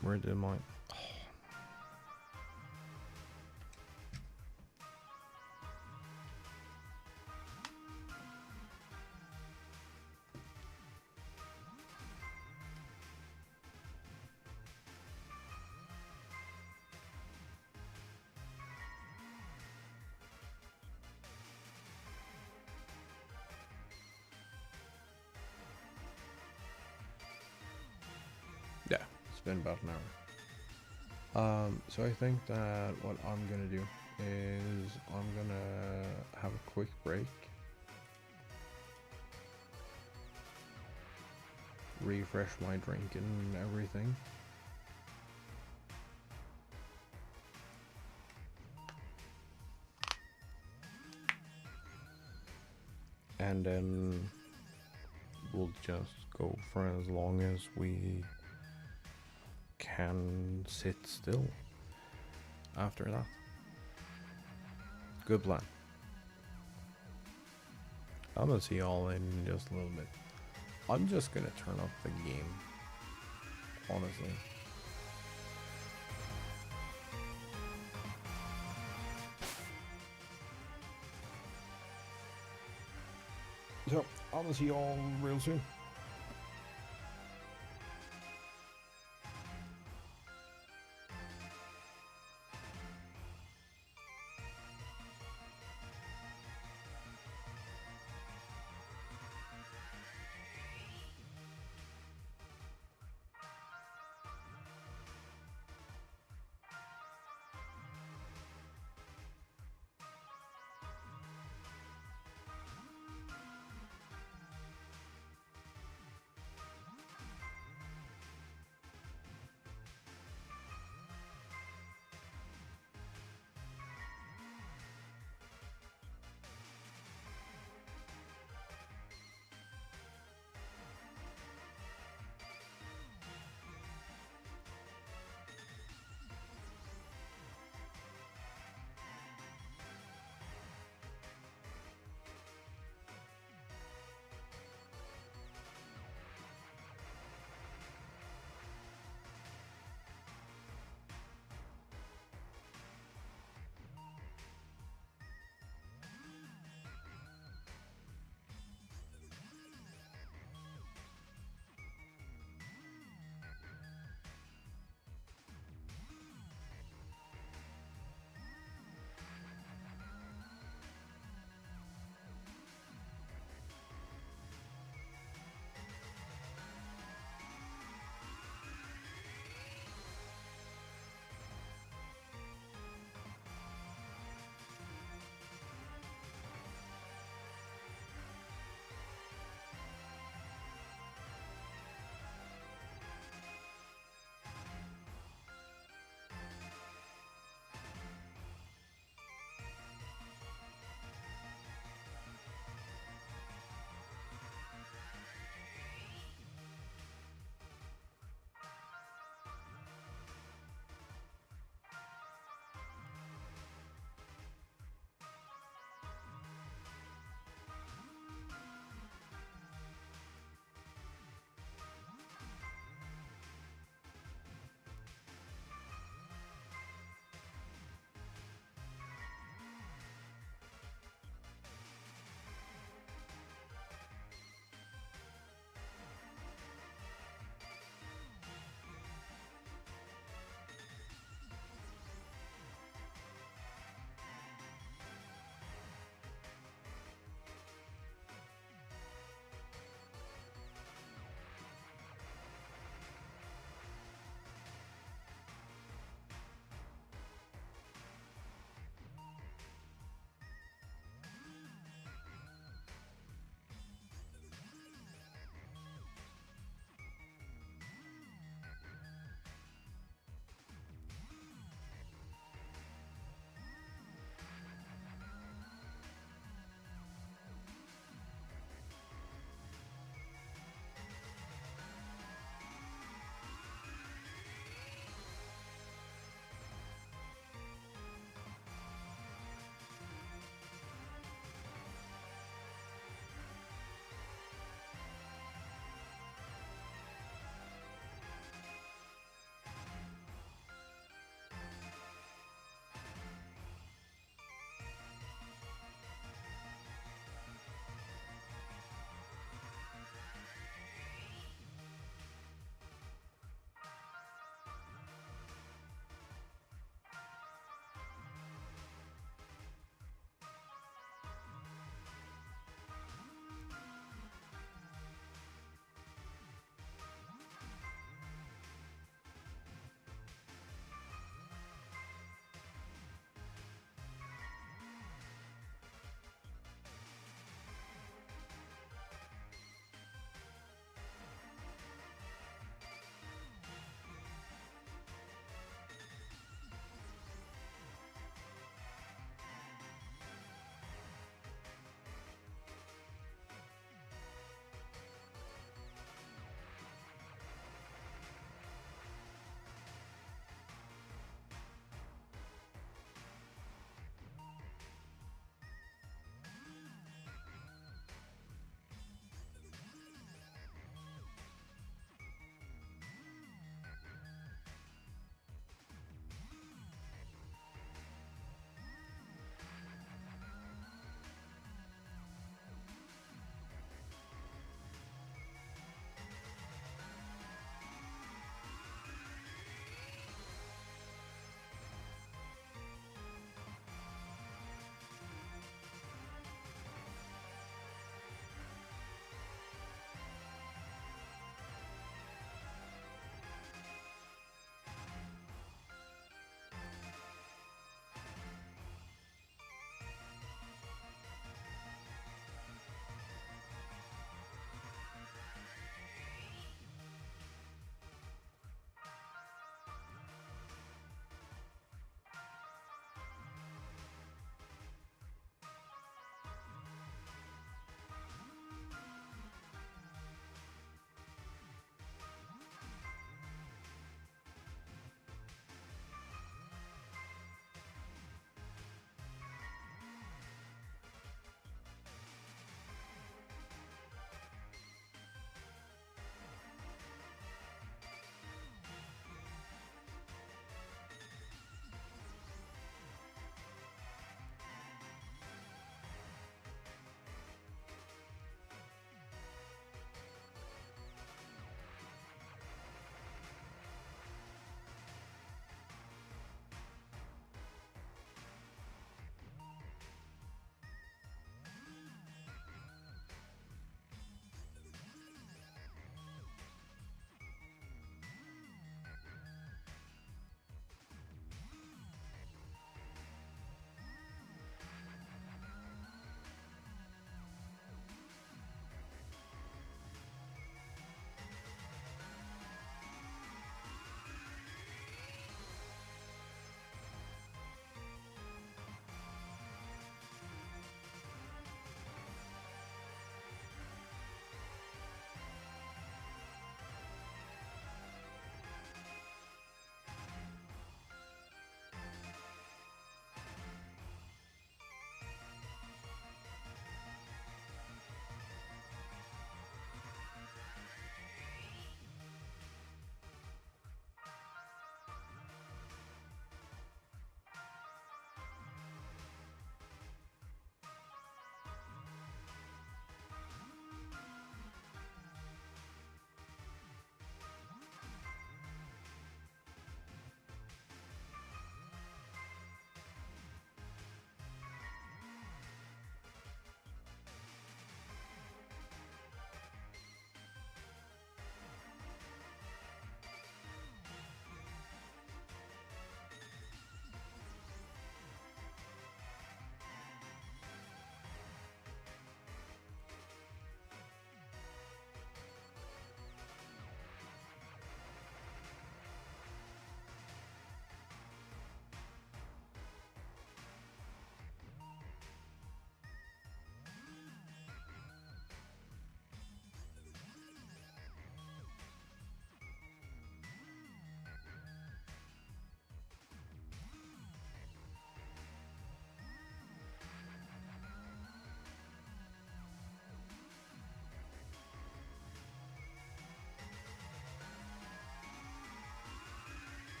Where did my... Oh. Yeah, it's been about an hour. So I think that what I'm gonna do is I'm gonna have a quick break, refresh my drink and everything, and then we'll just go for as long as we can sit still after that. Good plan. I'm gonna see y'all in just a little bit. I'm just gonna turn up the game, honestly. So, I'm gonna see y'all real soon.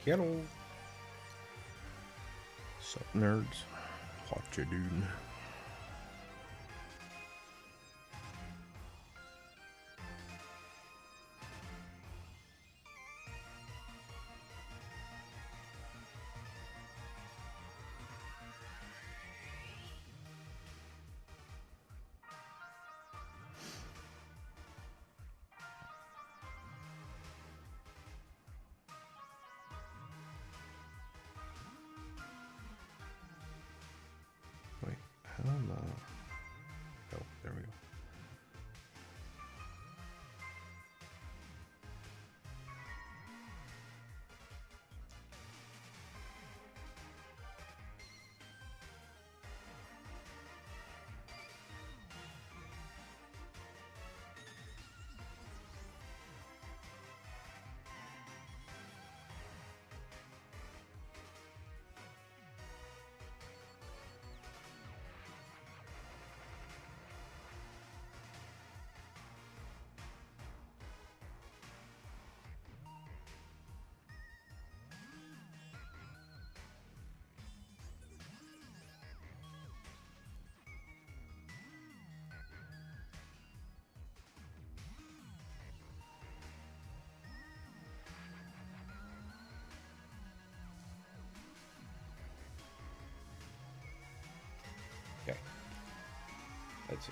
Hello. Sup, nerds? What you doing? Wait, how am I? Oh, there we go. Okay. Let's see.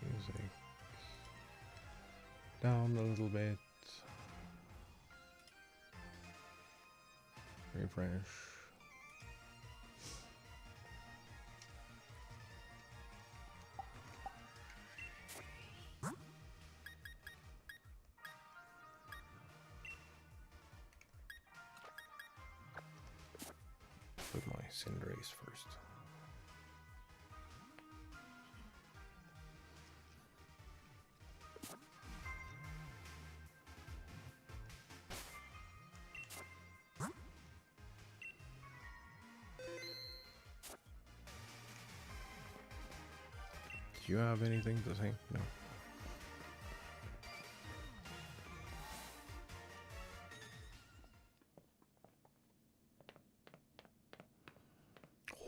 Music down a little bit. Refresh. Put my cinderace first. Do you have anything to say? No.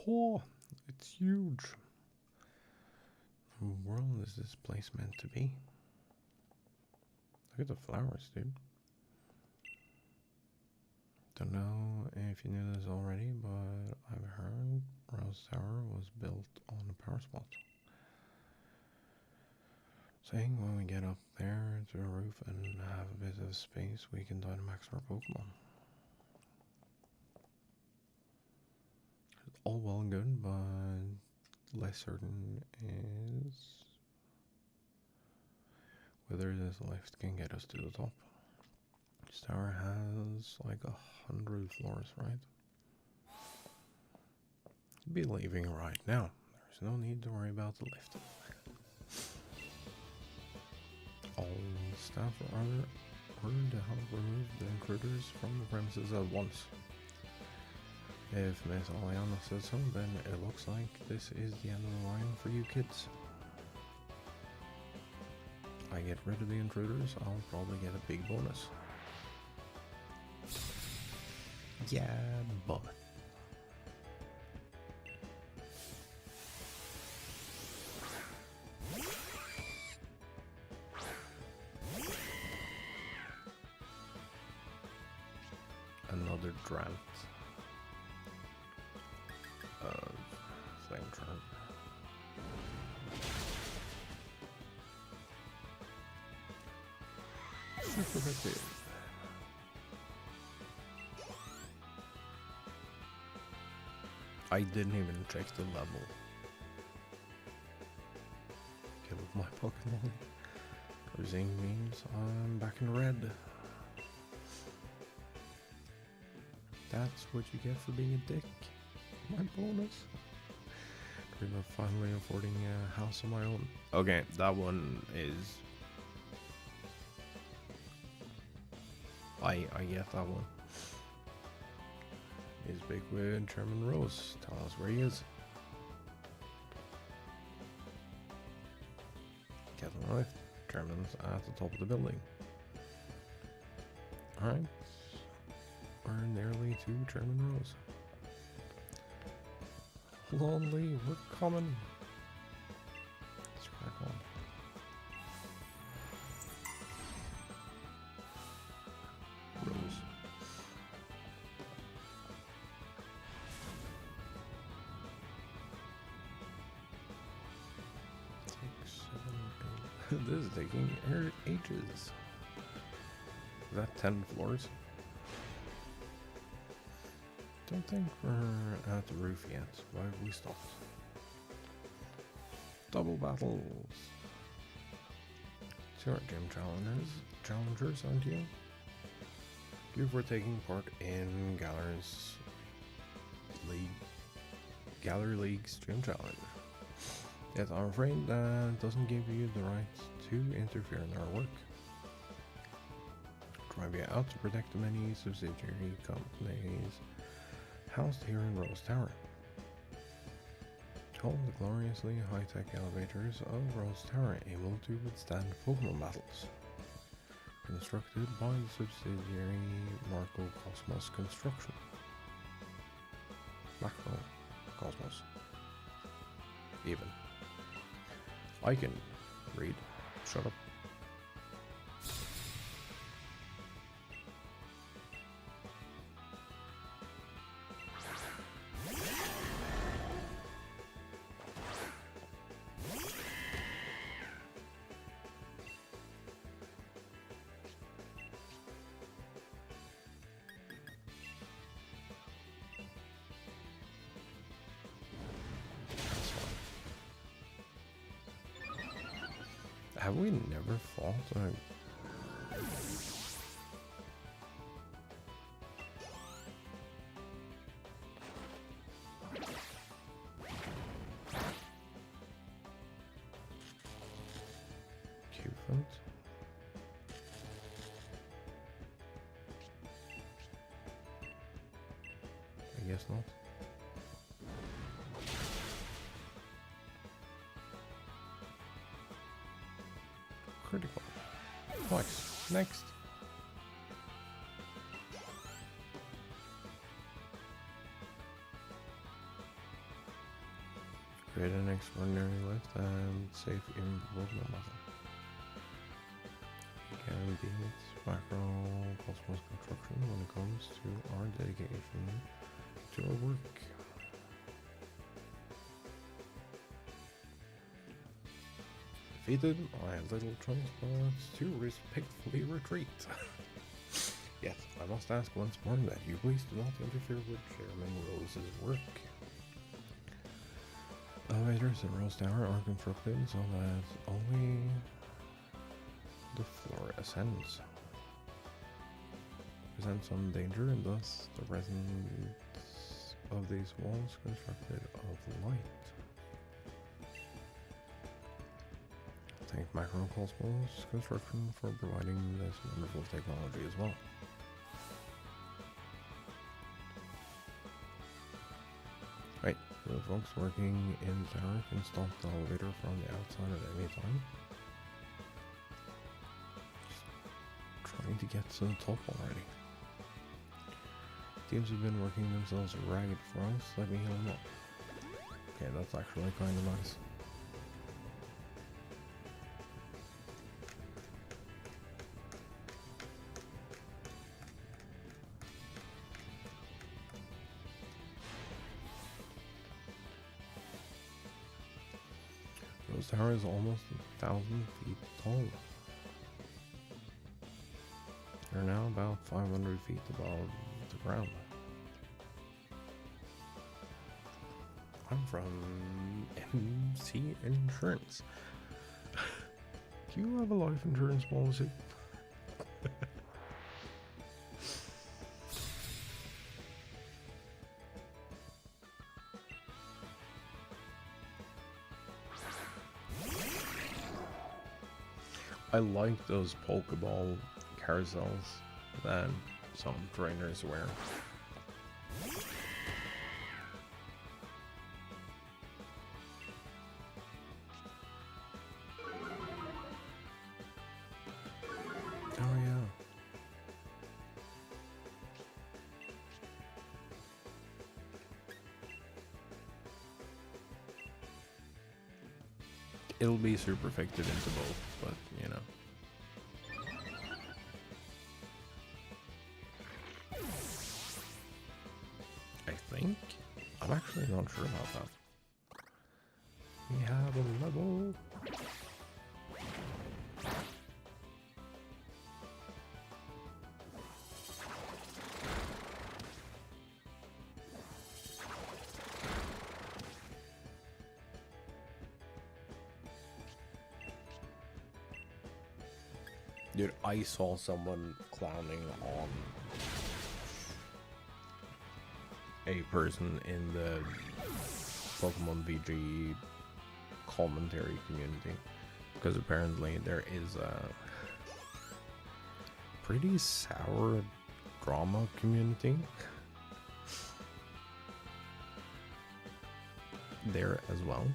Oh, it's huge. What world is this place meant to be? Look at the flowers, dude. Don't know if you knew this already, but I've heard Rose Tower was built on a power spot. Saying when we get up there to a roof and have a bit of space, we can Dynamax our Pokemon. All well and good, but less certain is whether this lift can get us to the top. This tower has like 100 floors, right? Be leaving right now. There's no need to worry about the lift. All staff are ordered to help remove the intruders from the premises at once. If Miss Aliana says so, then it looks like this is the end of the line for you kids. I get rid of the intruders, I'll probably get a big bonus. Yeah, but... another drought. Flame charm. Super effective. I didn't even check the level. Killed my Pokemon. Losing means I'm back in red. That's what you get for being a dick. My bonus. Dream of finally affording a house of my own. Okay, that one is... I get that one. Is big with Chairman Rose. Tell us where he is. Get on the lift. Germans at the top of the building. Alright. We're nearly to German rows. Hold on, Lee, we're coming. Let's crack on. Rows. 6, 7, 8. This is taking ages. Is that 10 floors? Don't think we're at the roof yet. Why have we stopped? Double battles. So, gym challengers, aren't you? You were taking part in Gallery League's Gym Challenge. Yet I'm afraid that doesn't give you the right to interfere in our work. Drive you out to protect the many subsidiary companies housed here in Rose Tower. Hold the gloriously high-tech elevators of Rose Tower able to withstand Pokemon battles. Constructed by the subsidiary Marco Cosmos Construction. Macro Cosmos. Even. I can read. Shut up. Have we never fought? Cupid? I guess not. Critical. Nice. Next. Create an extraordinary lift and safe improvement muscle. You can beat Macro Cosmos Construction when it comes to our dedication to our work. Defeated, I have little transports to respectfully retreat. Yes, I must ask once more that you please do not interfere with Chairman Rose's work. Elevators in Rose Tower are constructed so that only the floor ascends. Present some danger, and thus the residents of these walls constructed of light. Thank Macrocosmos Construction for providing this wonderful technology as well. Right, the folks working in the tower can stop the elevator from the outside at any time. Just trying to get to the top already. Teams have been working themselves ragged for us. Let me heal them up. Okay, that's actually kind of nice. This tower is almost 1,000 feet tall. They're now about 500 feet above the ground. I'm from MC Insurance. Do you have a life insurance policy? I like those Pokeball carousels that some trainers wear. it'll be super affected into both, but you know. I think. I'm actually not sure about that. We have a level. Dude, I saw someone clowning on a person in the Pokemon VG commentary community, because apparently there is a pretty sour drama community there as well.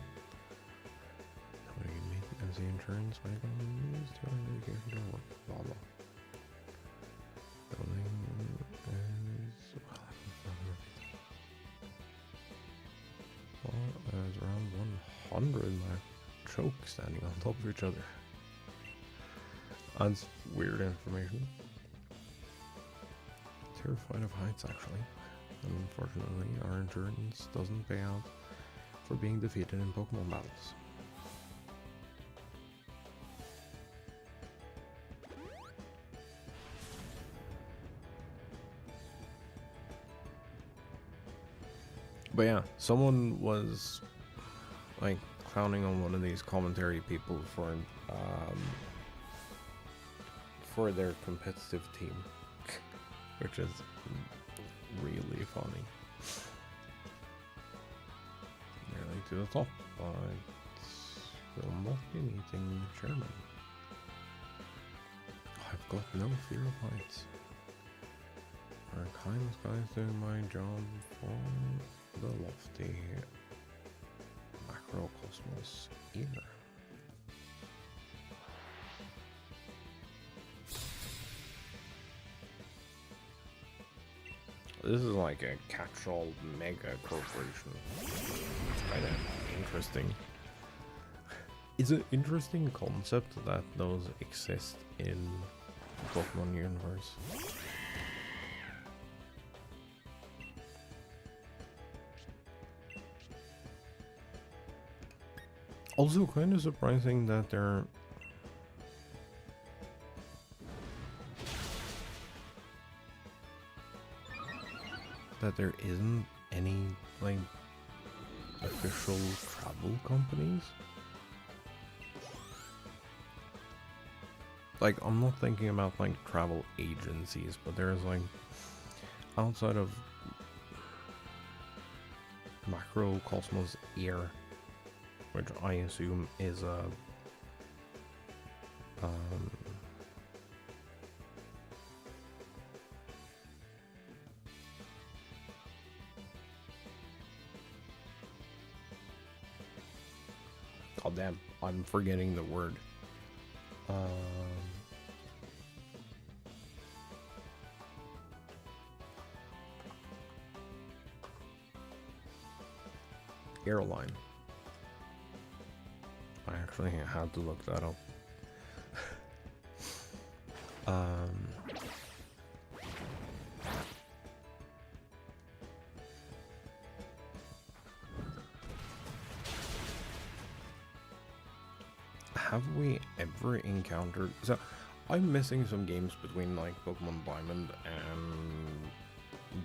As the insurance might be used to education to work, blah blah. Building is well, as around 100 choke standing on top of each other. That's weird information. Terrified of heights, actually. Unfortunately, our insurance doesn't pay out for being defeated in Pokemon battles. But yeah, someone was like clowning on one of these commentary people for their competitive team, which is really funny. Nearly to the top, but will not be meeting the chairman. I've got no fear of heights. Our kind guy's doing my job for the lofty macrocosmos either. This is like a catch-all mega corporation. It's kind of interesting. It's an interesting concept that those exist in the Pokemon universe. Also kind of surprising that there isn't any like official travel companies. Like, I'm not thinking about like travel agencies, but there's like outside of Macrocosmos Air, which I assume is a God damn, I'm forgetting the word. Airline. I actually had to look that up. Have we ever encountered... So, I'm missing some games between, like, Pokemon Diamond and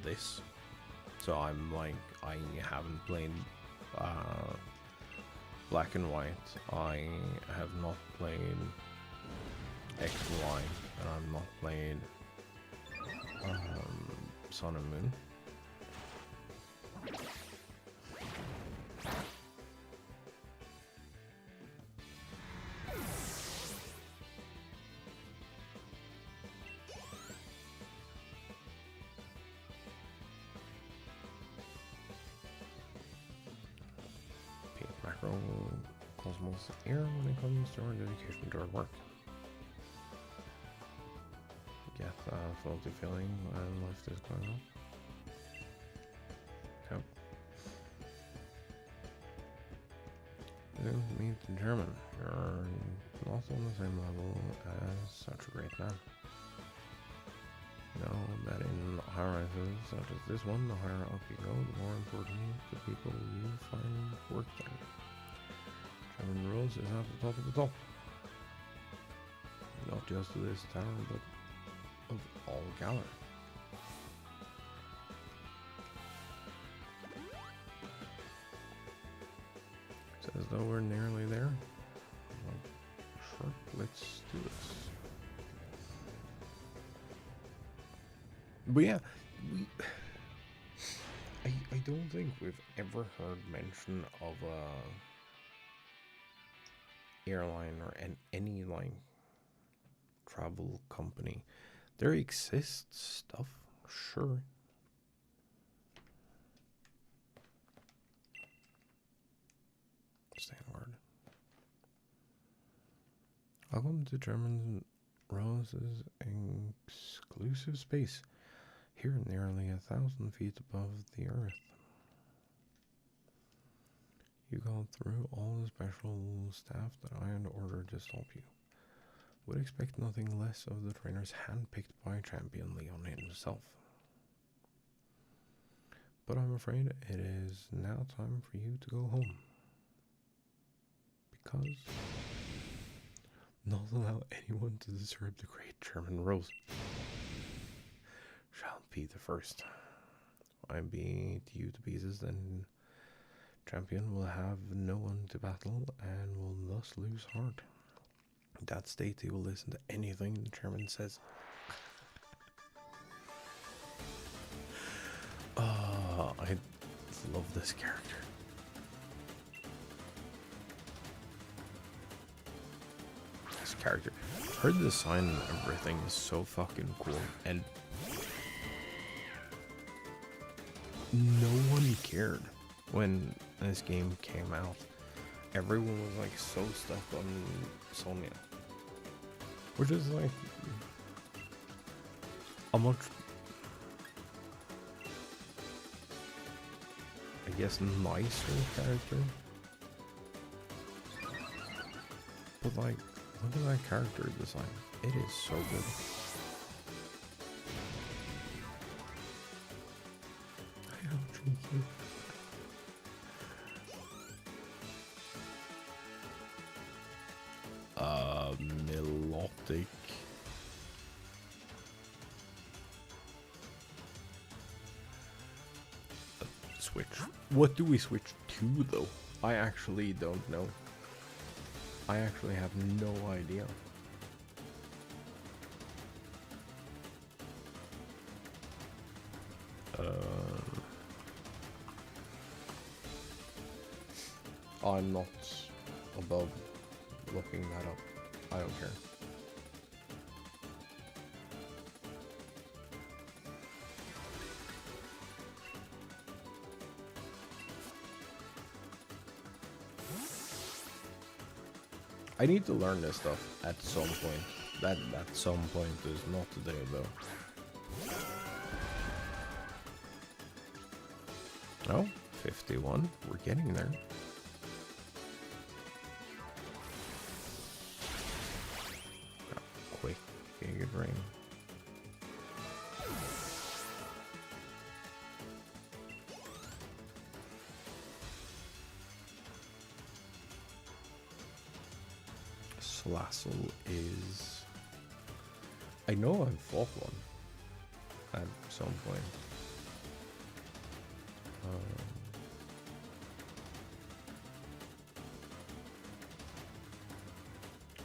this. So I'm, like, I haven't played, Black and White. I have not played X and Y. And I've not played, Sun and Moon. Cosmos Air when it comes to our dedication to our work. Get a faulty feeling when life is going on. Yep. meet the German. You're not on the same level as such a great man. Know that in higher rises such as this one, the higher up you go, the more important the people you find work there. German rules is at the top of the top. Not just of this town, but of all Galar. Says though we're nearly there. Well, sure, let's do this. But yeah, I don't think we've ever heard mention of a airline or any like travel company. There exists stuff, sure. Word. Welcome to German Rose's exclusive space, here nearly 1,000 feet above the earth. You go through all the special staff that I had ordered to stop you. Would expect nothing less of the trainers handpicked by Champion Leon himself. But I'm afraid it is now time for you to go home. Because not allow anyone to disturb the great German Rose. Shall be the first. I beat you to pieces, then Champion will have no one to battle and will thus lose heart. In that state he will listen to anything the German says. I love this character. Character. Her design and everything is so fucking cool, and no one cared when this game came out. Everyone was like so stuck on Sonya, which is like a much, I guess, nicer character, but like, look at that character design. It is so good. I don't think you. Melodic. Switch. What do we switch to though? I actually don't know. I actually have no idea. I'm not above looking that up. I don't care. I need to learn this stuff at some point. That at some point is not today though. Oh, 51. We're getting there. Quick, Giga Drain. Schlatts is... I know I've fought one at some point.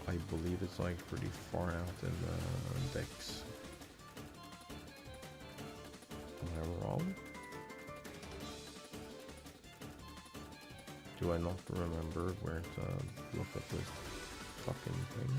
I believe it's like pretty far out in the decks. Am I wrong? Do I not remember where to look at this fucking thing?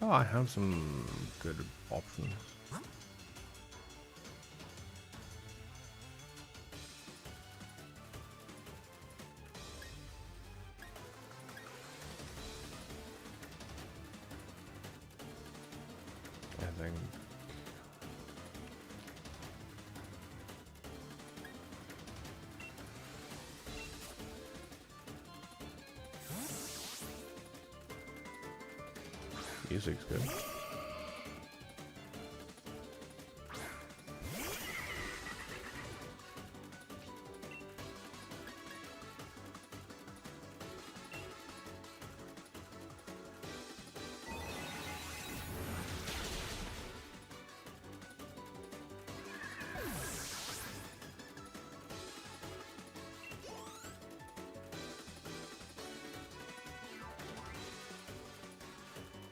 Oh, I have some good options. I think music's good.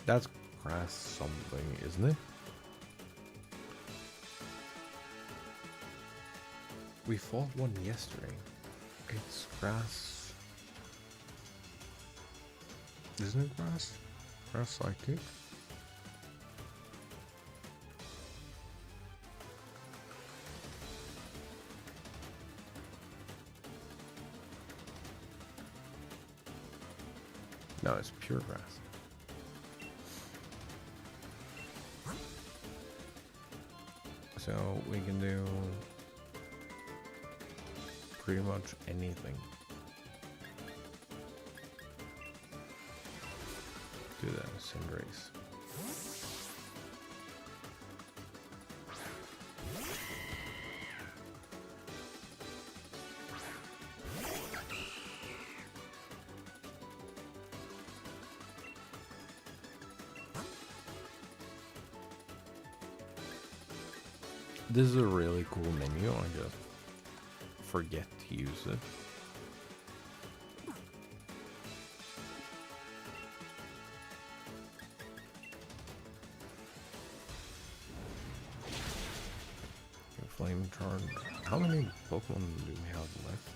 That's grass something, isn't it? We fought one yesterday. It's grass. Isn't it grass? Grass psychic? No, it's pure grass. So we can do pretty much anything. Do the Cinderace. This is a really cool menu, I just forget to use it. Flame charge. How many Pokemon do we have left?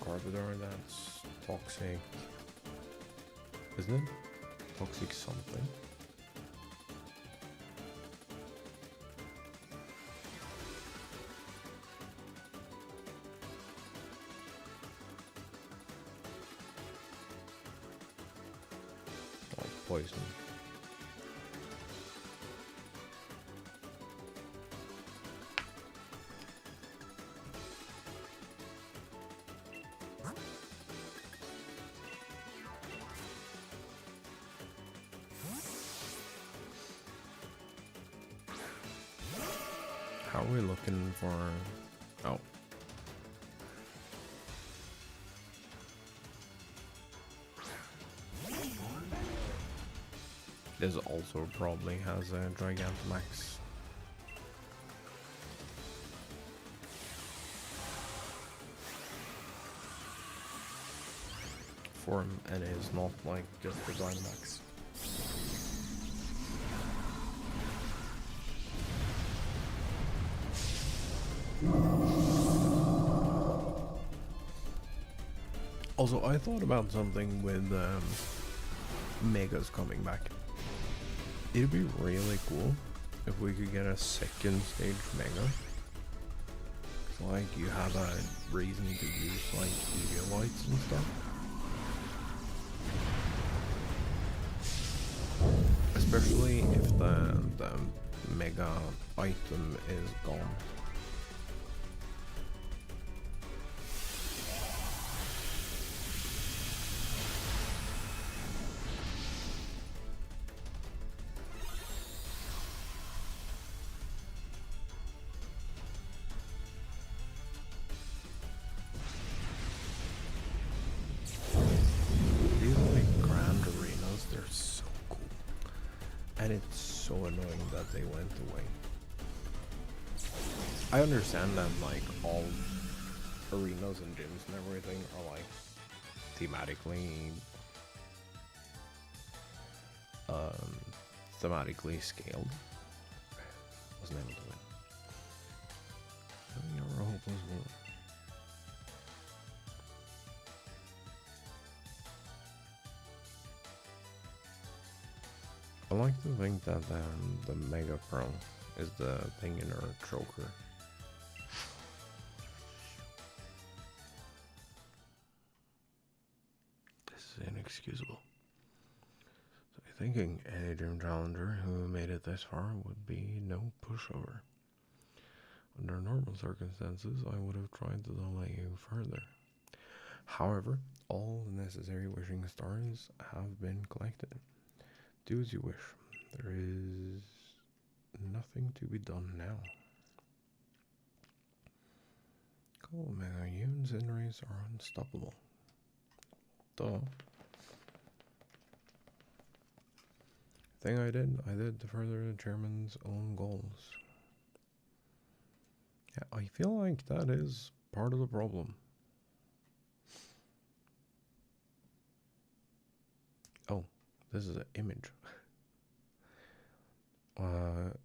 Garbodor, that's toxic, isn't it? Toxic something. Oh, poison. How are we looking for... Oh. This also probably has a Gigantamax. Form, and it is not like just the Gigantamax. Also, I thought about something with Megas coming back. It'd be really cool if we could get a second stage Mega. So, like, you have a reason to use, like, Eviolites and stuff. Especially if the Mega item is gone. And it's so annoying that they went away. I understand that like all arenas and gyms and everything are like thematically um, thematically scaled. Wasn't able to win. You're a hopeless woman. I like to think that the Mega Pearl is the thing in her choker. This is inexcusable. So you're thinking any Dream Challenger who made it this far would be no pushover. Under normal circumstances, I would have tried to delay you further. However, all the necessary wishing stars have been collected. Do as you wish. There is nothing to be done now. Cool, Mega you and Cinderace are unstoppable. Duh. Thing I did to further the chairman's own goals. Yeah, I feel like that is part of the problem. Oh, this is an image.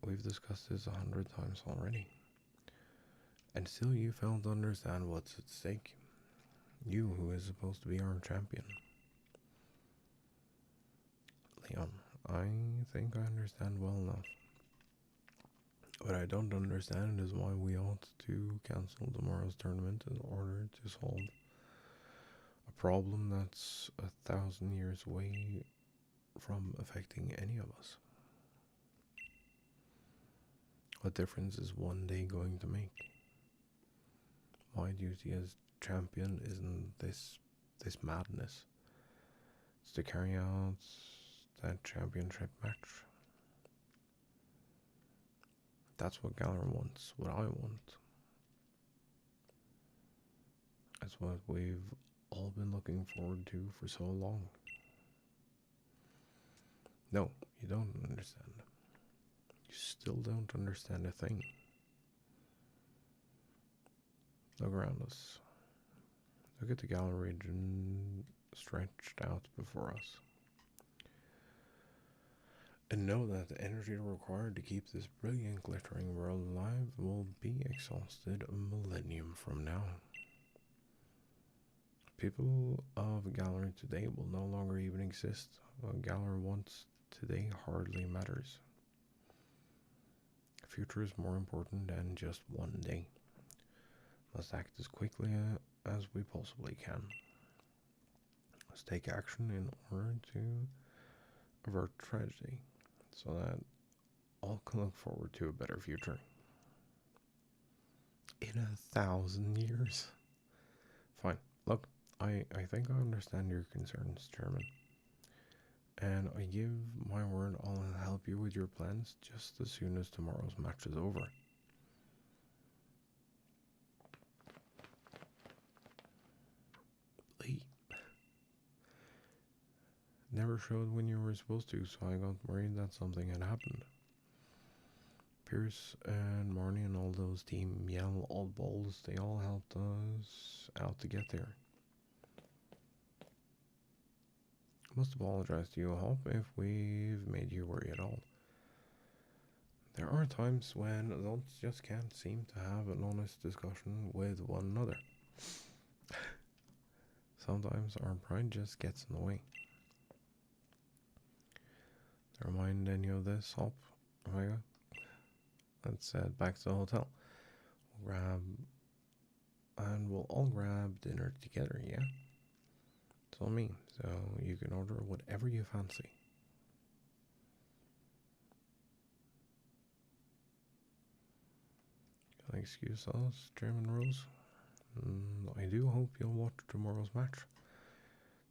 We've discussed this 100 times already. And still you fail to understand what's at stake. You, who is supposed to be our champion. Leon, I think I understand well enough. What I don't understand is why we ought to cancel tomorrow's tournament in order to solve a problem that's 1,000 years away from affecting any of us. What difference is one day going to make? My duty as champion isn't this madness. It's to carry out that championship match. That's what Galar wants, what I want. That's what we've all been looking forward to for so long. No, you don't understand. You still don't understand a thing. Look around us. Look at the Galar region stretched out before us. And know that the energy required to keep this brilliant glittering world alive will be exhausted a millennium from now. People of Galar today will no longer even exist. What Galar wants today hardly matters. The future is more important than just one day. Must act as quickly as we possibly can. Let's take action in order to avert tragedy, so that all can look forward to a better future. In 1,000 years? Fine. Look, I think I understand your concerns, Chairman. And I give my word I'll help you with your plans just as soon as tomorrow's match is over. Lee. Never showed when you were supposed to, so I got worried that something had happened. Pierce and Marnie and all those Team Yell oddballs, they all helped us out to get there. I must apologize to you, Hop, if we've made you worry at all. There are times when adults just can't seem to have an honest discussion with one another. Sometimes our pride just gets in the way. Never mind any of this, Hop. Omega. Let's head back to the hotel. We'll all grab dinner together, yeah? It's all me, so you can order whatever you fancy. Can I excuse us, German Rose? I do hope you'll watch tomorrow's match.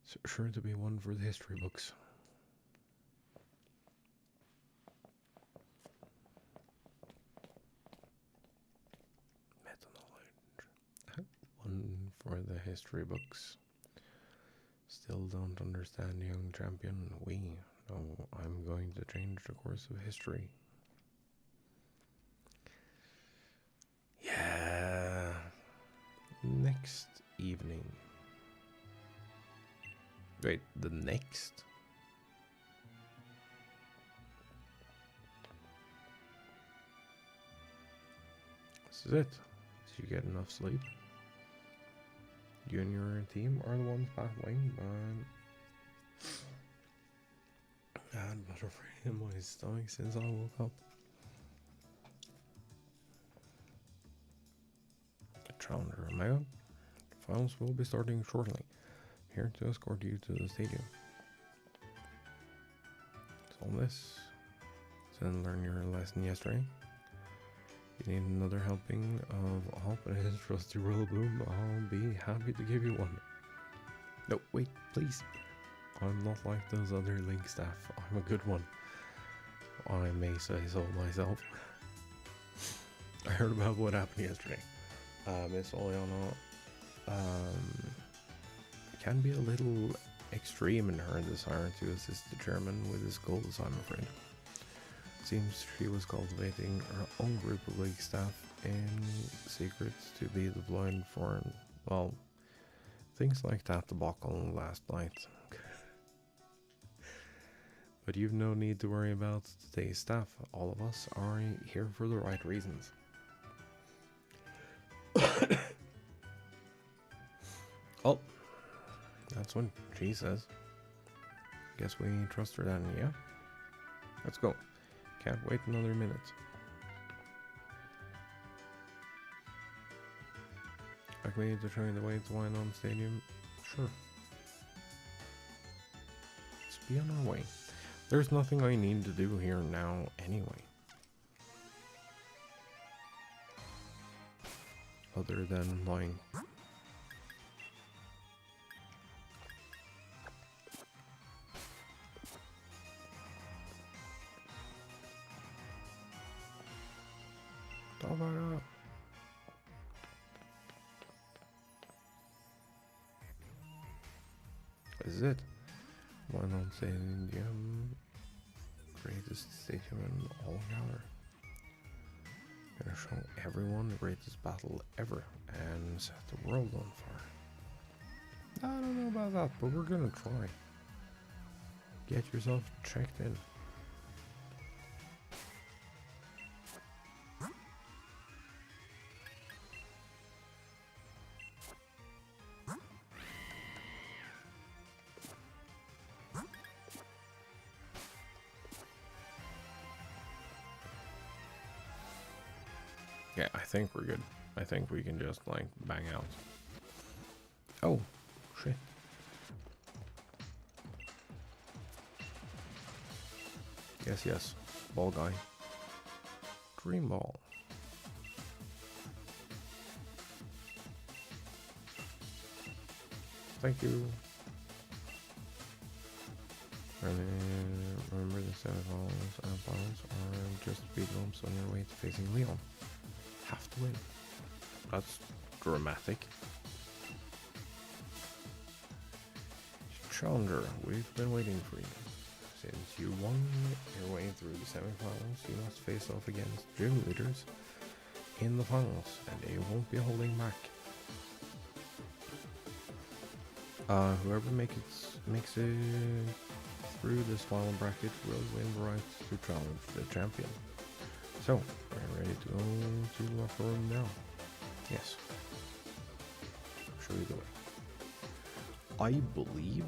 It's sure to be one for the history books. Meta knowledge. One for the history books. Still don't understand, young champion. No, I'm going to change the course of history. Yeah. Next evening. Wait, the next? is it. Did you get enough sleep? You and your team are the ones battling, but I had butterfly in my stomach since I woke up. Challenger Omega. Finals will be starting shortly. Here to escort you to the stadium. So this. Didn't learn your lesson yesterday. You need another helping of Hop and his trusty Rillaboom. I'll be happy to give you one. No, wait, please. I'm not like those other league staff. I'm a good one. I may say so myself. I heard about what happened yesterday. Miss Oleana can be a little extreme in her desire to assist the chairman with his goals, I'm afraid. Seems she was cultivating her own group of league staff in secret to be deployed for, well, things like that debacle last night. But you've no need to worry about today's staff. All of us are here for the right reasons. Oh, that's what she says. Guess we trust her then, yeah? Let's go. Can't wait another minute. Like me to show you the way to Wind Stadium? Sure. Let's be on our way. There's nothing I need to do here now anyway. Other than lying. This is it. Why not say Stadium? Greatest stadium in all Galar. Gonna show everyone the greatest battle ever and set the world on fire. I don't know about that, but we're gonna try. Get yourself checked in. Yeah, I think we're good. I think we can just, like, bang out. Oh, shit. Yes, yes. Ball guy. Dream ball. Thank you. Remember the semifinals and finals are just speed bumps on your way to facing Leon. Have to win. That's dramatic. Challenger, we've been waiting for you. Since you won your way through the semifinals, you must face off against gym leaders in the finals, and they won't be holding back. Whoever makes it through this final bracket will win the right to challenge the champion. So, we're ready to go to the locker room now. Yes. I'll show you the way. I believe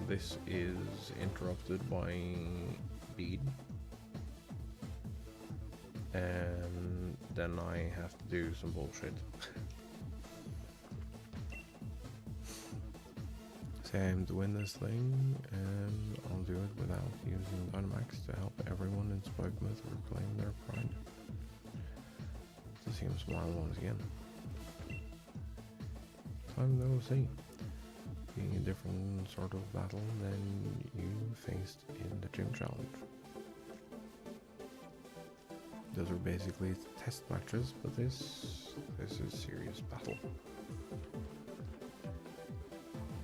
this is interrupted by Bead. And then I have to do some bullshit. Say I'm to win this thing, and I'll do it without using Dynamax to help everyone in Spokemouth reclaim their pride. To see him smile once again. Time to see. Being a different sort of battle than you faced in the gym challenge. Those are basically test matches, but this is serious battle.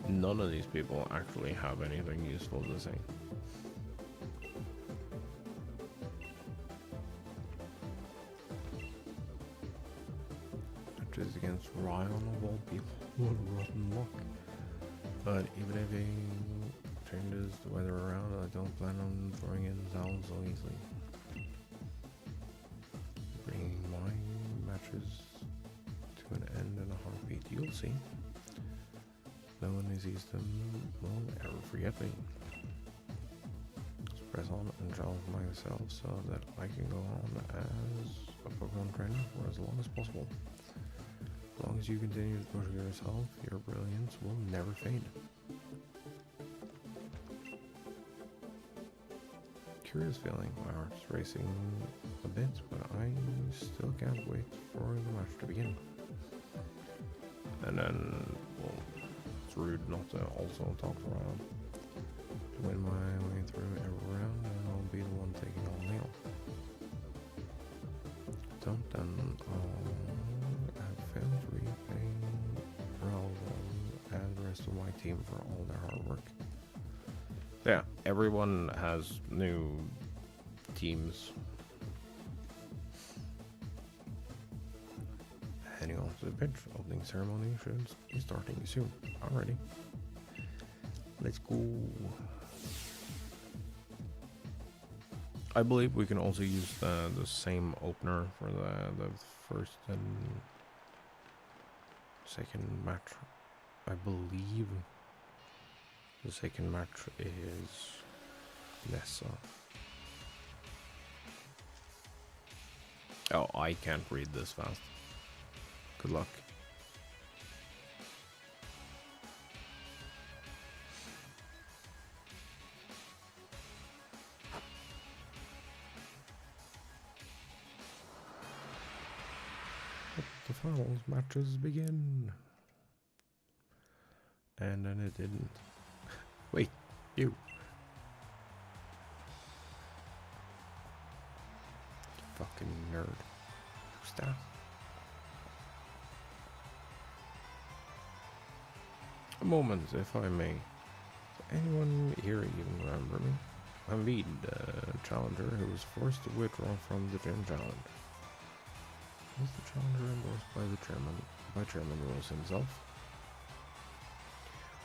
None of these people actually have anything useful to say. Matches against Ryan of all people. What rotten luck. But even if he changes the weather around, I don't plan on throwing in towels so easily. Bringing mine see. No one who sees them will ever forget me. Just press on and challenge myself so that I can go on as a Pokemon trainer for as long as possible. As long as you continue to push yourself, your brilliance will never fade. Curious feeling, my heart's racing a bit, but I still can't wait for the match to begin. And then, well, it's rude not to also talk around. Win my way through every round, and I'll be the one taking on Neil. Don't and have failed to repay Ralph and the rest of my team for all their hard work. Yeah, everyone has new teams. Heading on to the pitch, opening ceremony should be starting soon. Alrighty. Let's go. I believe we can also use the same opener for the first and second match. I believe the second match is Nessa. Oh, I can't read this fast. Good luck. Let the finals matches begin. And then it didn't. Wait, you. Fucking nerd. Who's that? A moment, if I may. Does anyone here even remember me? I'm Veed, challenger who was forced to withdraw from the gym challenge. Was the challenger endorsed by the Chairman Rose himself?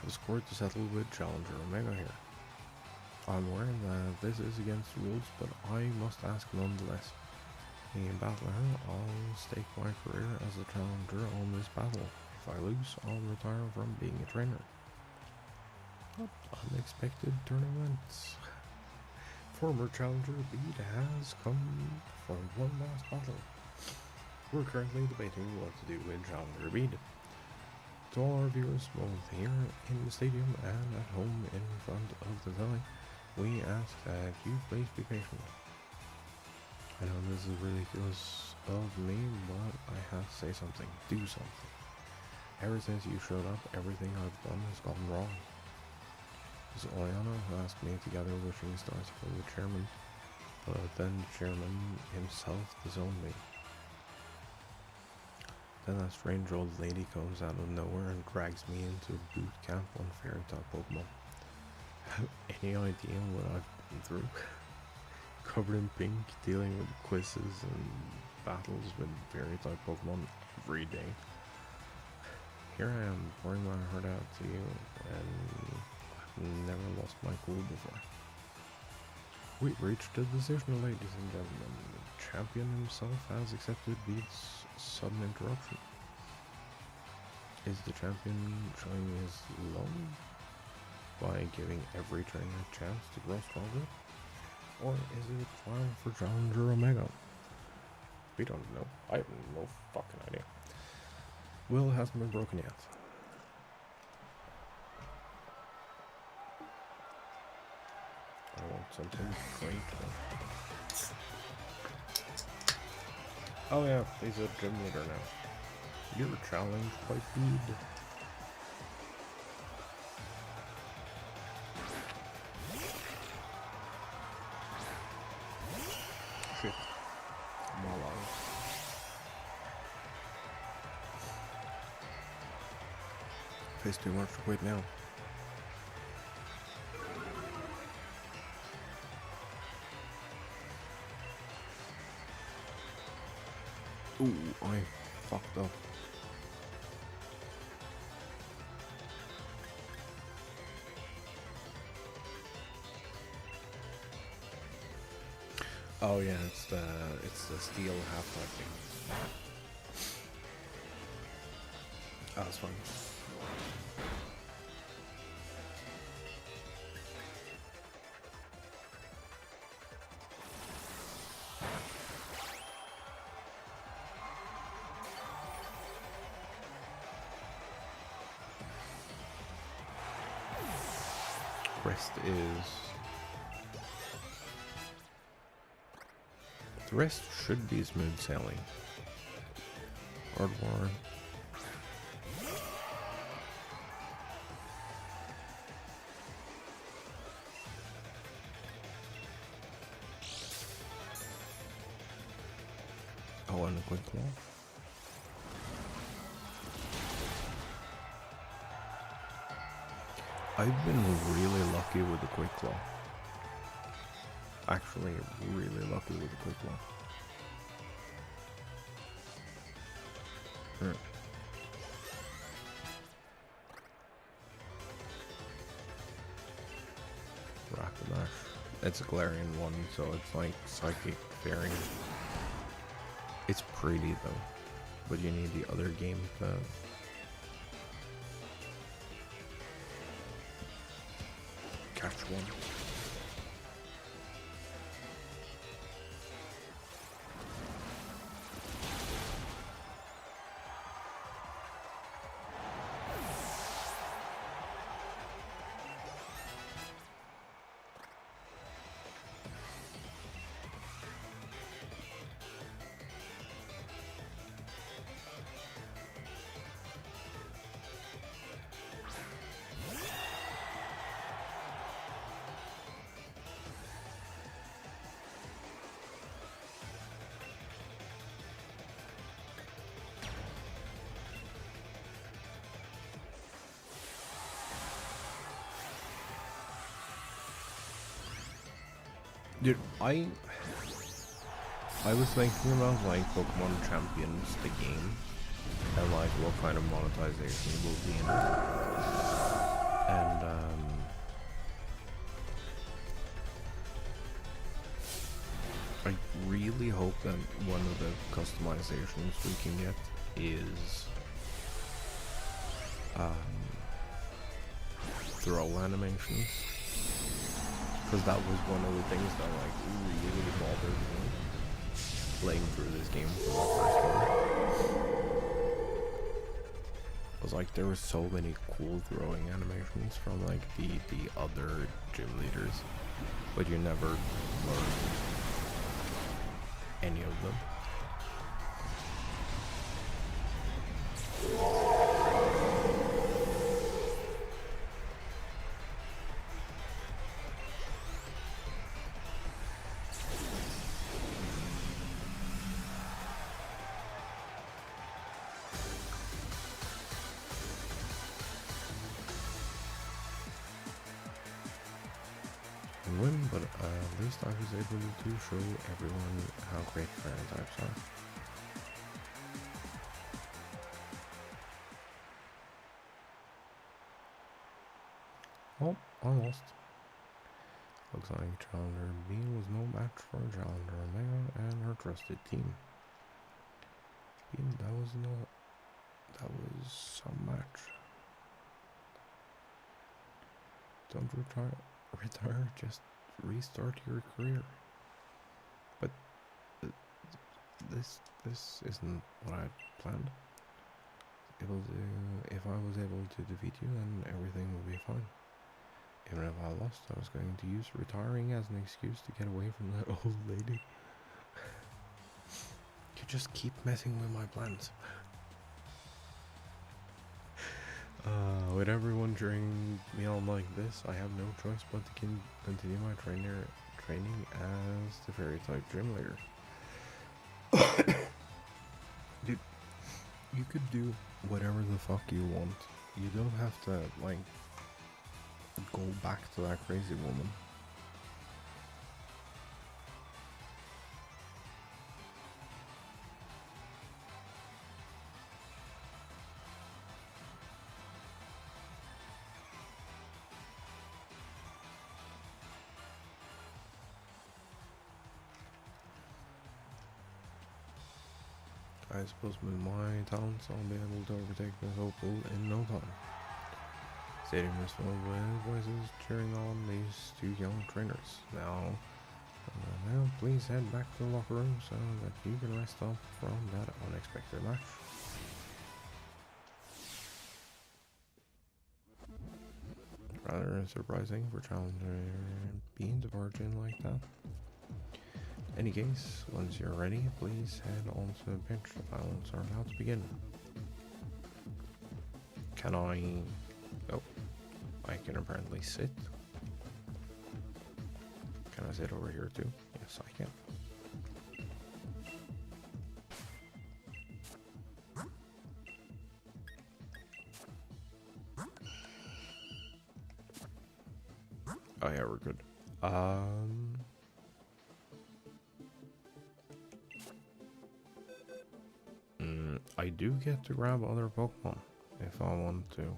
I was scored to settle with Challenger Omega here. I'm aware that this is against the rules, but I must ask nonetheless. In battle, I'll stake my career as a challenger on this battle. If I lose, I'll retire from being a trainer. What unexpected tournaments. Former challenger Veed has come for one last battle. We're currently debating what to do with Challenger Veed. To all our viewers, both here in the stadium and at home in front of the telly, we ask that you please be patient. I know this is ridiculous of me, but I have to say something. Do something. Ever since you showed up, everything I've done has gone wrong. It was Oriana who asked me to gather wishing stars for the chairman, but then the chairman himself disowned me. Then a strange old lady comes out of nowhere and drags me into a boot camp on fairy-type Pokemon. Have any idea what I've been through? Covered in pink, dealing with quizzes and battles with fairy-type Pokemon every day. Here I am, pouring my heart out to you, and I've never lost my cool before. We've reached a decision, ladies and gentlemen. The champion himself has accepted Veed's sudden interruption. Is the champion showing his love by giving every trainer a chance to grow stronger? Or is it a trial for Challenger Omega? We don't know. I have no fucking idea. Will hasn't been broken yet. I want something great. Oh yeah, he's a gym leader now. You're challenged by Veed. Shit. I'm all out. Face too much to quit now. Ooh, I fucked up. Oh yeah, it's the steel half-life thing. That was fun. Rest is... The rest should be smooth sailing. Hard war. Oh, and a quick claw. I've been really lucky with the quick claw. Actually, really lucky with the quick claw. Rocket Dash. It's a Galarian one, so it's like Psychic Fairy. It's pretty though, but you need the other game to catch one. Dude, I was thinking about like Pokemon Champions, the game, and like what kind of monetization will be in it. And I really hope that one of the customizations we can get is throw animations. Because that was one of the things that like really bothered me playing through this game for the first time. Was like there were so many cool throwing animations from like the other gym leaders, but you never learned any of them. Win, but at least I was able to show everyone how great fire types are. Oh, I lost. Looks like Challenger B was no match for Challenger Omega and her trusted team. That was some match. Don't retire, just restart your career. But this isn't what I planned. If I was able to defeat you, then everything would be fine. Even if I lost, I was going to use retiring as an excuse to get away from that old lady. You just keep messing with my plans. With everyone cheering me on like this, I have no choice but to continue my training as the fairy type gym leader. Dude, you could do whatever the fuck you want. You don't have to like go back to that crazy woman. I suppose with my talents, I'll be able to overtake this Opal in no time. Stadium is filled with voices cheering on these two young trainers. Now, please head back to the locker room so that you can rest up from that unexpected match. Rather surprising for Challenger being the Virgin like that. Any case, once you're ready, please head on to the bench. The finals are about to begin. Can I... Oh, I can apparently sit. Can I sit over here too? Yes, I can. Oh yeah, we're good. I do get to grab other Pokemon if I want to.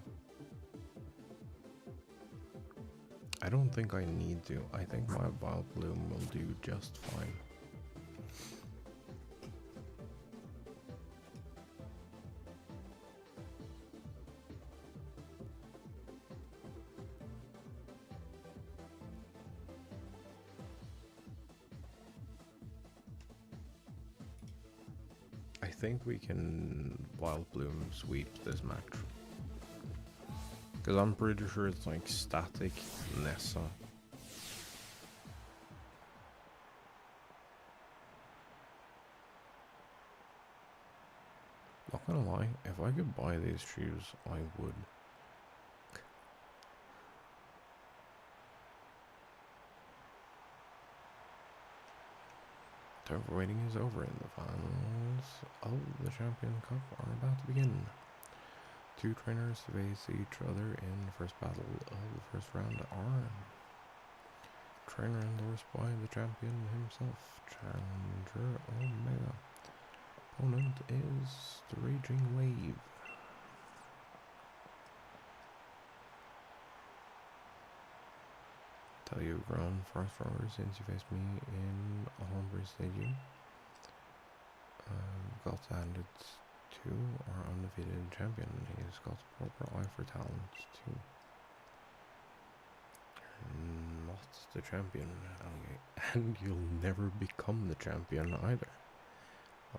I don't think I need to. I think my Vileplume will do just fine. I think we can Vileplume sweep this match. Because I'm pretty sure it's like static Nessa. Not gonna lie, if I could buy these shoes, I would. Time for waiting is over and the finals of the Champion Cup are about to begin. Two trainers face each other in the first battle of the first round are trainer endorsed by the champion himself, Challenger Omega. Opponent is the Raging Wave. Tell you've grown far stronger since you faced me in Alhambra Stadium. Got handed to our undefeated champion. He's got a proper eye for talent too. Not the champion, and you'll never become the champion either.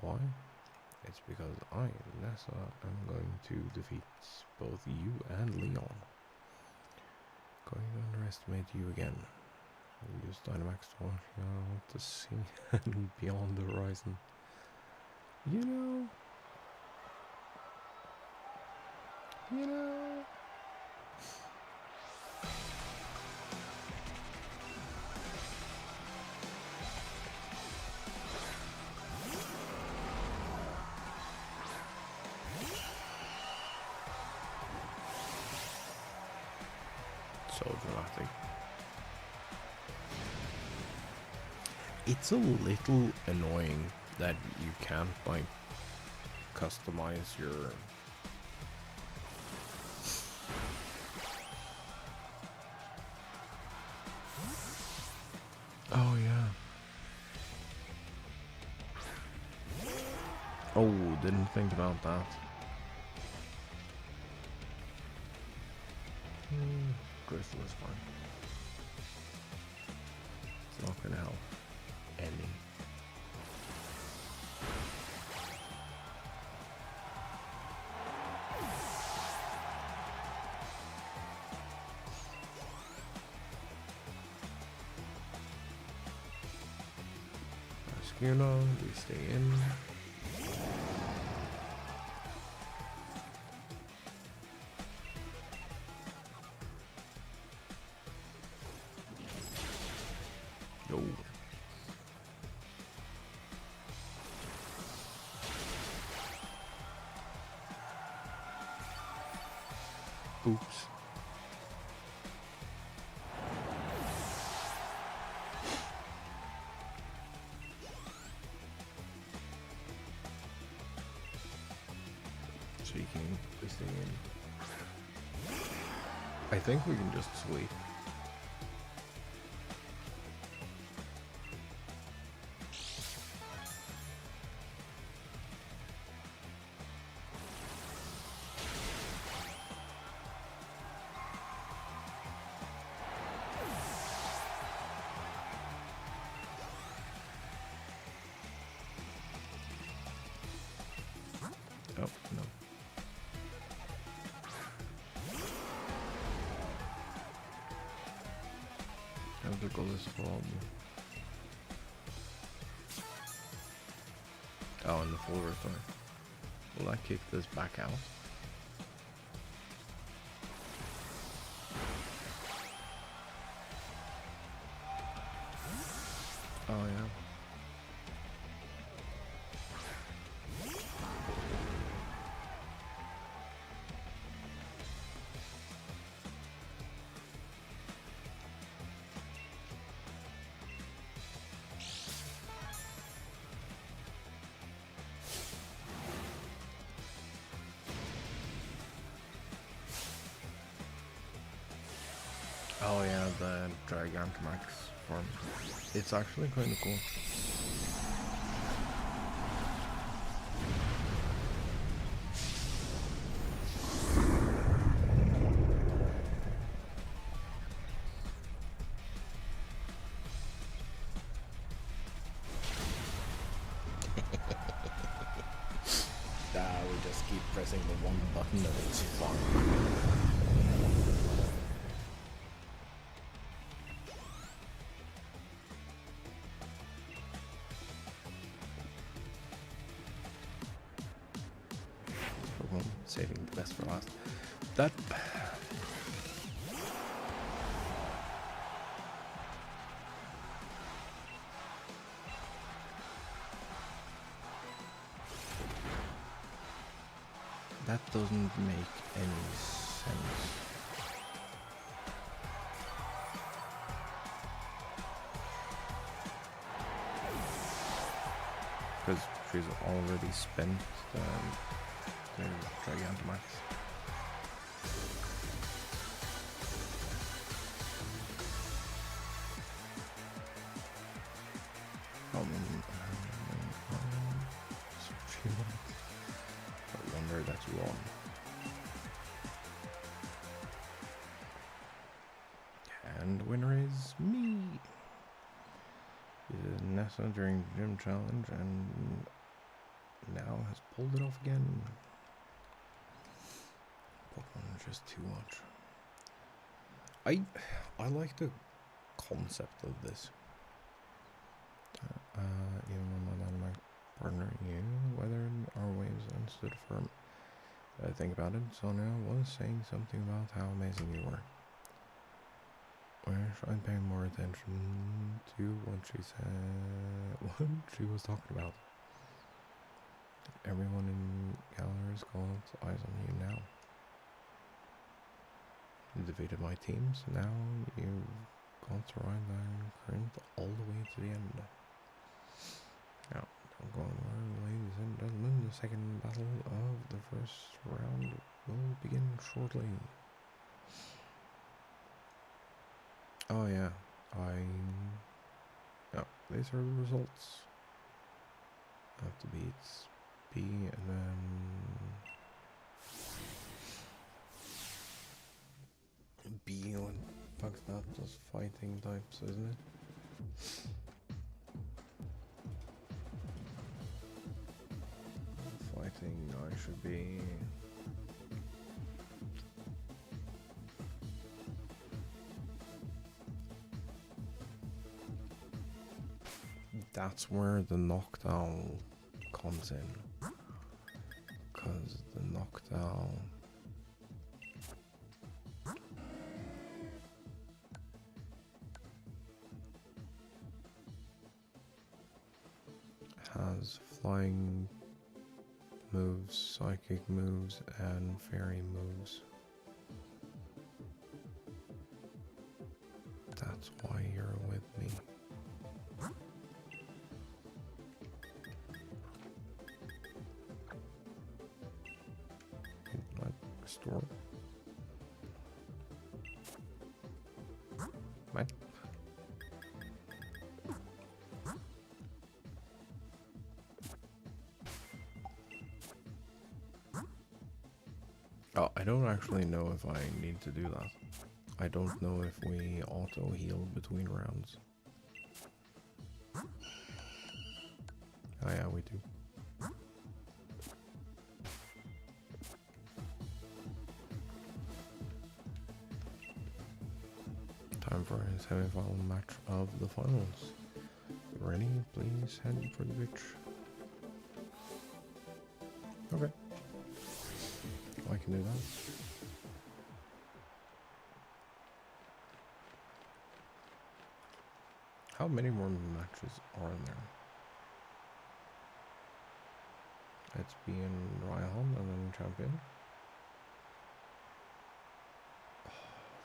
Why? It's because I, Nessa, am going to defeat both you and Leon. Going to underestimate you again. Use Dynamax to watch you out to see and beyond the horizon. You know. So dramatic. It's a little annoying that you can't like customize your oh yeah. Oh, didn't think about that. Crystal is fine. It's not gonna help any. Rescue, we stay in. No. Oops. So you can put this thing in. I think we can just sweep. have to go this problem. Oh, and the full return. Will I kick this back out? Oh yeah. Oh yeah, the Gigantamax form. It's actually kind of cool. We just keep pressing the one button that it's fun. Saving the best for last. That doesn't make any sense. Because she's already spent the Gigantamax. I wonder that's wrong. And winner is me. Nessa during the gym challenge and now has pulled it off again. Pokemon just too much. I like the concept of this. Even when my partner knew whether our waves and stood firm. I think about it, Sonia was saying something about how amazing you were. Wish I'd pay more attention to what she said, what she was talking about. Everyone in gallery's got eyes on you now. You defeated my teams, now you've got to ride the current all the way to the end. Now, don't go anywhere, ladies and gentlemen. The second battle of the first round will begin shortly. Oh yeah, these are the results. I have to beat B and then B, what the fuck's that? Just fighting types, isn't it? Fighting, I should be. That's where the knockdown comes in. Because the knockdown has flying moves, psychic moves, and fairy moves. That's why you're with me. Restore. What? Oh, I don't actually know if I need to do that. I don't know if we auto heal between rounds. Oh yeah, we do. Time for a semi-final match of the finals. Ready? Please head for the pitch. Okay. I can do that. How many more matches are there? It's being Ryan and then champion. Oh,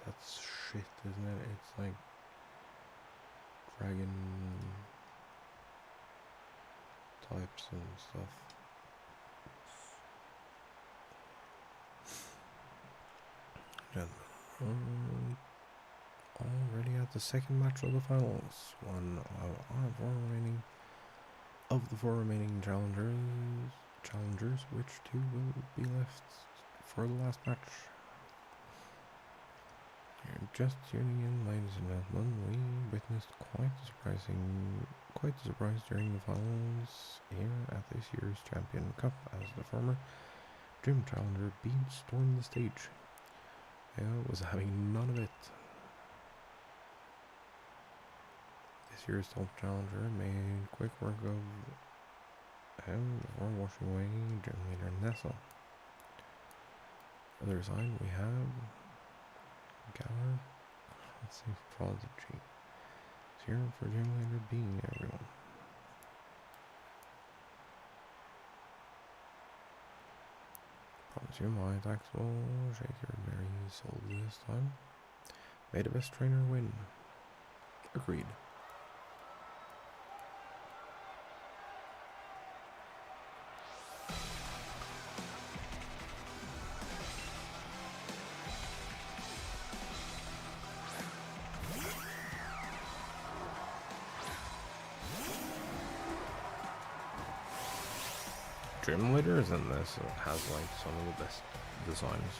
that's shit, isn't it? It's like dragon types and stuff. Gentlemen, already at the second match of the finals. One of the four remaining challengers, which two will be left for the last match. You're just tuning in, ladies and gentlemen. We witnessed quite a surprise during the finals here at this year's Champion Cup as the former Gym Challenger Bean stormed the stage. Yeah, was having none of it. This year's top challenger made quick work of him before washing away gym leader Nessa. Other side we have Galler, let's see, Prodigy. It's here for gym leader B, everyone. Promise you my attacks will shake your very soul this time. May the best trainer win. Agreed. Gym leaders in this has like some of the best designs,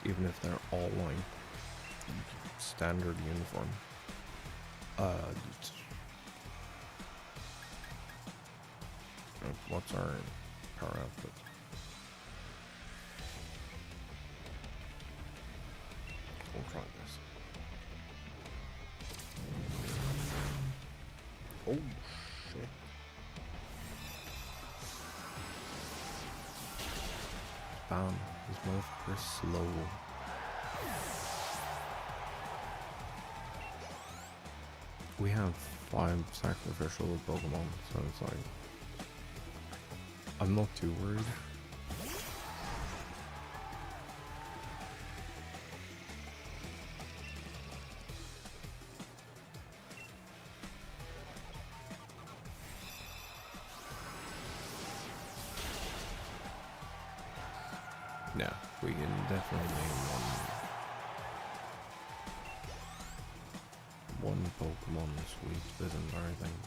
even if they're all like standard uniform. What's our power output? We'll try this. Oh shit. Bam, this motherfucker is slow. We have 5 sacrificial Pokemon, so it's like I'm not too worried. Yeah, we can definitely name one Pokemon sweep this entire thing.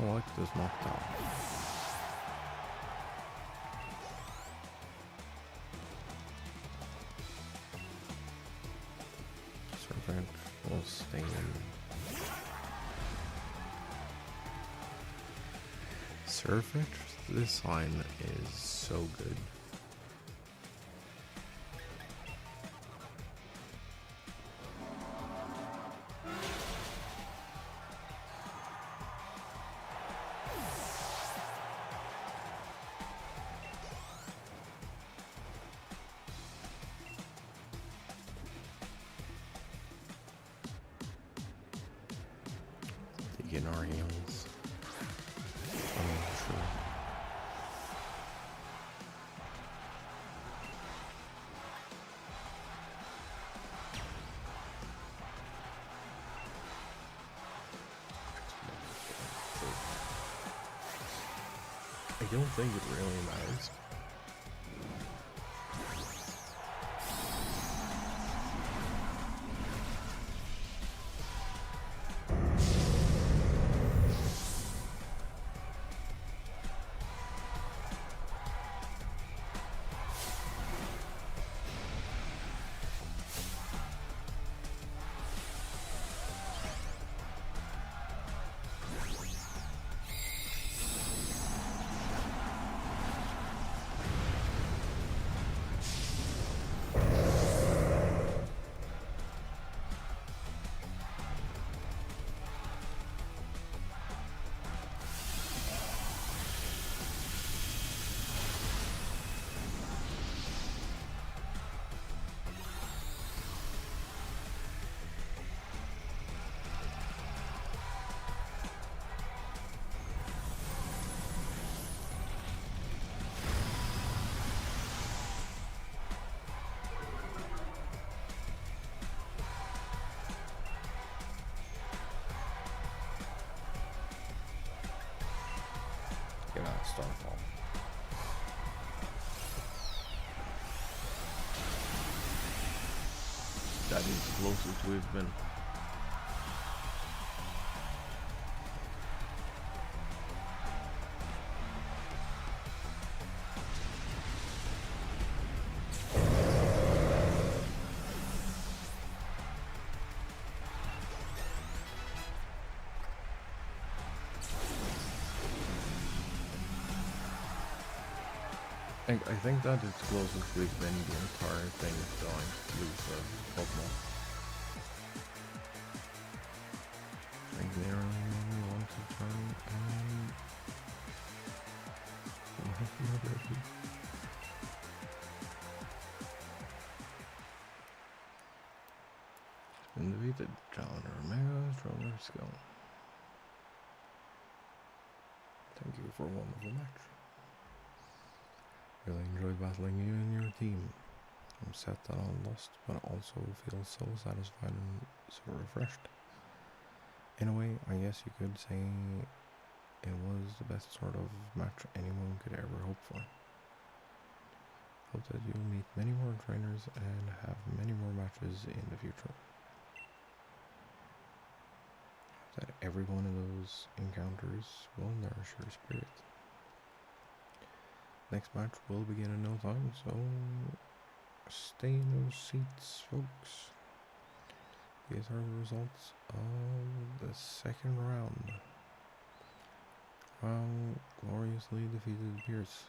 I like this knockdown. Serpent will stay in. Serpent, this sign is so good. In our heels. Sure. I don't think it really matters. start off. That is the closest we've been. I think that is closest we've been the entire thing going to lose a Pokemon. I think they only want to try and... Been defeated. Challenger Omega, stronger skill. Thank you for a wonderful match. Really enjoyed battling you and your team. I'm sad that I lost, but also feel so satisfied and so refreshed. In a way, I guess you could say it was the best sort of match anyone could ever hope for. Hope that you'll meet many more trainers and have many more matches in the future. Hope that every one of those encounters will nourish your spirit. Next match will begin in no time, so stay in those seats, folks. These are the results of the second round. Wow, gloriously defeated Pierce.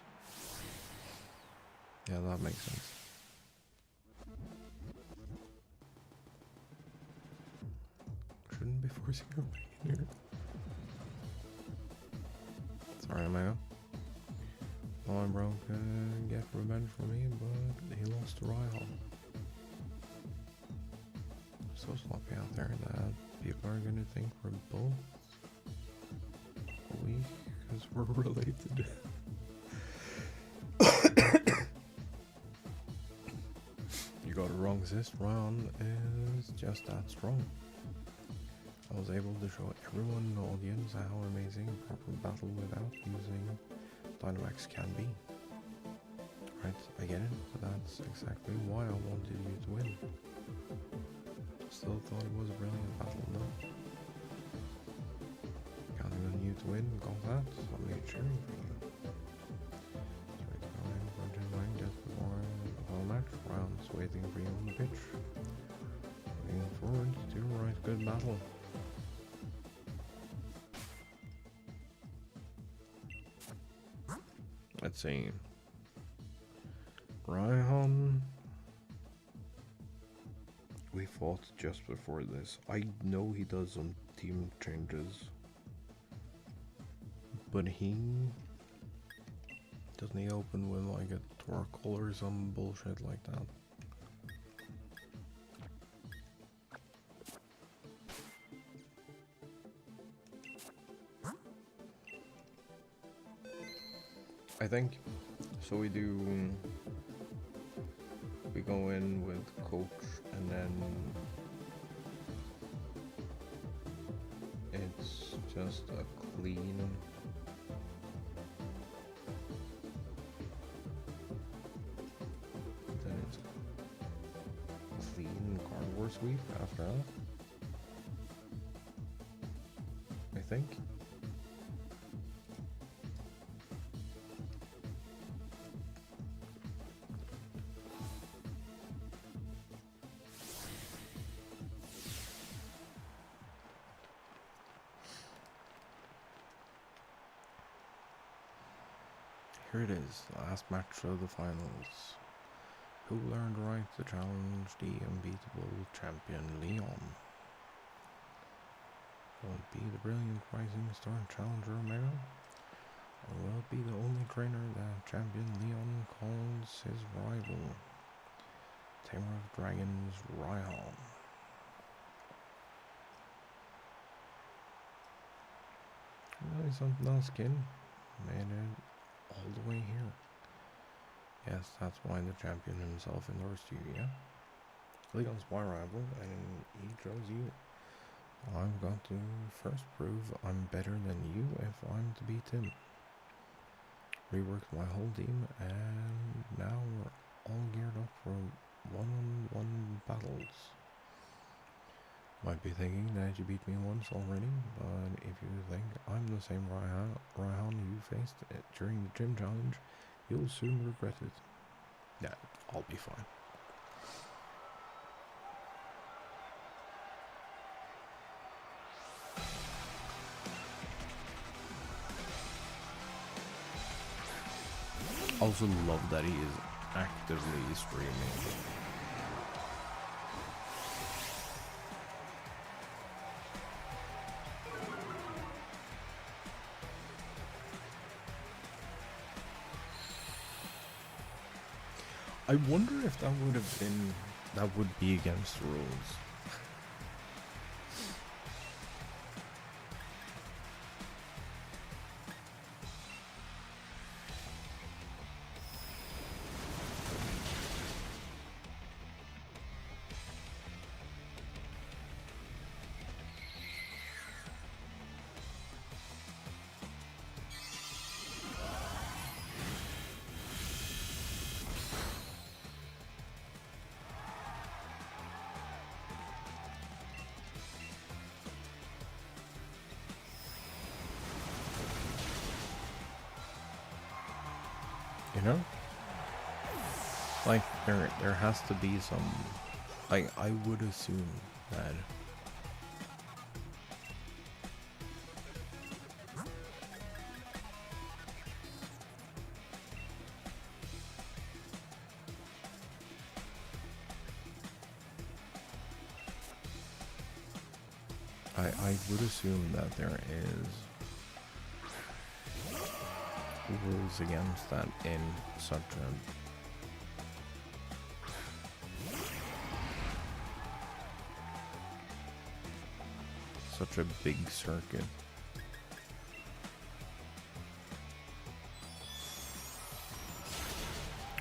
Yeah, that makes sense. Shouldn't be forcing your way in here. Sorry, Omega. My bro could get revenge for me, but he lost to Rhyhorn. So sloppy out there that people are gonna think we're both weak because we're related. You got it wrong, sis. Rhyhorn is just that strong. I was able to show everyone in the audience how amazing a proper battle without using Dynamax can be. Right, I get it, but that's exactly why I wanted you to win. Still thought it was a brilliant battle, no? Counting on you to win, got that, so I made cheering for you. Sorry to go in for line just before the whole match. Rounds waiting for you on the pitch. Looking forward to a right good battle. Let's see. Rhyhorn. We fought just before this. I know he does some team changes. But doesn't he open with like a Torkoal or some bullshit like that? I think so. We go in with coach, and then it's just a clean Carnivore sweep after that, I think. Here it is, the last match of the finals. Who learned right to challenge the unbeatable champion Leon? Will it be the brilliant Rising Star Challenger Omega? Or will it be the only trainer that champion Leon calls his rival? Tamer of Dragons Rhyhorn. Really something else, kid. Made it all the way here. Yes, that's why the champion himself endorsed you, yeah? Leon's my rival, and he chose you. I've got to first prove I'm better than you if I'm to beat him. reworked my whole team, and now we're all geared up for one-on-one battles. Might be thinking that you beat me once already, but if you think I'm the same Raihan you faced during the gym challenge, you'll soon regret it. Yeah, I'll be fine. Also love that he is actively streaming. I wonder if that would be against the rules. You know? Like, there has to be some... Like, I would assume that... I would assume that there is... rules against that in such a big circuit.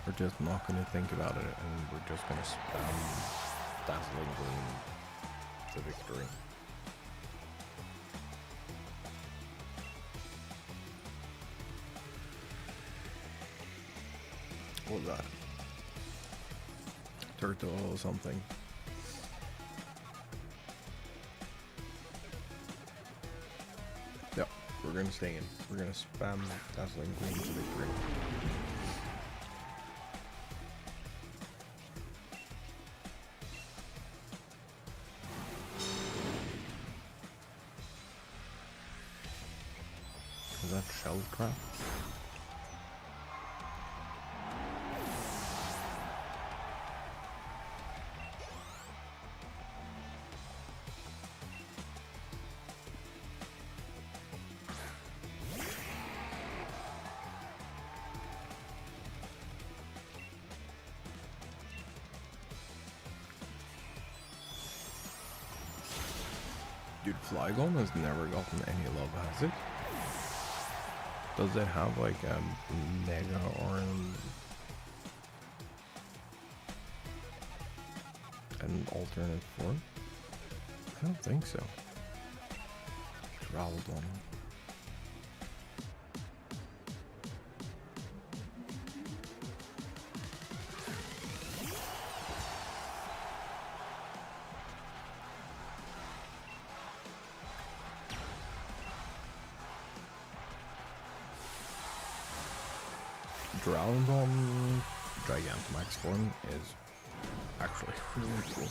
We're just not going to think about it, and we're just going to spam Dazzling Gleam to victory. What was that? Turtle or something. Yep, we're gonna stay in. We're gonna spam Dazzling Gleam to victory. Is that shell crap? Dude, Flygon has never gotten any love, has it? Does it have like a mega or an alternate form? I don't think so. Drowdon. Drowdon Gigantamax form is actually really cool.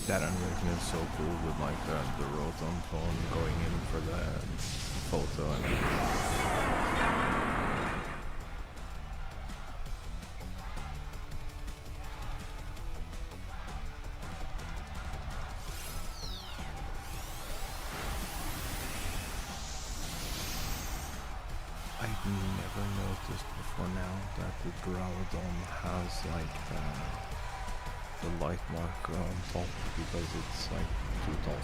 That animation is so cool with like the Rotom phone going in for the photo and I'd never noticed for now that the Duraludon has like the light marker on top because it's like too tall.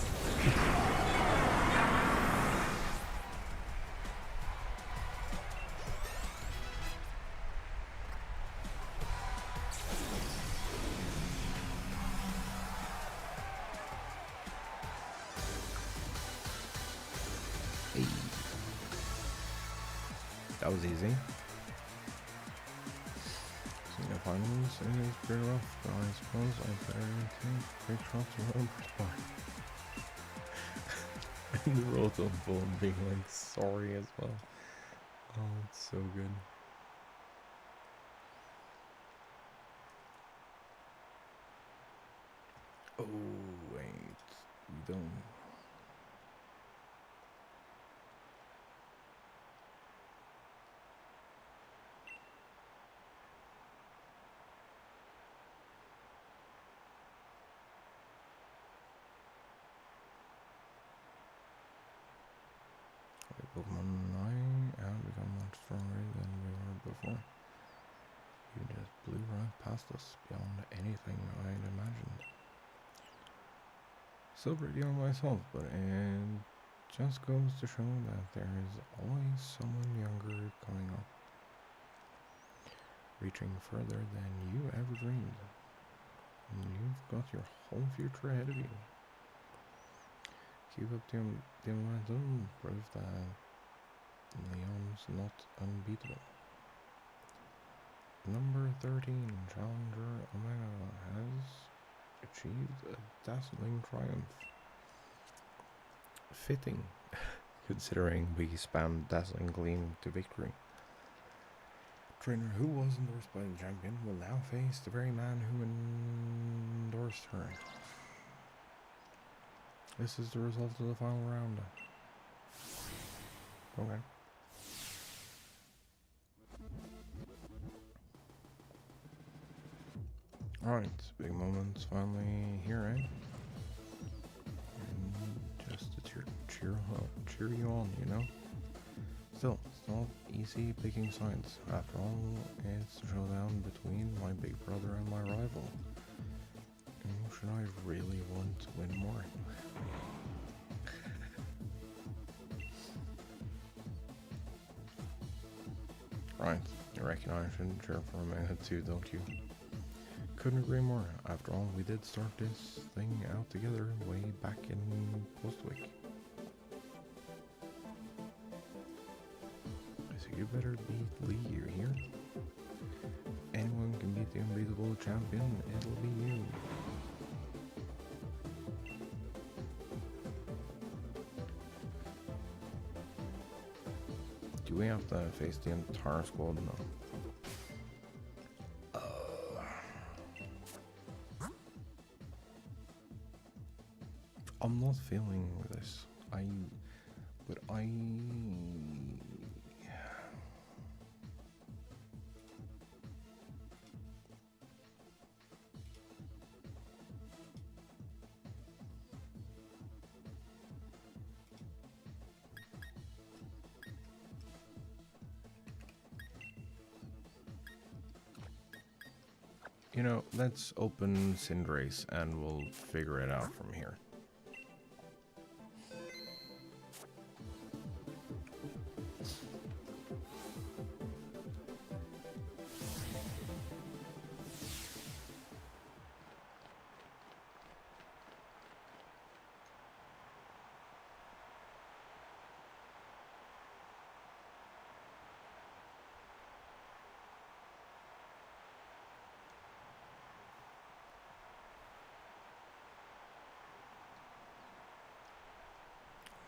That was easy. So the finals is pretty rough, but I suppose I better take big shots around for spine. And the Rotom phone being like sorry as well. Oh, it's so good. Oh wait, we don't. Pokemon and I have become much stronger than we were before. You just blew right past us, beyond anything I'd imagined. So pretty on myself, but it just goes to show that there is always someone younger coming up, reaching further than you ever dreamed. And you've got your whole future ahead of you. Keep up the momentum, prove that Leon's not unbeatable. Number 13, Challenger Omega, has achieved a dazzling triumph. Fitting, considering we spammed Dazzling Gleam to victory. Trainer who was endorsed by the champion will now face the very man who endorsed her. This is the result of the final round. Okay. Alright, big moments finally here, eh? And just to cheer you on, you know? Still, it's not easy picking sides. After all, it's a showdown between my big brother and my rival. And should I really want to win more? Right, you reckon I shouldn't cheer for a minute too, don't you? Couldn't agree more. After all, we did start this thing out together way back in Postwick. So you better beat Lee, you hear? Anyone can beat the unbeatable champion, it'll be you. Do we have to face the entire squad now? I'm not feeling this. You know, let's open Cinderace and we'll figure it out from here.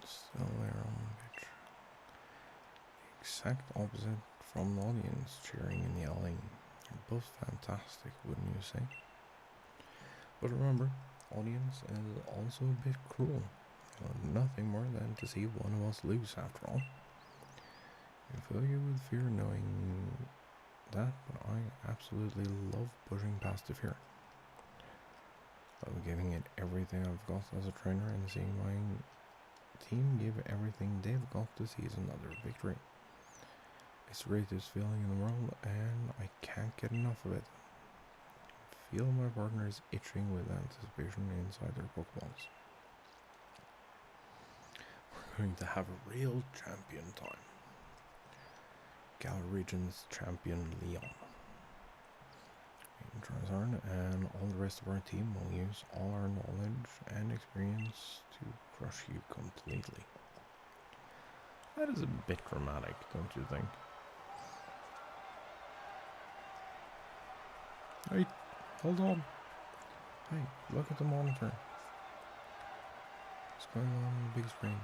Still there on the pitch. The exact opposite from the audience, cheering and yelling. They're both fantastic, wouldn't you say? But remember, audience is also a bit cruel. Nothing more than to see one of us lose, after all. You fill you with fear knowing that, but I absolutely love pushing past the fear. Love giving it everything I've got as a trainer and seeing my team give everything they've got to seize another victory. It's the greatest feeling in the world, and I can't get enough of it. Feel my partner is itching with anticipation inside their Pokeballs. We're going to have a real champion time. Galar Region's champion Leon. Charizard and all the rest of our team will use all our knowledge and experience to crush you completely. That is a bit dramatic, don't you think? Wait, hold on. Hey, look at the monitor. What's going on the big screen?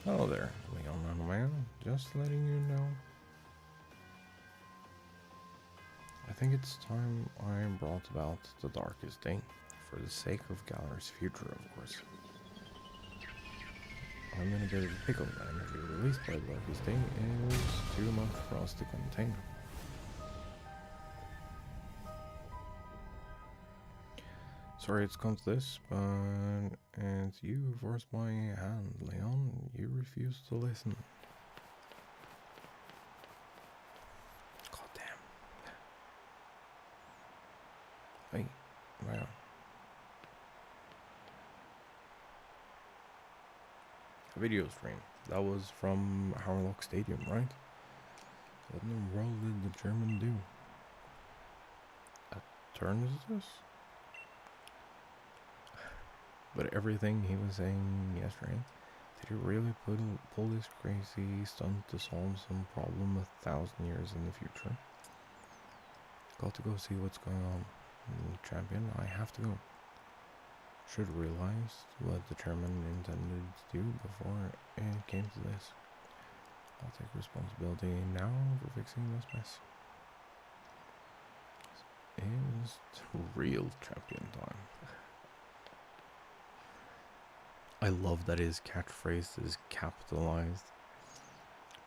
Hello there, Leon and man. Just letting you know. I think it's time I brought about the darkest day, for the sake of Galar's future, of course. I'm in a bit of a pickle. The energy released by the darkest day is too much for us to contain. Sorry it's come to this, but it's you who forced my hand, Leon. You refuse to listen. God damn. Hey, wow. A video stream. That was from Harlock Stadium, right? What in the world did the German do? A turn is this? But everything he was saying yesterday, did he really pull this crazy stunt to solve some problem 1,000 years in the future? Got to go see what's going on. Champion, I have to go. Should realize what the chairman intended to do before it came to this. I'll take responsibility now for fixing this mess. It's real champion time. I love that his catchphrase is capitalized.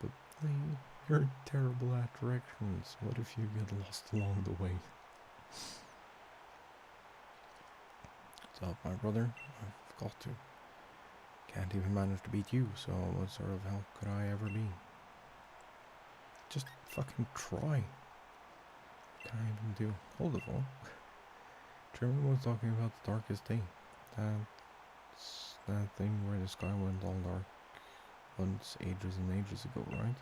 But Lee, you're terrible at directions. What if you get lost along the way? What's up, my brother? I've got to. Can't even manage to beat you, so what sort of help could I ever be? Just fucking try. What can I even do? Hold the phone. Chairman was talking about the darkest day. That's that thing where the sky went all dark once ages and ages ago, right?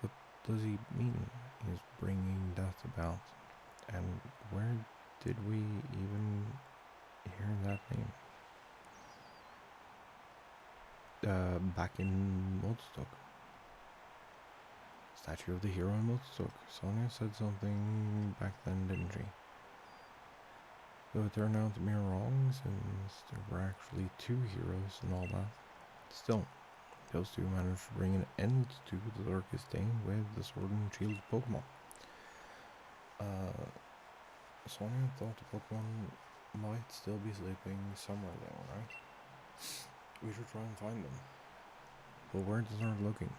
What does he mean? He's bringing that about. And where did we even hear that name? Back in Woodstock. Statue of the hero in Woodstock. Sonia said something back then, didn't she? Though it turned out to be wrong, since there were actually two heroes and all that. Still, those two managed to bring an end to the darkest day with the Sword and Shield Pokemon. Sonia thought the Pokemon might still be sleeping somewhere there, right? We should try and find them. But where to start looking?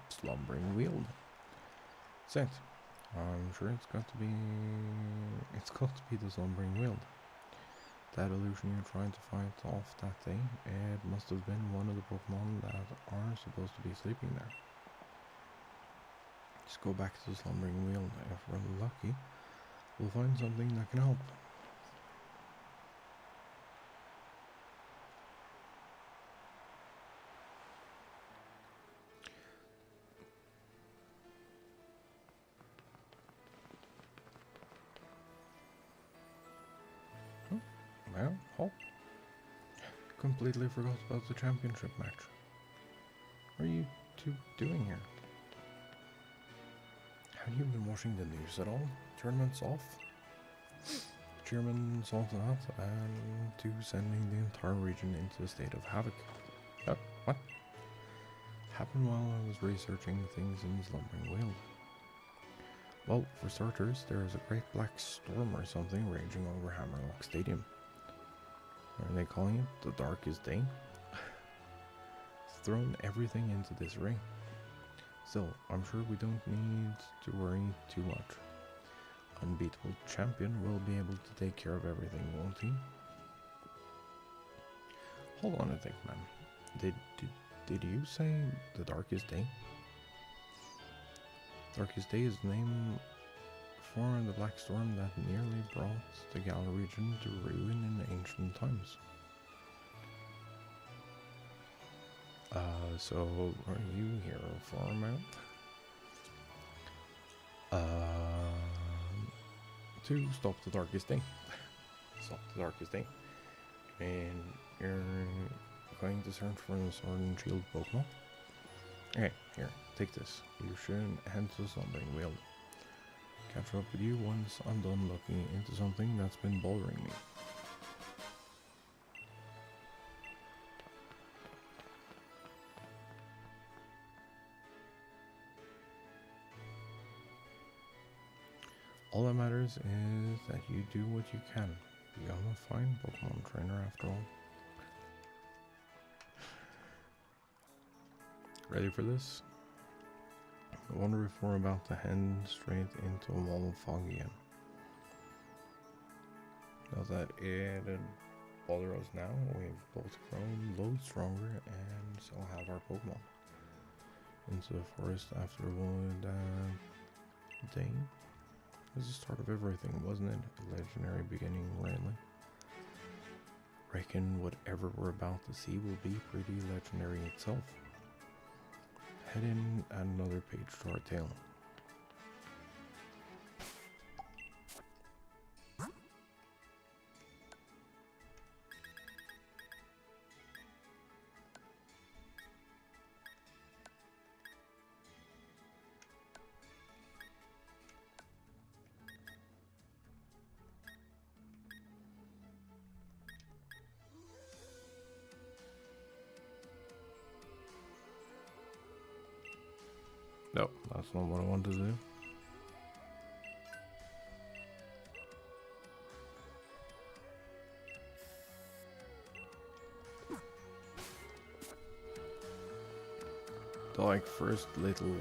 Slumbering Weald. That's it. I'm sure it's got to be the Slumbering Weald. That illusion you tried to fight off that day, it must have been one of the Pokemon that are supposed to be sleeping there. Just go back to the Slumbering Weald. If we're lucky, we'll find something that can help. Well, oh, completely forgot about the championship match. What are you two doing here? Have you been watching the news at all? Tournament's off. Chairman salted out and to sending the entire region into a state of havoc. What? Happened while I was researching things in Slumbering Weald. Well, for starters, there is a great black storm or something raging over Hammerlock Stadium. Are they calling it the darkest day? It's thrown everything into this ring. Still, I'm sure we don't need to worry too much. Unbeatable champion will be able to take care of everything, won't he? Hold on a sec, man. Did you say the Darkest Day? Darkest Day is named for the black storm that nearly brought the Galar region to ruin in ancient times. So are you here for a minute? To stop the Darkest Day. Stop the Darkest Day. And you're going to search for the Sword and Shield Pokemon. Okay, here, take this. You should head to something we'll catch up with you once I'm done looking into something that's been bothering me. All that matters is that you do what you can. Become a fine Pokemon trainer after all. Ready for this? I wonder if we're about to head straight into a wall of fog again. Not that it'd bother us now. We've both grown loads stronger and so have our Pokemon. Into the forest after one day. It was the start of everything, wasn't it? A legendary beginning, rightly. Reckon whatever we're about to see will be pretty legendary itself. Head in, add another page to our tale. No, that's not what I wanted to do. The like first little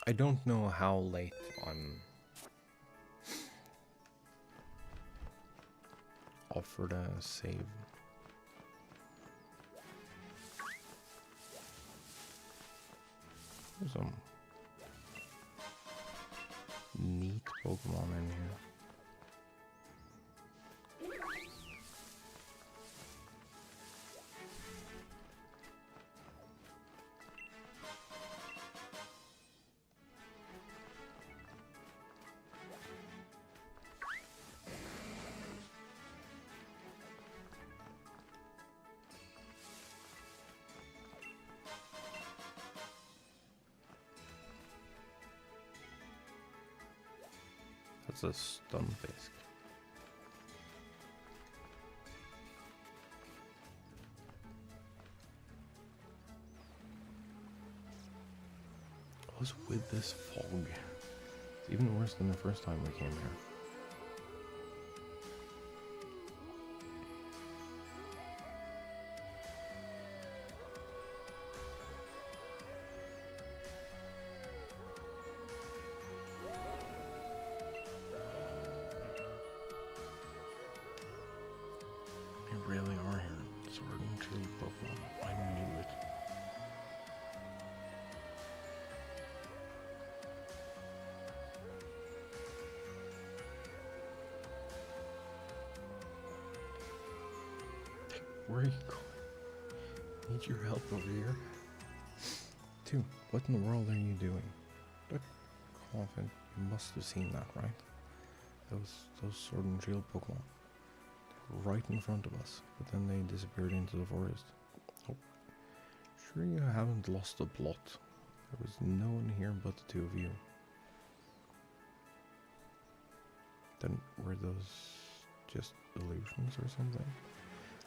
I don't know how late I'm offered a save. There's some neat Pokemon in here. That's a Stunfisk. What's with this fog? It's even worse than the first time we came here. Really are here. Sword and Shield Pokemon. I knew it. Where are you going? Need your help over here. 2. What in the world are you doing? Look, Coffin, you must have seen that, right? Those Sword and Shield Pokemon. Right in front of us, but then they disappeared into the forest. Oh, sure you haven't lost the plot. There was no one here but the two of you. Then were those just illusions or something?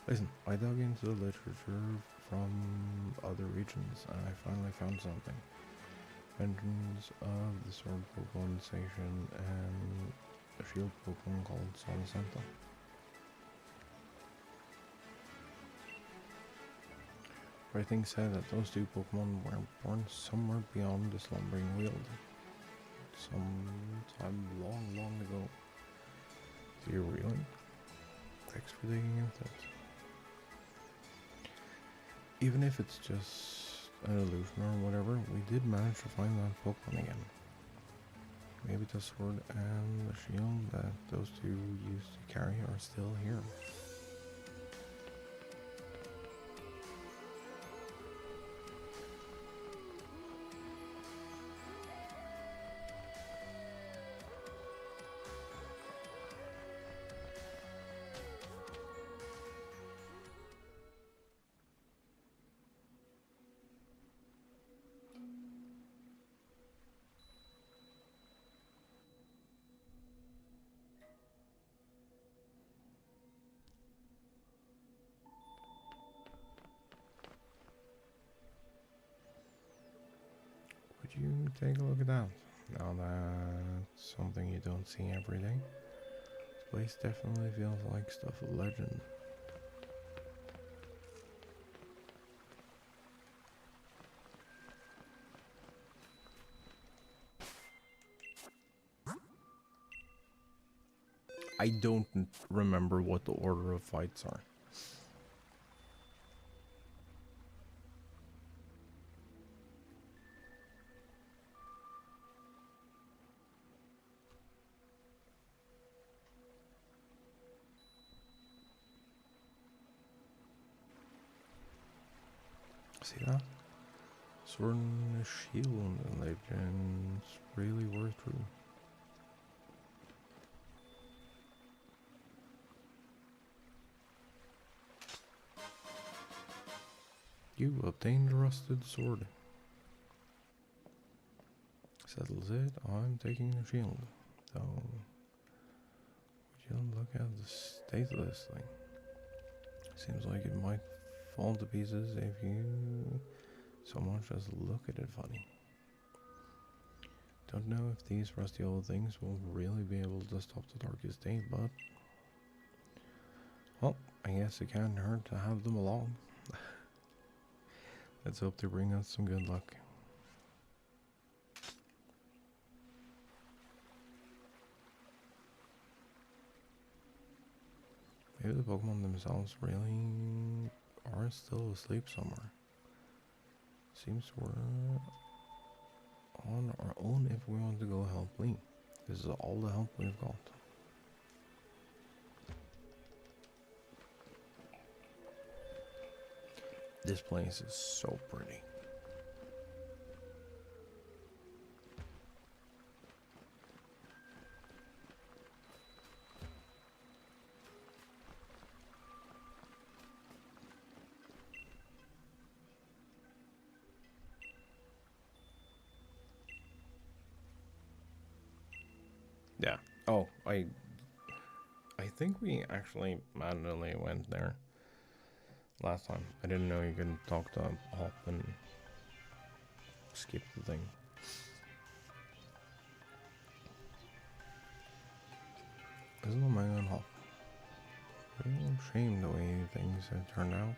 Listen, I dug into the literature from other regions and I finally found something. Mentions of the sword Pokemon station and a shield Pokemon called Sonacenta. Writing said that those two Pokemon were born somewhere beyond the slumbering world. Sometime long ago. Do you really? Thanks for digging into it. Even if it's just an illusion or whatever, we did manage to find that Pokemon again. Maybe the sword and the shield that those two used to carry are still here. Would you take a look at that? Now that's something you don't see every day. This place definitely feels like stuff of legend. I don't remember what the order of fights are. See that? Sword and shield and legends really were true. You obtained a rusted sword. Settles it. I'm taking the shield. So, would you look at the state of this thing? Seems like it might fall to pieces if you so much as look at it funny. Don't know if these rusty old things will really be able to stop the darkest day, but well, I guess it can't hurt to have them along. Let's hope they bring us some good luck. Maybe the Pokemon themselves really are still asleep somewhere. Seems we're on our own if we want to go help Lee. This is all the help we've got. This place is so pretty. Yeah. Oh, I think we actually manually went there last time. I didn't know you could talk to Hop and skip the thing. Isn't the man on Hop? Real shame the way things have turned out.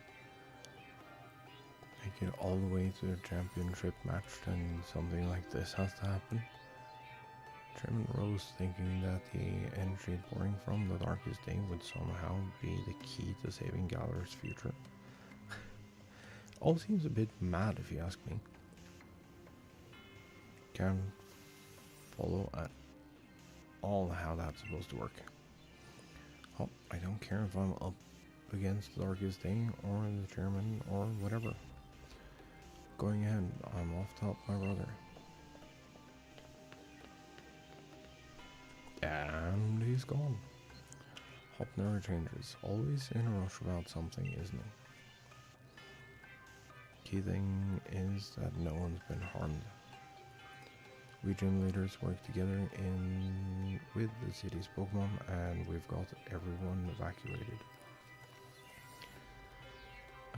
Make it all the way to the championship match and something like this has to happen. Chairman Rose thinking that the energy pouring from the darkest day would somehow be the key to saving Galar's future. All seems a bit mad if you ask me. Can't follow at all how that's supposed to work. Oh, I don't care if I'm up against the darkest day or the chairman or whatever. Going ahead, I'm off to help my brother. And he's gone. Hop never changes. Always in a rush about something, isn't he? Key thing is that no one's been harmed. Region leaders work together with the city's Pokemon, and we've got everyone evacuated.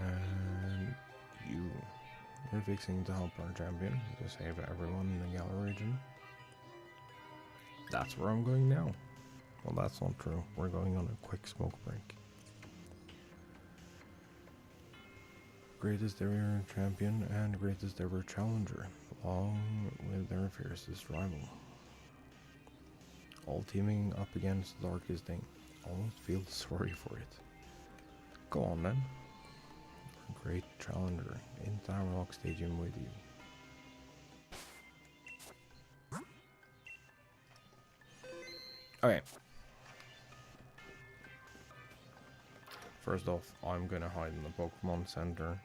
And you're fixing to help our champion to save everyone in the Galar region. That's where I'm going now. Well, that's not true. We're going on a quick smoke break. Greatest ever champion and greatest ever challenger, along with their fiercest rival. All teaming up against the Darkest Day. Almost feel sorry for it. Go on then. Great challenger in Tower Rock Stadium with you. Okay. First off, I'm gonna hide in the Pokemon Center.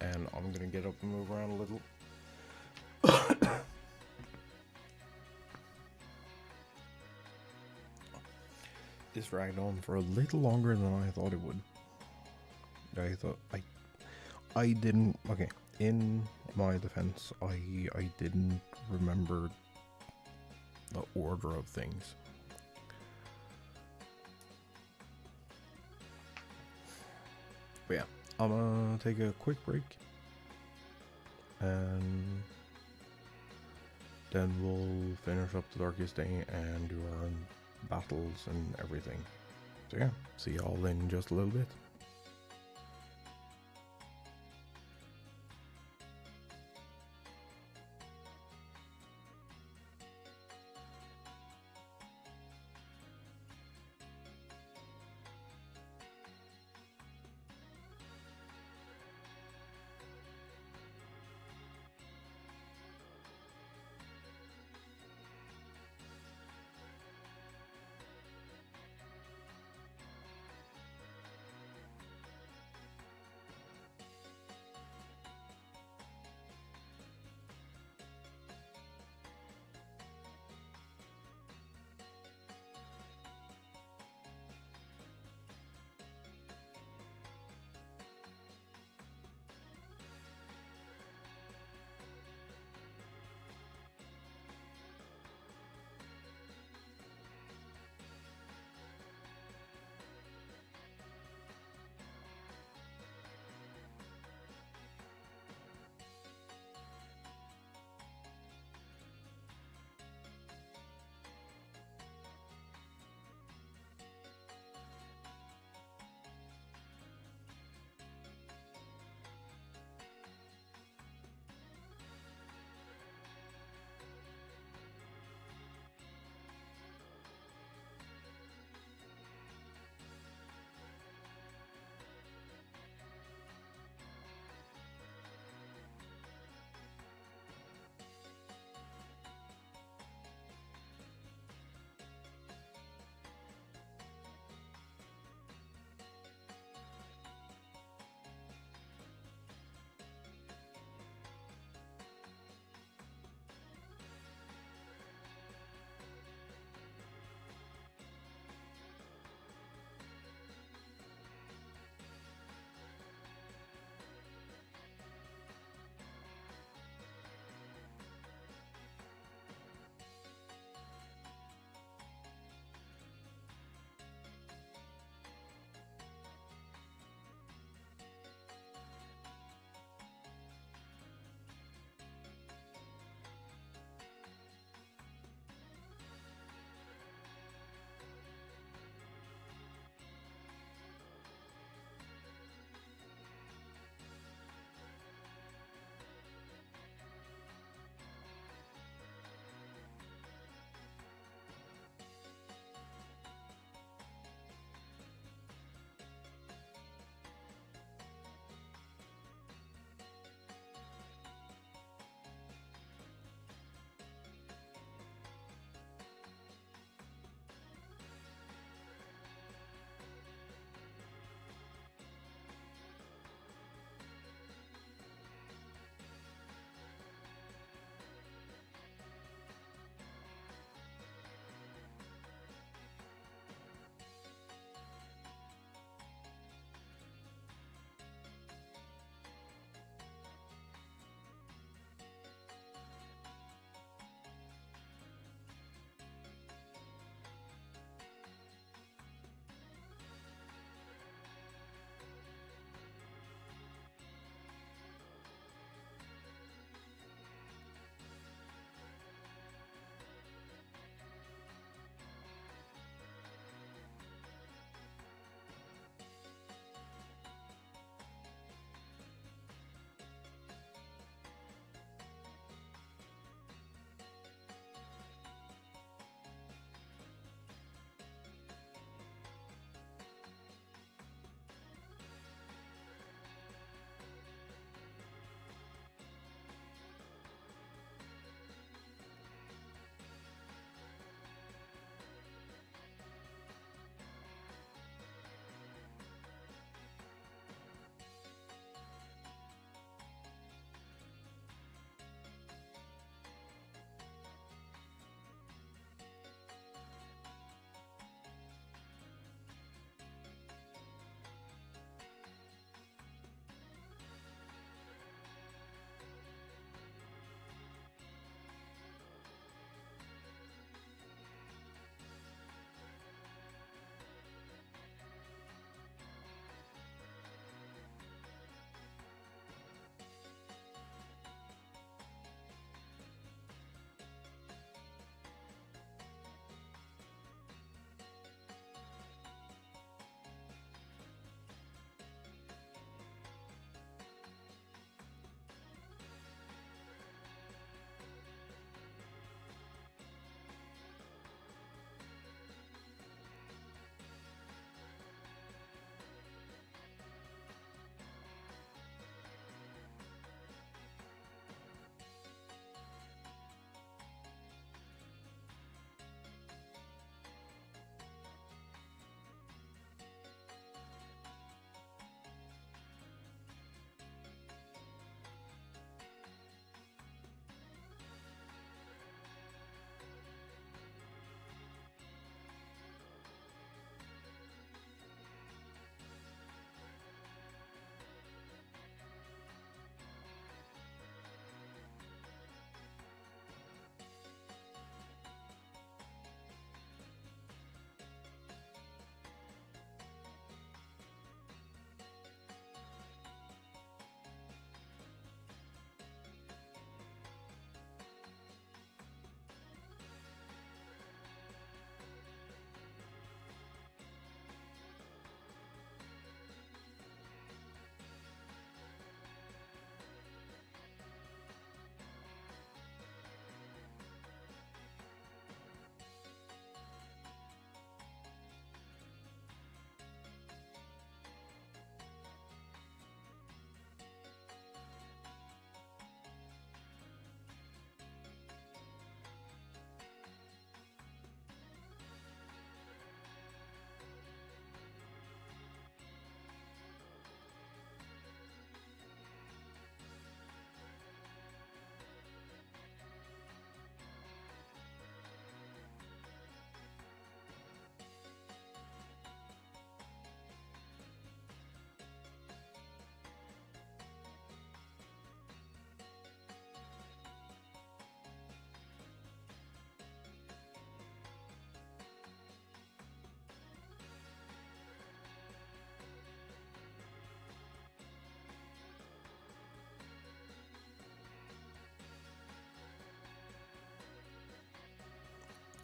And I'm gonna get up and move around a little. This dragged on for a little longer than I thought it would. I didn't, okay, in my defense, I didn't remember the order of things. But yeah, I'm gonna take a quick break, and then we'll finish up the Darkest Day and do our battles and everything. So yeah, see y'all in just a little bit.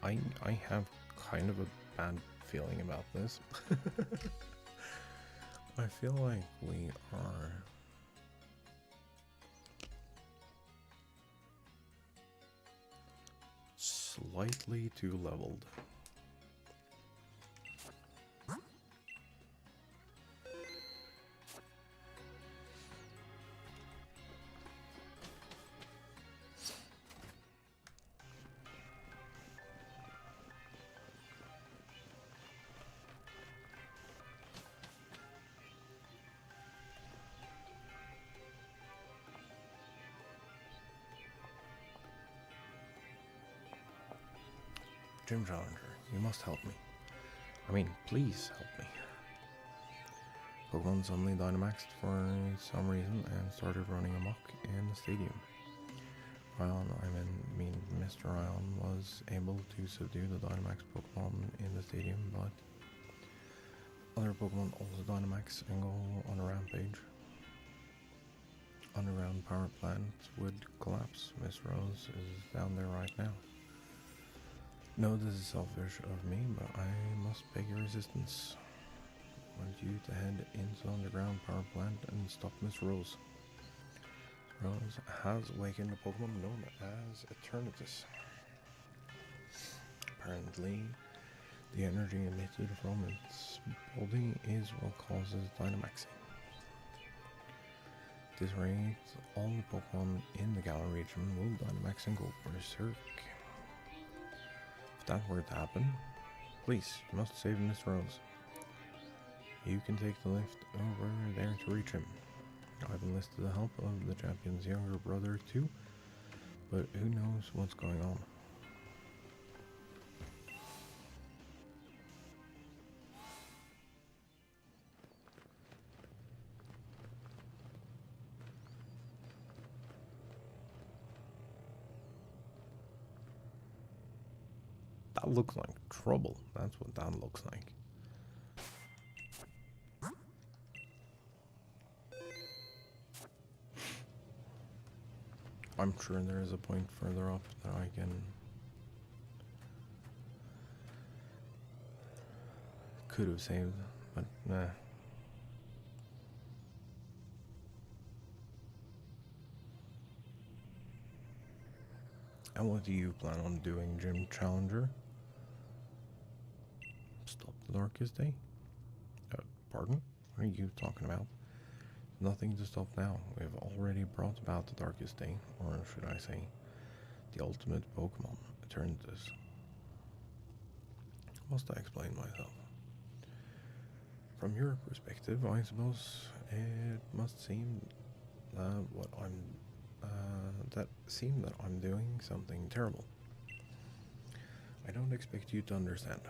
I have kind of a bad feeling about this. I feel like we are slightly too leveled. Gym Challenger, you must help me. I mean, please help me. Pokemon suddenly Dynamaxed for some reason and started running amok in the stadium. Mr. Ion was able to subdue the Dynamax Pokemon in the stadium, but other Pokemon also Dynamax and go on a rampage. Underground power plant would collapse. Miss Rose is down there right now. No, this is selfish of me, but I must beg your assistance. I want you to head into the underground power plant and stop Miss Rose. Rose has awakened a Pokemon known as Eternatus. Apparently, the energy emitted from its body is what causes Dynamaxing. At this rate, all the Pokemon in the Galar region will Dynamax and go berserk. If that were to happen, please, you must save Miss Rose. You can take the lift over there to reach him. I've enlisted the help of the champion's younger brother too, but who knows what's going on. That looks like trouble. That's what that looks like. I'm sure there is a point further up that I can could have saved, but nah. And what do you plan on doing, Gym Challenger? Stop the darkest day? Pardon? What are you talking about? Nothing to stop now. We have already brought about the darkest day, or should I say, the ultimate Pokemon, Eternatus. Must I explain myself? From your perspective, I suppose it must seem that that I'm doing something terrible. I don't expect you to understand.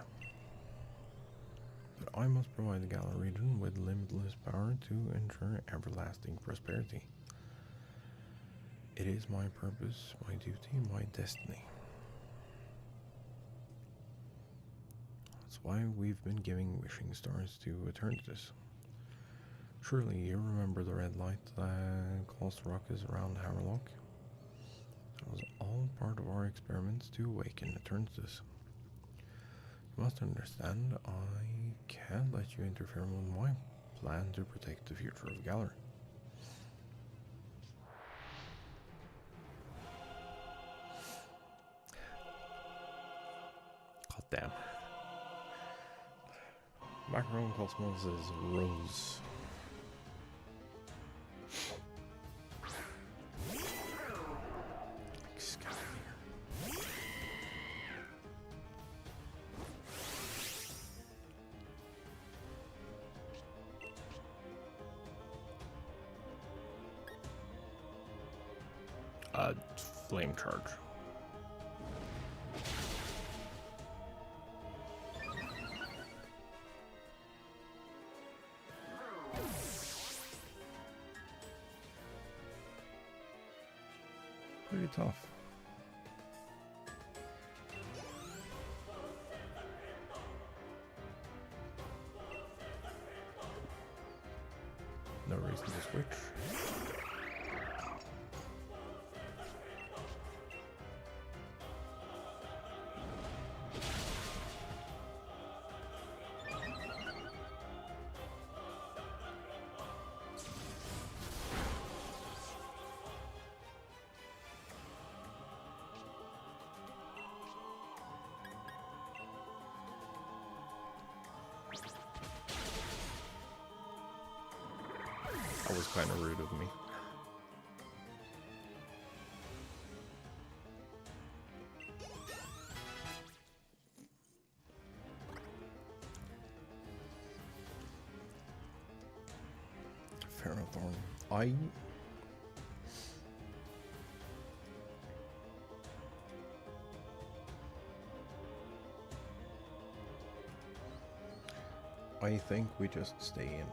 But I must provide the Galar region with limitless power to ensure everlasting prosperity. It is my purpose, my duty, my destiny. That's why we've been giving wishing stars to Eternatus. Surely you remember the red light that caused ruckus around Hammerlock? That was all part of our experiments to awaken Eternatus. You must understand, I can't let you interfere with my plan to protect the future of Galar. God damn. Macaron Cosmos is Rose. Flame charge. Pretty tough. No reason to switch. That was kind of rude of me. Ferrothorn. I think we just stay in.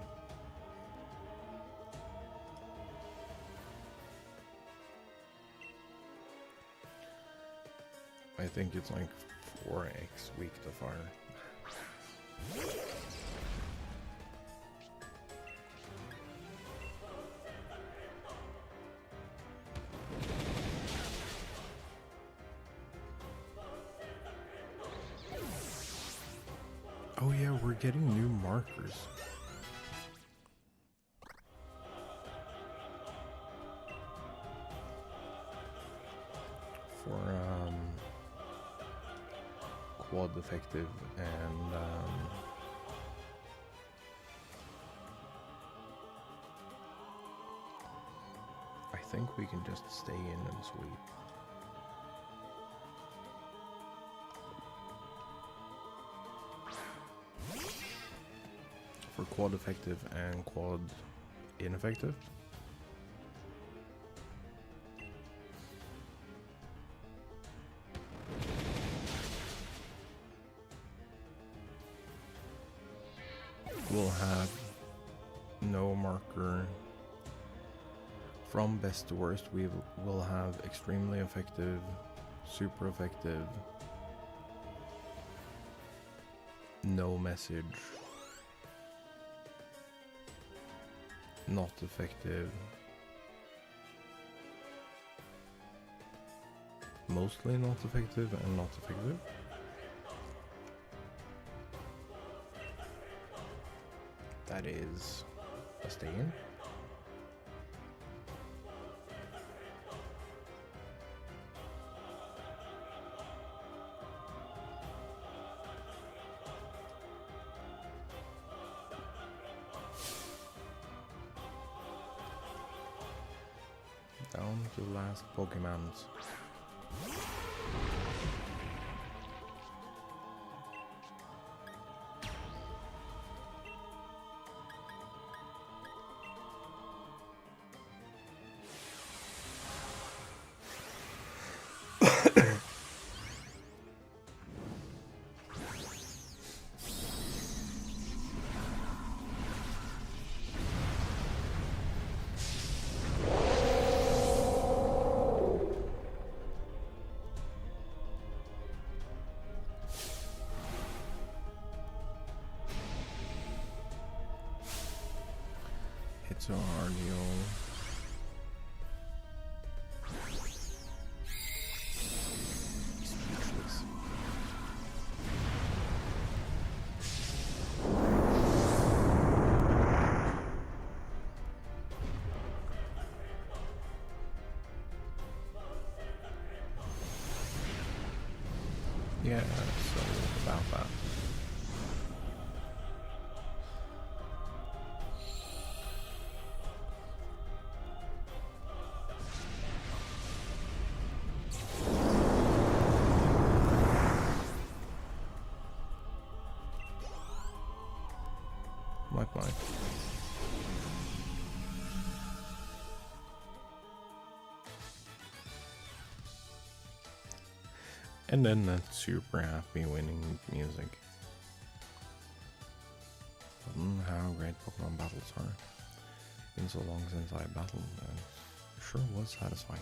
I think it's like 4x weak to fire. Oh yeah, we're getting new markers. For quad effective and I think we can just stay in and sweep. For quad effective and quad ineffective. We'll have no marker. From best to worst, we will have extremely effective, super effective, no message, not effective, mostly not effective, and not effective. That is a stay in. Down to the last Pokemons. It's a Ardio. Speechless. Yeah, so about that. Like. And then that super happy winning music. How great Pokemon battles are. Been so long since I battled, sure was satisfying.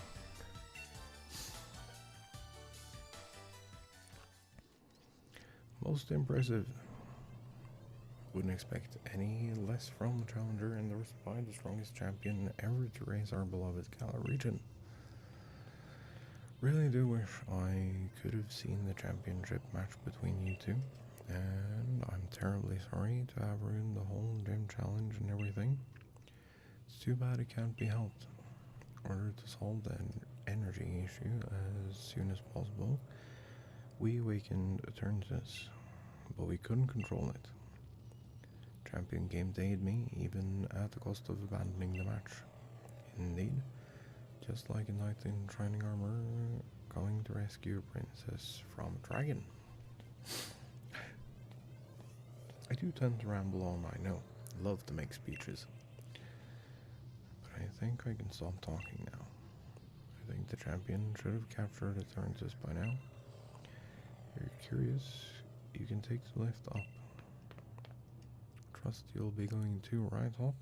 Most impressive. Wouldn't expect any less from the challenger and by the strongest champion ever to raise our beloved Galar region. Really do wish I could have seen the championship match between you two, and I'm terribly sorry to have ruined the whole gym challenge and everything. It's too bad it can't be helped. In order to solve the energy issue as soon as possible, we awakened Eternatus, but we couldn't control it. Champion came to aid me, even at the cost of abandoning the match. Indeed, just like a knight in shining armor going to rescue a princess from a dragon. I do tend to ramble on, I know. Love to make speeches. But I think I can stop talking now. I think the champion should have captured Eternatus by now. If you're curious, you can take the lift up. Trust you'll be going too, right, Hop?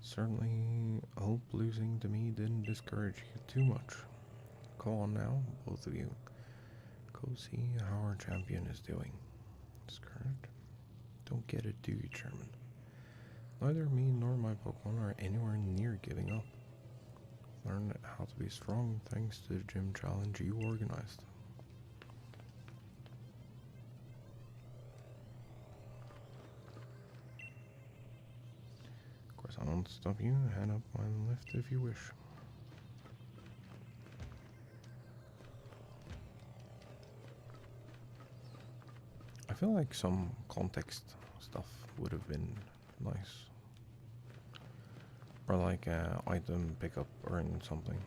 Certainly hope losing to me didn't discourage you too much. Come on now, both of you. Go see how our champion is doing. Discouraged? Don't get it, do you, Chairman? Neither me nor my Pokemon are anywhere near giving up. Learned how to be strong thanks to the gym challenge you organized. Of course, I won't stop you. Head up on the lift if you wish. I feel like some context stuff would have been nice. Or like item pickup or in something.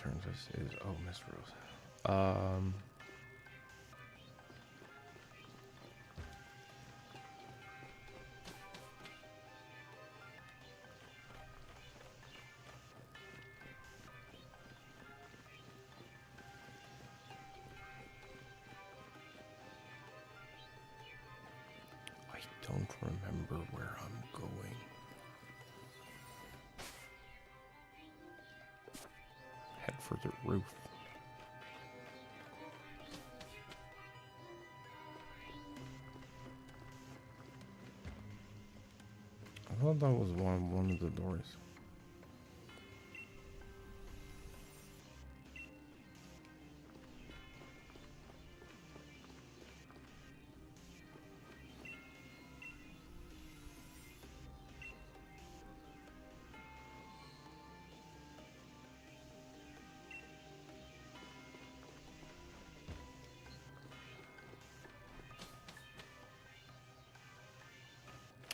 Turns this is Miss Rose. I don't remember where I'm going. Head for the roof. I thought that was one of the doors.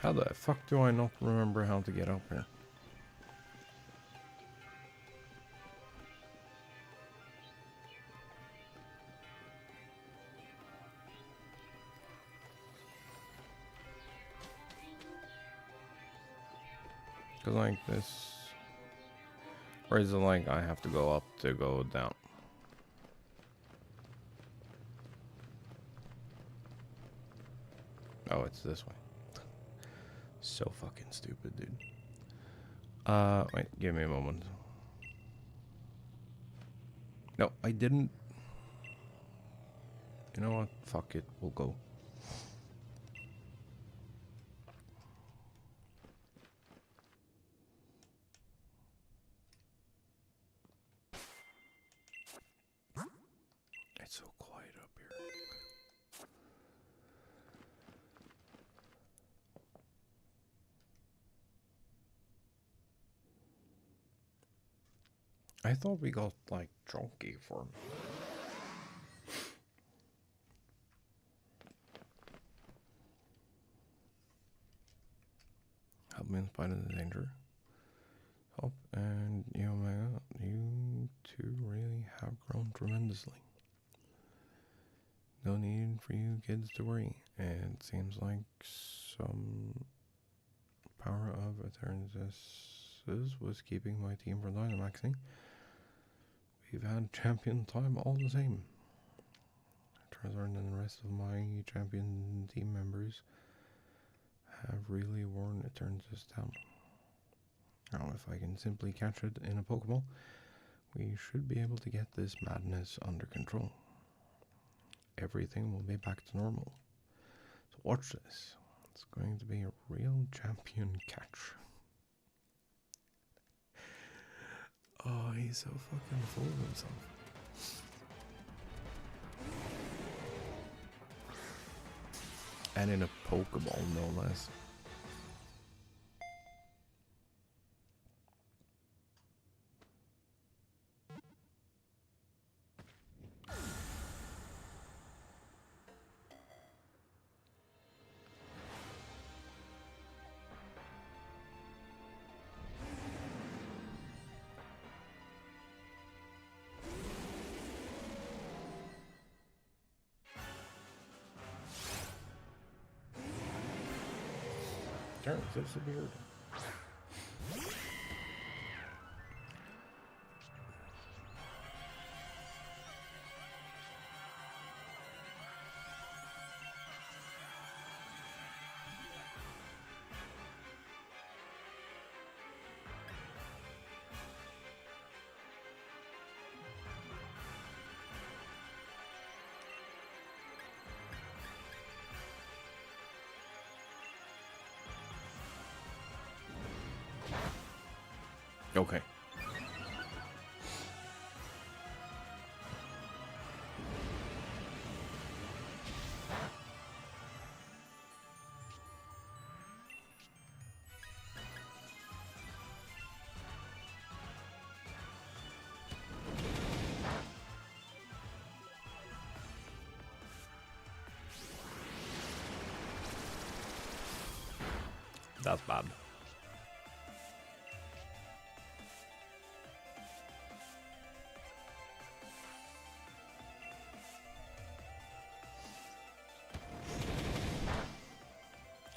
How the fuck do I not remember how to get up here? Cause like this, or is it like I have to go up to go down? Oh, it's this way. So fucking stupid, dude. Wait, give me a moment. No, I didn't. You know what? Fuck it, we'll go. It's so quiet up here. I thought we got like chunky for help me in spite of the danger. Help and Omega, you two really have grown tremendously. No need for you kids to worry. It seems like some power of Eternatus was keeping my team from Dynamaxing. We've had champion time all the same. Charizard and the rest of my champion team members have really worn Eternatus down. Now, if I can simply catch it in a Pokeball, we should be able to get this madness under control. Everything will be back to normal. So watch this. It's going to be a real champion catch. Oh, he's so fucking full of himself. And in a Pokeball, no less. Turns disappeared. Okay. That's bad.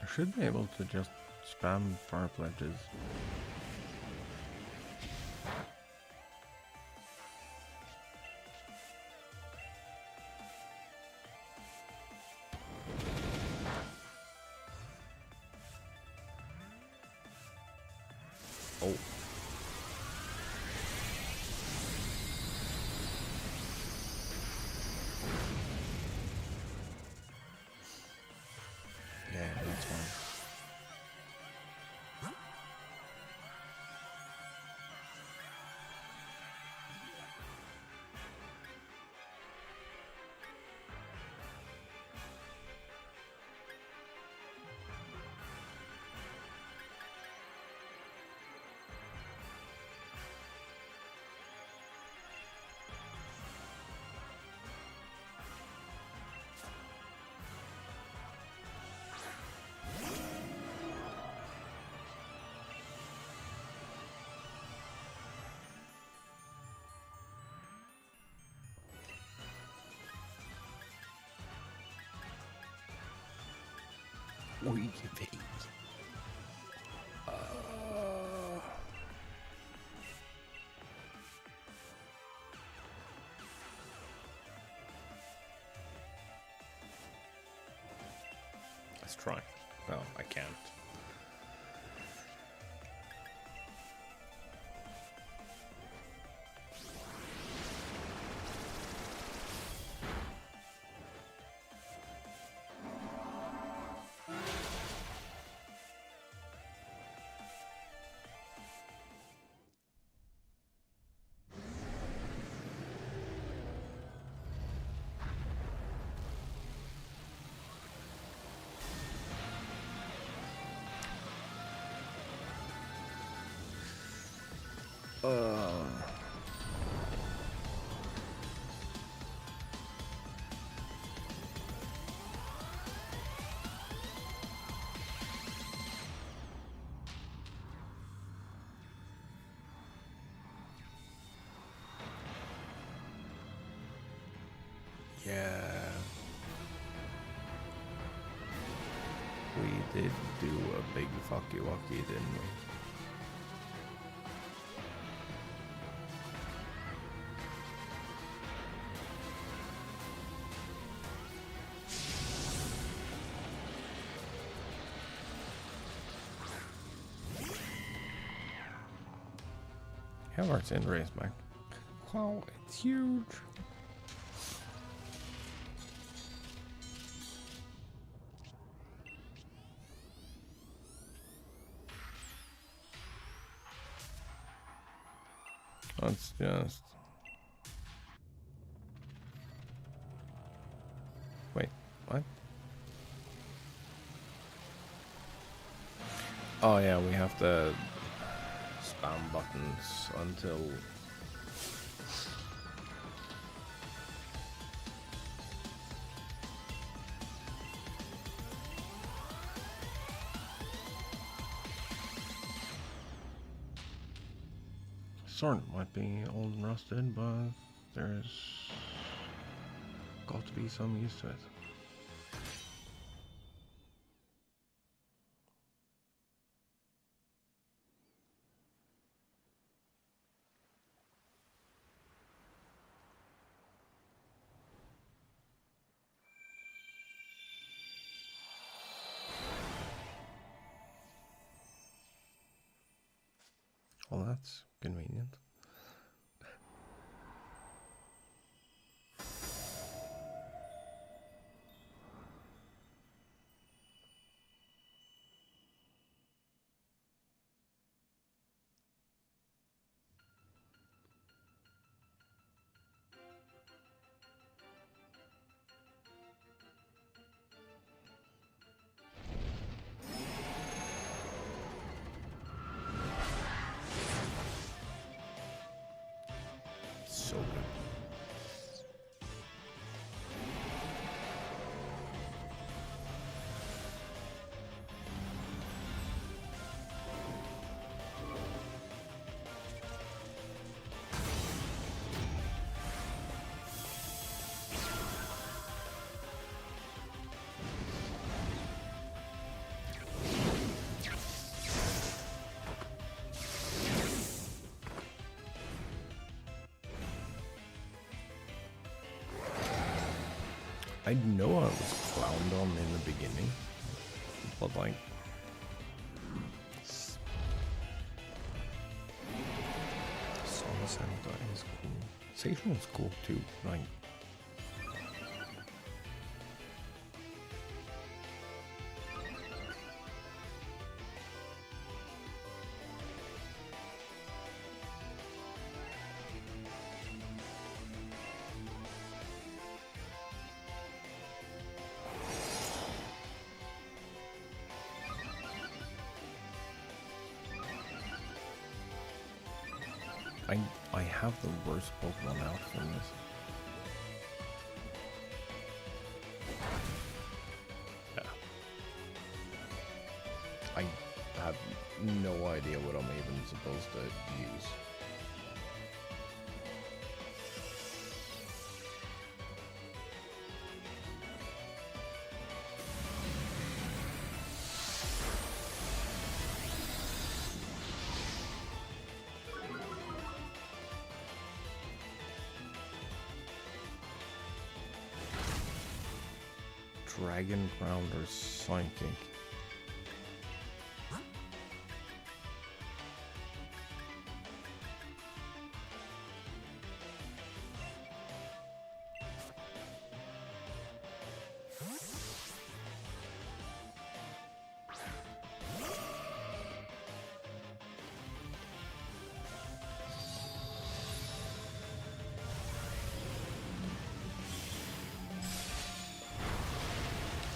I should be able to just spam fire pledges. Oh. Yeah, that's fine. We can Let's try. No, I can't. Yeah. We did do a big fucky wucky, didn't we? Have our send race back. Wow, it's huge. Let's just wait. What? Oh yeah, we have to spam buttons until Sword might be old and rusted, but there's got to be some use to it. Well, that's convenient. So good. I know I was clowned on in the beginning, but like, Song Santa is cool. Station is cool too. Like, I have the worst Pokemon out from this. Yeah. I have no idea what I'm even supposed to use. Dragon Ground or Psychic?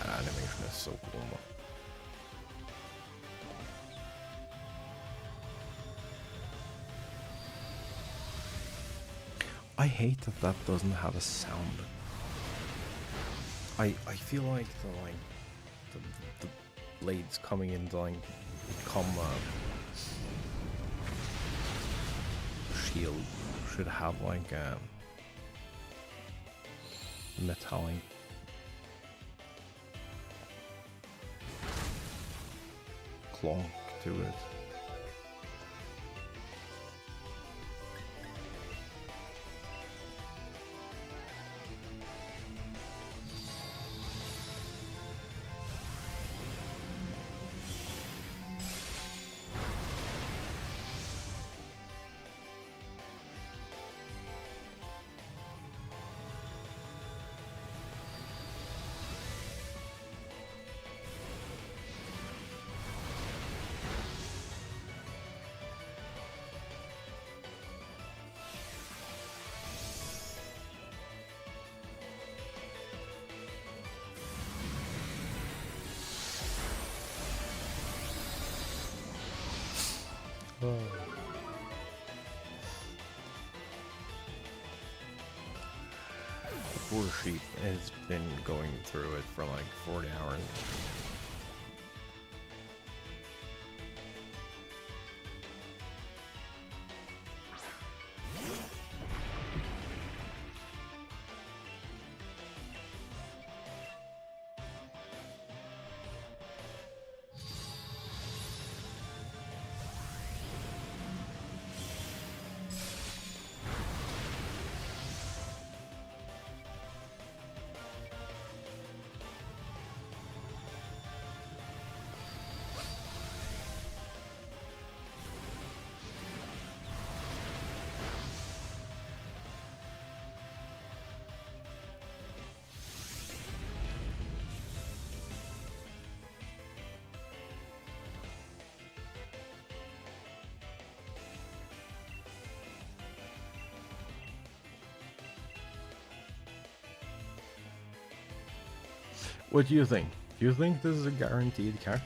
Animation is so cool. I hate that that doesn't have a sound. I feel like the blades coming in like become shield should have like a metallic clonk to it. Oh. The poor sheep has been going through it for like 40 hours. What do you think? Do you think this is a guaranteed catch?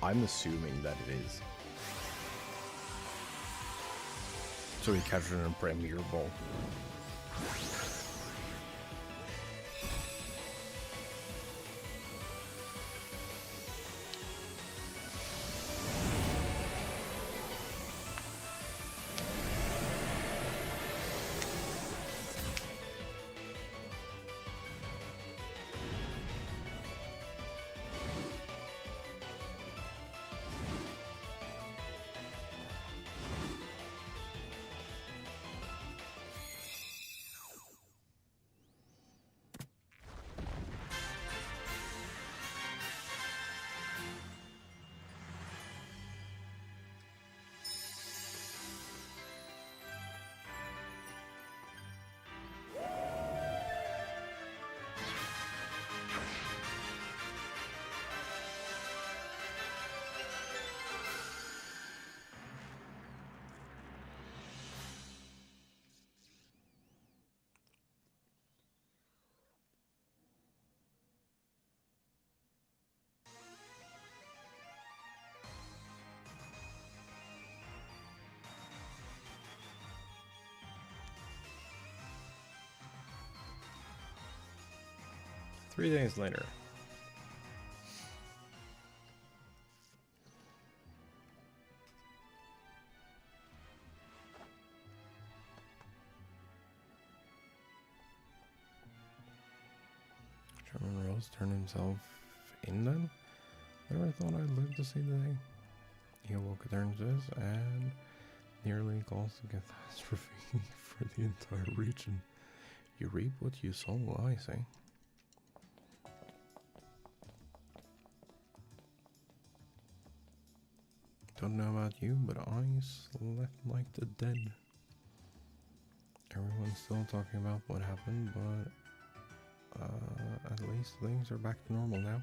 I'm assuming that it is. So he catches it in a Premier Bowl. Three days later. Sherman Rose turned himself in then? Never thought I'd live to see the day. He awoke at this and nearly caused a catastrophe for the entire region. You reap what you sow, I say. Don't know about you, but I slept like the dead. Everyone's still talking about what happened, but at least things are back to normal now.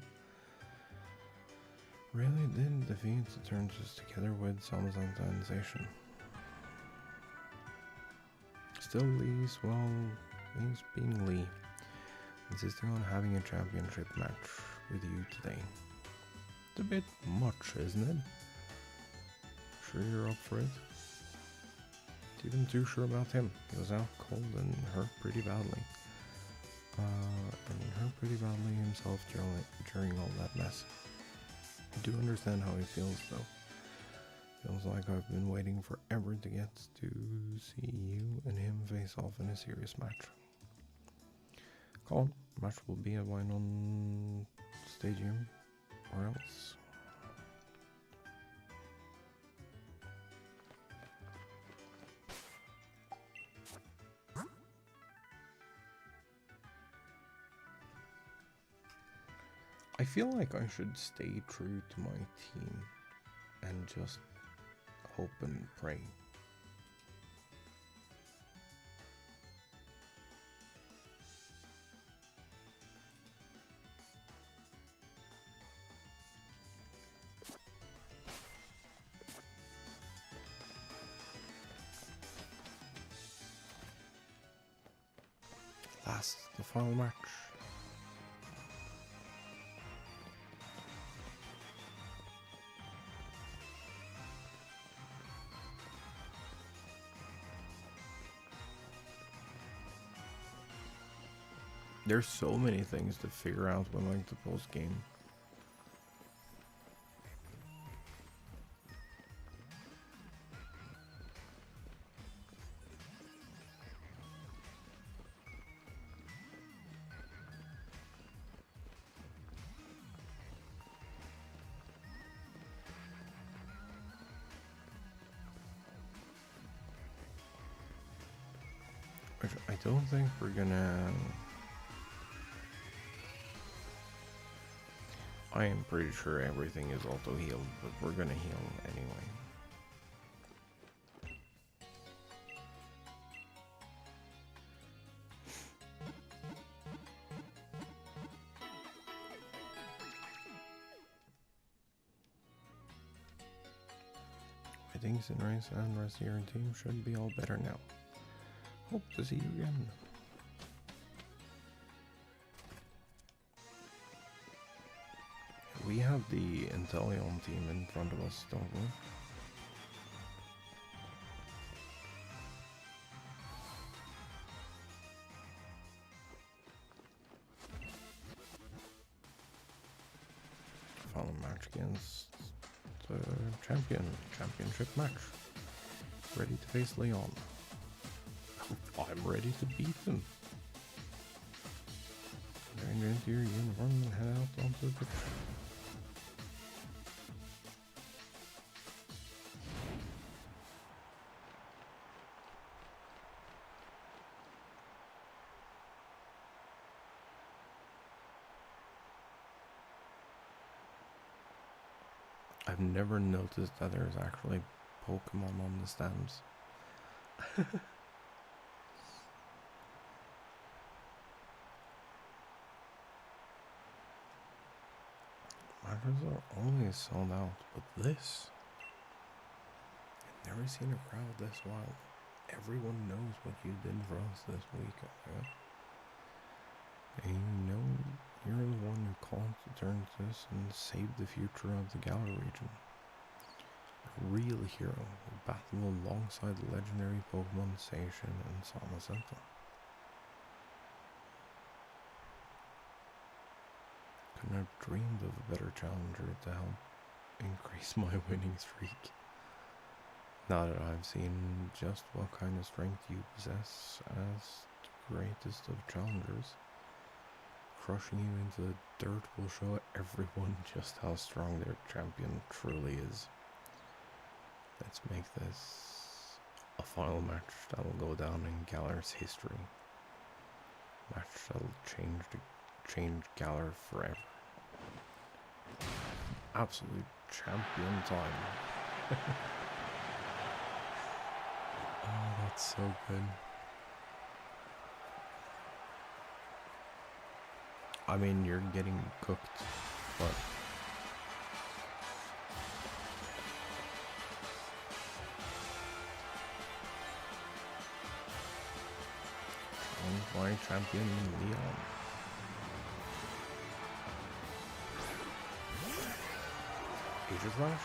Really did defeat the Turns together with some sensation. Still Lee's, well, Lee's being Lee, insisting on having a championship match with you today. It's a bit much, isn't it? Sure you're up for it? It's even too sure about him. He was out cold and hurt pretty badly. Himself during all that mess. I do understand how he feels though. Feels like I've been waiting forever to get to see you and him face off in a serious match. Come on, match will be at Wynon Stadium or else. I feel like I should stay true to my team and just hope and pray. Last, the final match. There's so many things to figure out when like the post game. I don't think we're gonna. I am pretty sure everything is auto healed, but we're gonna heal anyway. I think Sinrace and the rest of your team should be all better now. Hope to see you again. We have the Emporium team in front of us, don't we? Final match against the championship match. Ready to face Leon. I'm ready to beat him. Change into your uniform and head out onto the pitch. I've never noticed that there's actually Pokemon on the stands. Matches are always sold out, but this... I've never seen a crowd this wild. Everyone knows what you did for us this week, okay? And you know you're the one who called to turn this and save the future of the Galar region. A real hero who battled alongside the legendary Pokemon Seishin and Samacenta. Couldn't have dreamed of a better challenger to help increase my winning streak. Now that I've seen just what kind of strength you possess as the greatest of challengers, crushing you into the dirt will show everyone just how strong their champion truly is. Let's make this a final match that will go down in Galar's history. Match that will change Galar forever. Absolute champion time. Oh, that's so good. I mean, you're getting cooked, but my champion Leon. Future Flash.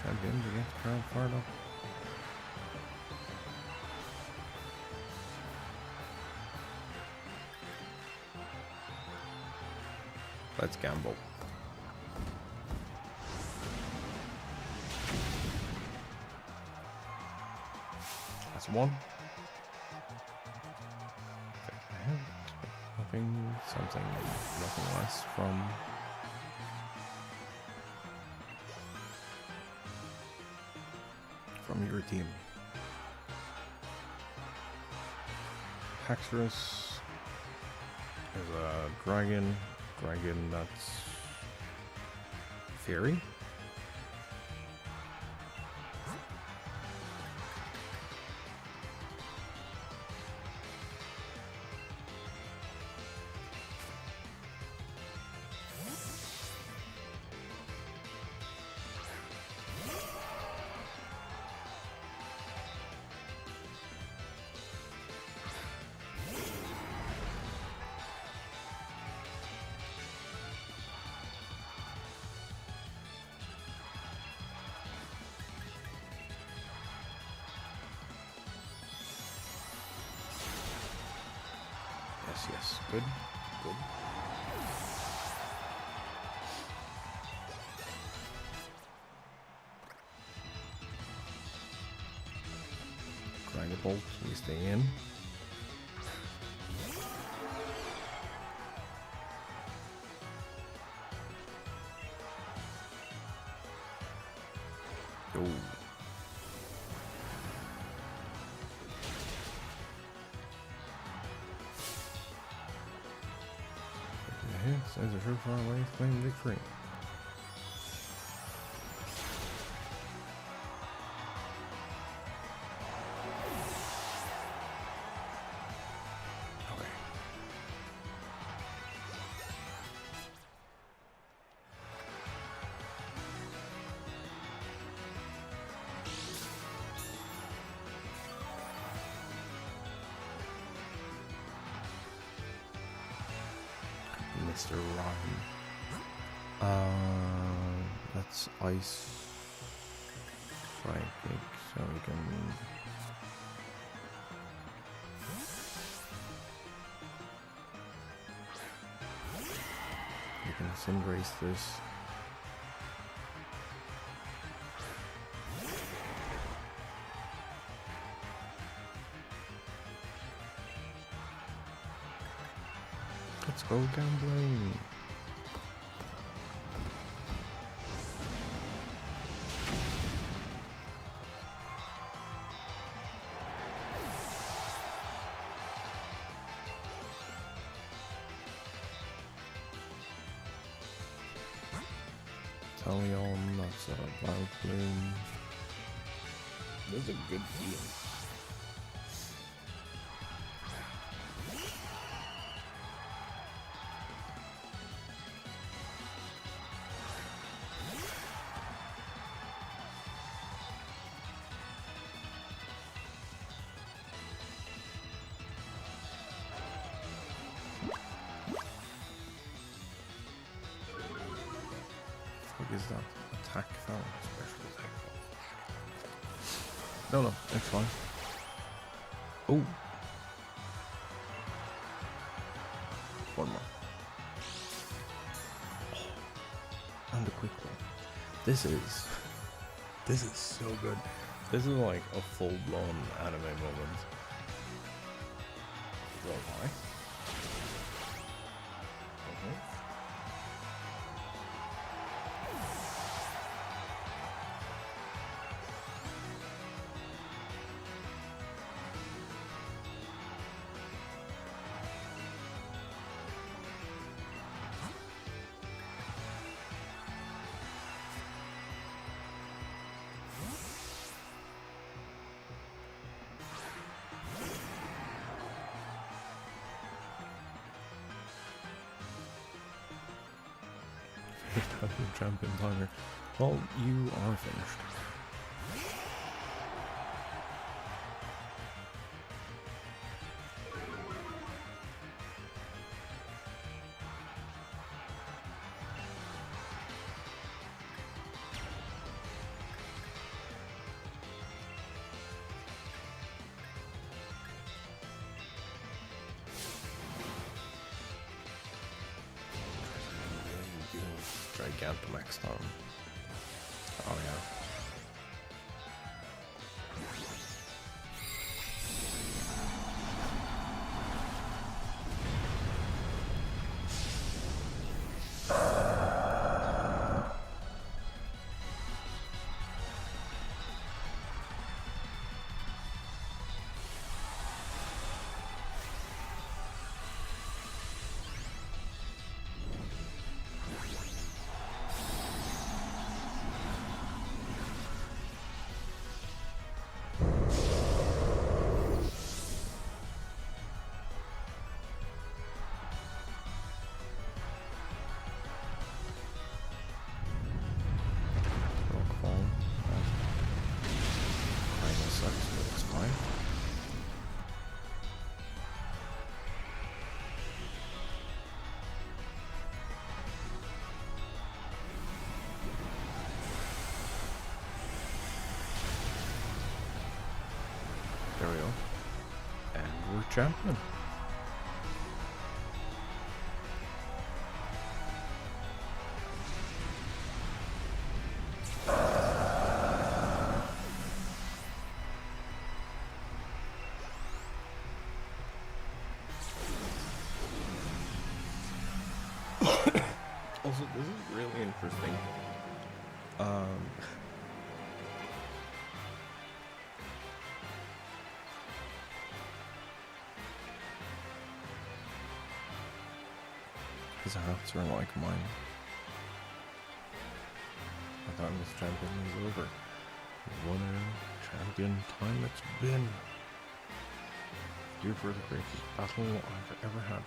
Champions against crowd fired up. Let's gamble. That's one. Nothing less from your team. Hexerus is a dragon that's fairy. Yes, good. Grind a bolt, we stay in. Oh. Says a far away, claim victory. What's the rhyme? That's ice psychic, so we can. You can Cinderace this. Let's go gambling. Talion, that's a Vileplume. This is a good deal. What is that? Attack foul, special attack foul. No, it's fine. Oh, one more. Oh, and a quick one. This is so good. This is like a full-blown anime moment. Well, why? Champion timer. Well, you are finished. Gigantamax down. Oh yeah. There we go. And we're champion. Also, this is really interesting. His hearts are like mine. I thought this champion was over. What a champion time it's been. Due for the greatest battle I've ever had.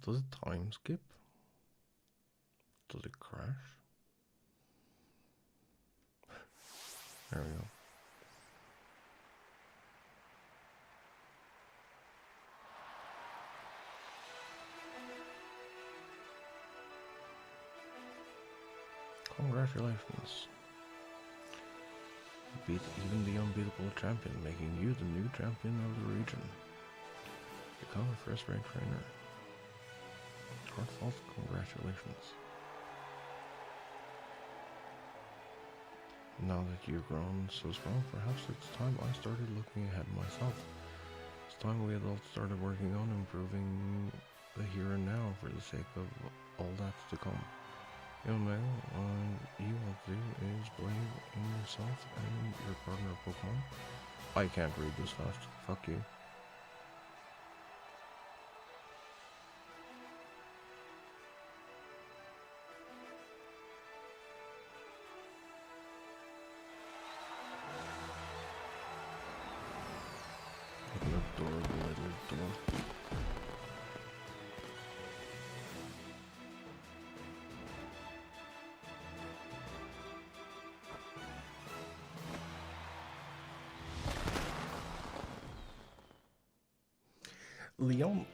Does it time skip? Does it crash? There we go. Congratulations. Beat even the unbeatable champion, making you the new champion of the region. Become a first-rate trainer. Heartfelt congratulations. Now that you've grown so strong, perhaps it's time I started looking ahead myself. It's time we adults started working on improving the here and now for the sake of all that's to come. Young man, all you want to do is believe in yourself and your partner Pokemon. I can't read this fast. Fuck you. An adorable little door. Leon,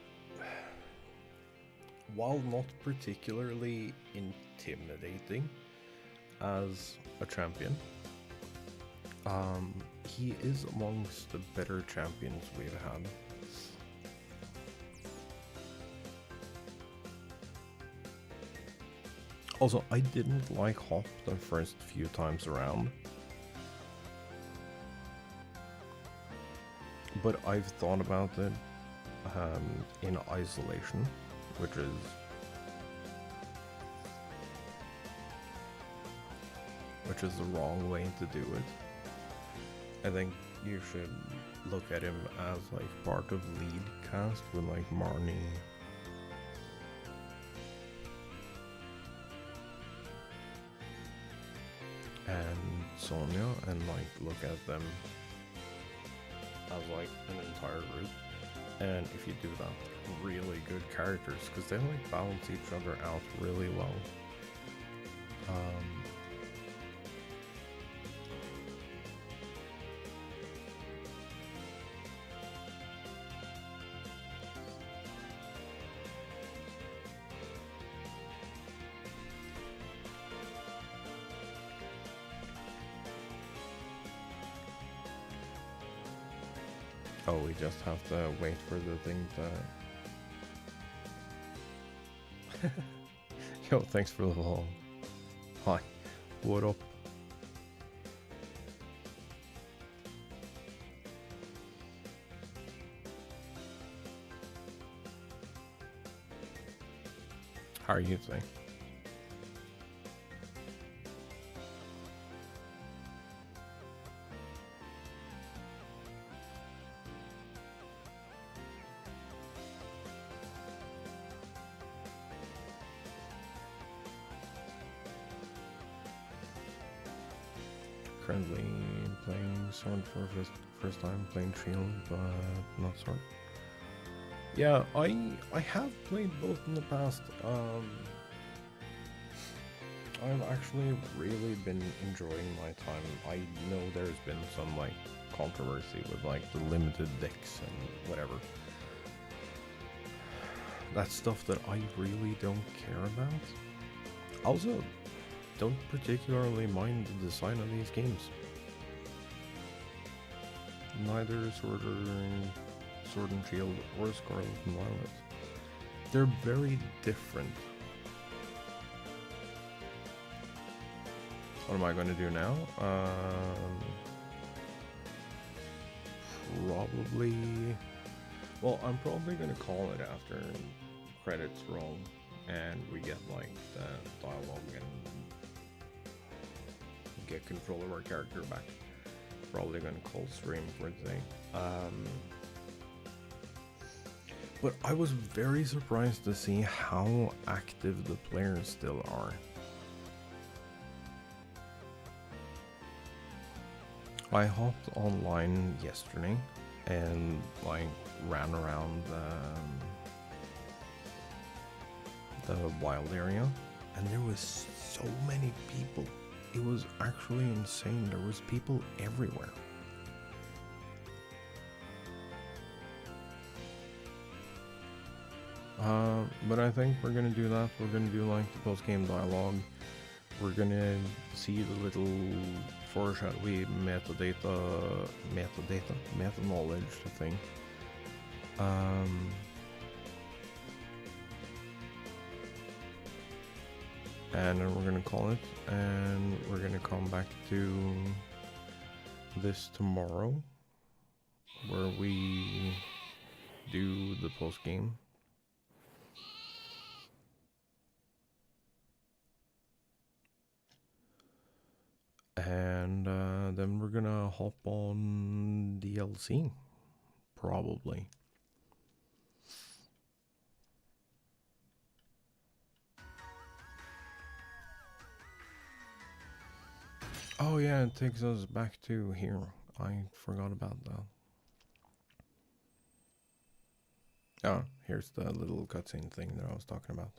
while not particularly intimidating as a champion, he is amongst the better champions we've had. Also, I didn't like Hop the first few times around. But I've thought about it in isolation, which is the wrong way to do it. I think you should look at him as like part of lead cast with like Marnie, and Sonia, and like look at them as like an entire group. And if you do that, really good characters, because they like balance each other out really well. Oh, we just have to wait for the thing to... Yo, thanks for the follow. Hi, what up? How are you today? Currently playing Sword for first time, playing Shield, but not Sword. Yeah, I have played both in the past. I've actually really been enjoying my time. I know there's been some like controversy with like the limited decks and whatever. That's stuff that I really don't care about. Also, don't particularly mind the design of these games. Neither Sword and Shield or Scarlet and Violet. They're very different. What am I going to do now? Probably... Well, I'm probably going to call it after credits roll and we get like the dialogue and get control of our character back. Probably gonna call stream for today. But I was very surprised to see how active the players still are. I hopped online yesterday and like ran around the wild area, and there was so many people. It was actually insane. There was people everywhere. But I think we're gonna do that. We're gonna do like the post-game dialogue. We're gonna see the little foreshadowy meta-knowledge thing. And then we're gonna call it, and we're gonna come back to this tomorrow, where we do the post-game. And then we're gonna hop on DLC, probably. Oh yeah, it takes us back to here. I forgot about that. Oh, here's the little cutscene thing that I was talking about.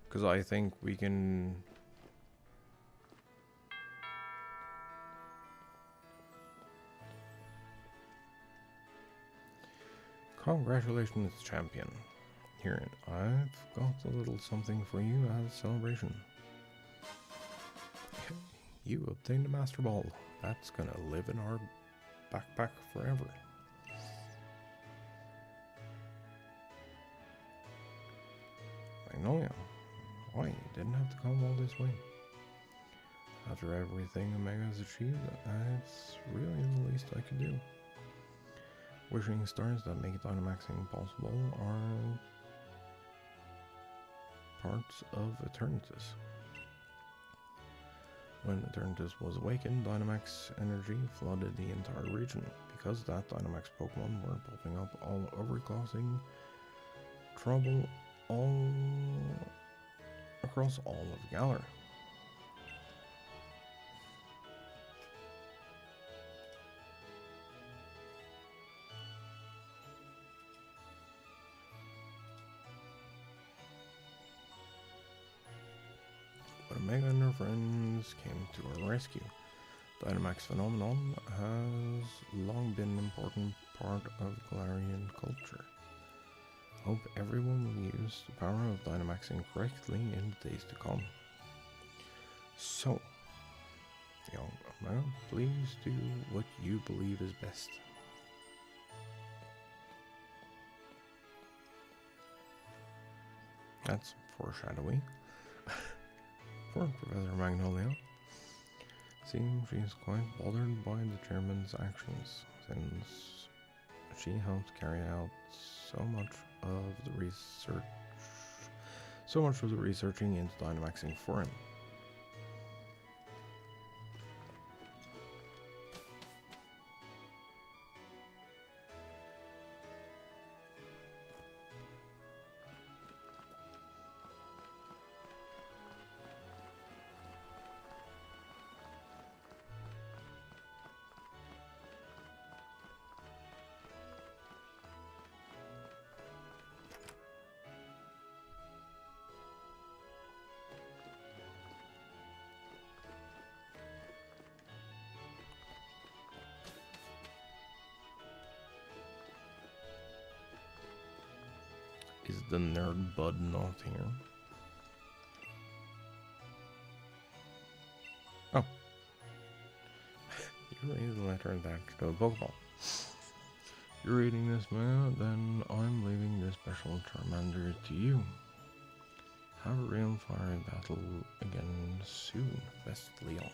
Because I think we can... Congratulations, champion. Here, I've got a little something for you as a celebration. You obtained a Master Ball. That's gonna live in our backpack forever. I know ya. Why, you didn't have to come all this way. After everything Omega's achieved, it's really the least I could do. Wishing stars that make Dynamaxing possible are parts of Eternatus. When Eternatus was awakened, Dynamax energy flooded the entire region. Because of that, Dynamax Pokemon were popping up all over, causing trouble all across all of Galar. But Omega and her friends came to our rescue. Dynamax phenomenon has long been an important part of Galarian culture. Hope everyone will use the power of Dynamaxing correctly in the days to come. So, young Omega, please do what you believe is best. That's foreshadowing. For Professor Magnolia. Seems she's quite bothered by the chairman's actions, since she helped carry out so much of the researching into Dynamaxing for him. Is the nerd bud not here? Oh. You read the letter attached to a Pokeball. You're reading this, man, then I'm leaving this special Charmander to you. Have a real fiery battle again soon, best Leon.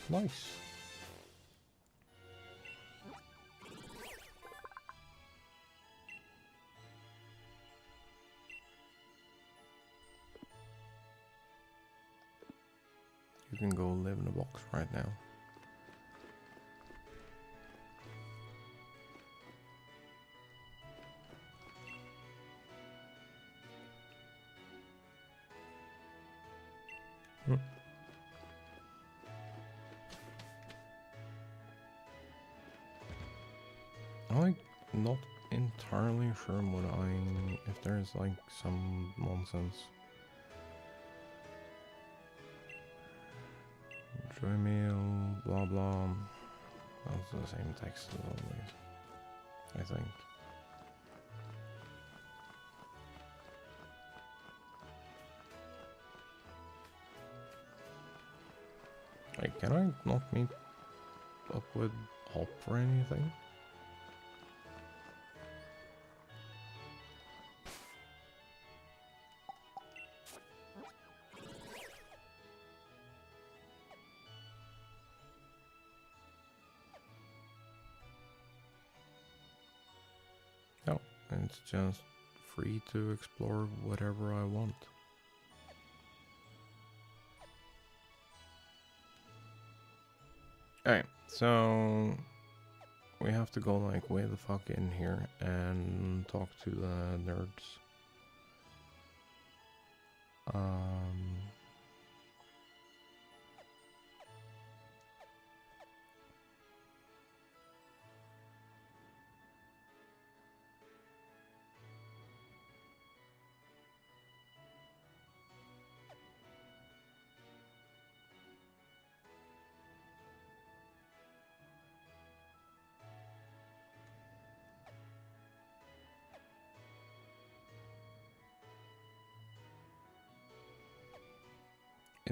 Nice. You can go live in a box right now. I'm not entirely sure what if there's like some nonsense. Joy meal, blah blah. That's the same text as always, I think. Like, can I not meet up with Hop or anything? No, it's just free to explore whatever I want. Alright, so we have to go like way the fuck in here and talk to the nerds.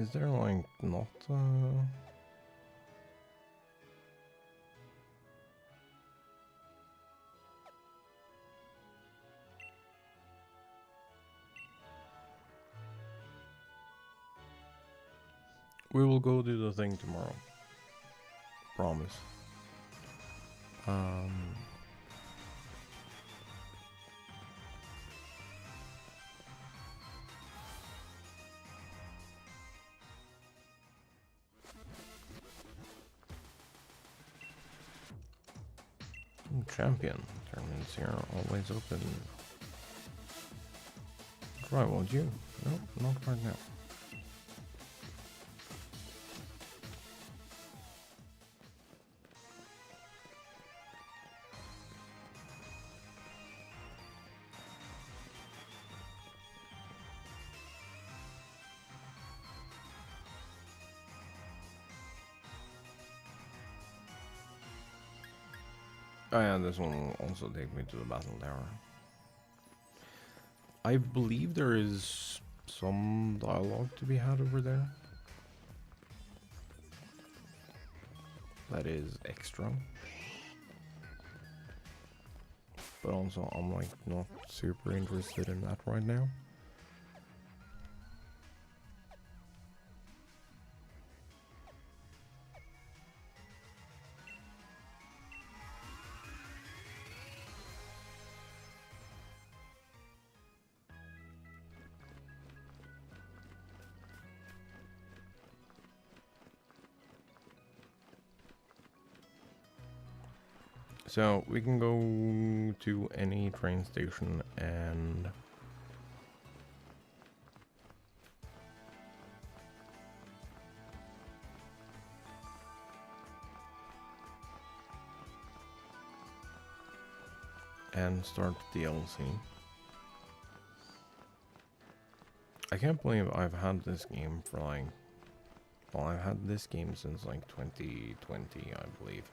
Is there like not we will go do the thing tomorrow. Promise. Champion. Tournaments here are always open. Try, won't you? Nope, not right now. Oh yeah, this one will also take me to the battle tower. I believe there is some dialogue to be had over there. That is extra. But also I'm like not super interested in that right now. So we can go to any train station and start the DLC. I can't believe I've had this game for like, well, I've had this game since like 2020, I believe.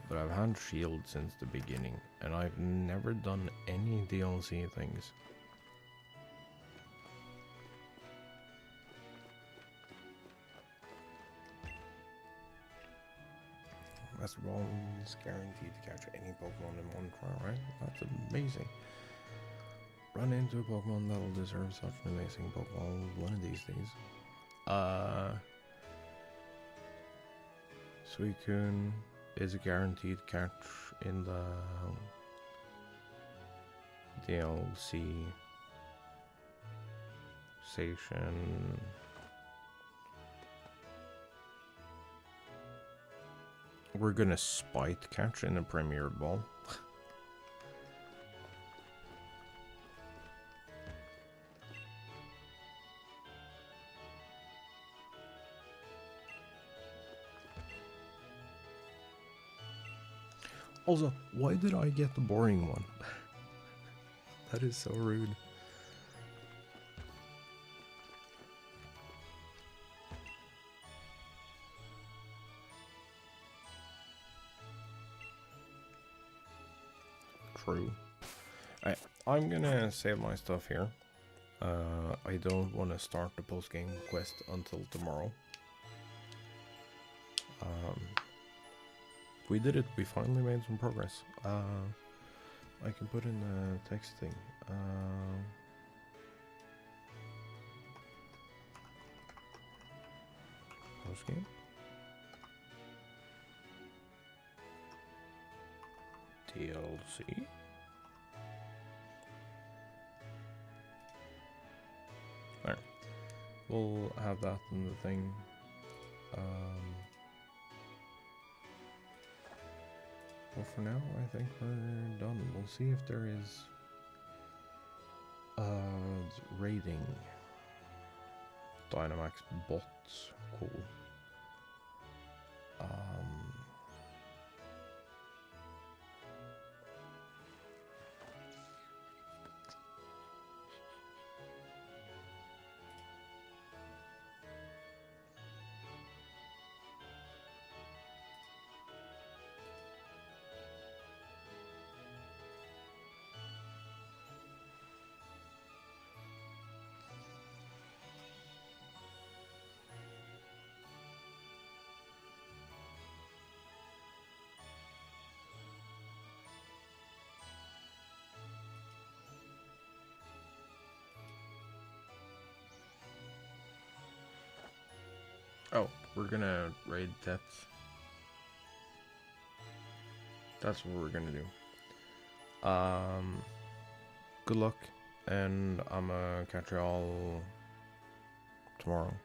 But I've had Shield since the beginning, and I've never done any DLC things. Master Ball is guaranteed to catch any Pokemon in one try, right? That's amazing. Run into a Pokemon that'll deserve such an amazing Pokemon one of these days. Suicune is a guaranteed catch in the DLC station. We're gonna spite catch in the Premier Ball. Also, why did I get the boring one? That is so rude. True. I'm gonna save my stuff here. I don't want to start the post-game quest until tomorrow. We did it. We finally made some progress. I can put in the text thing. Post-game. DLC. There. We'll have that in the thing. Well, for now, I think we're done. We'll see if there is rating. Dynamax bots. Cool. Oh, we're gonna raid Tets. That's what we're gonna do. Good luck, and I'ma catch y'all tomorrow.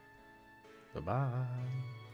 Bye-bye.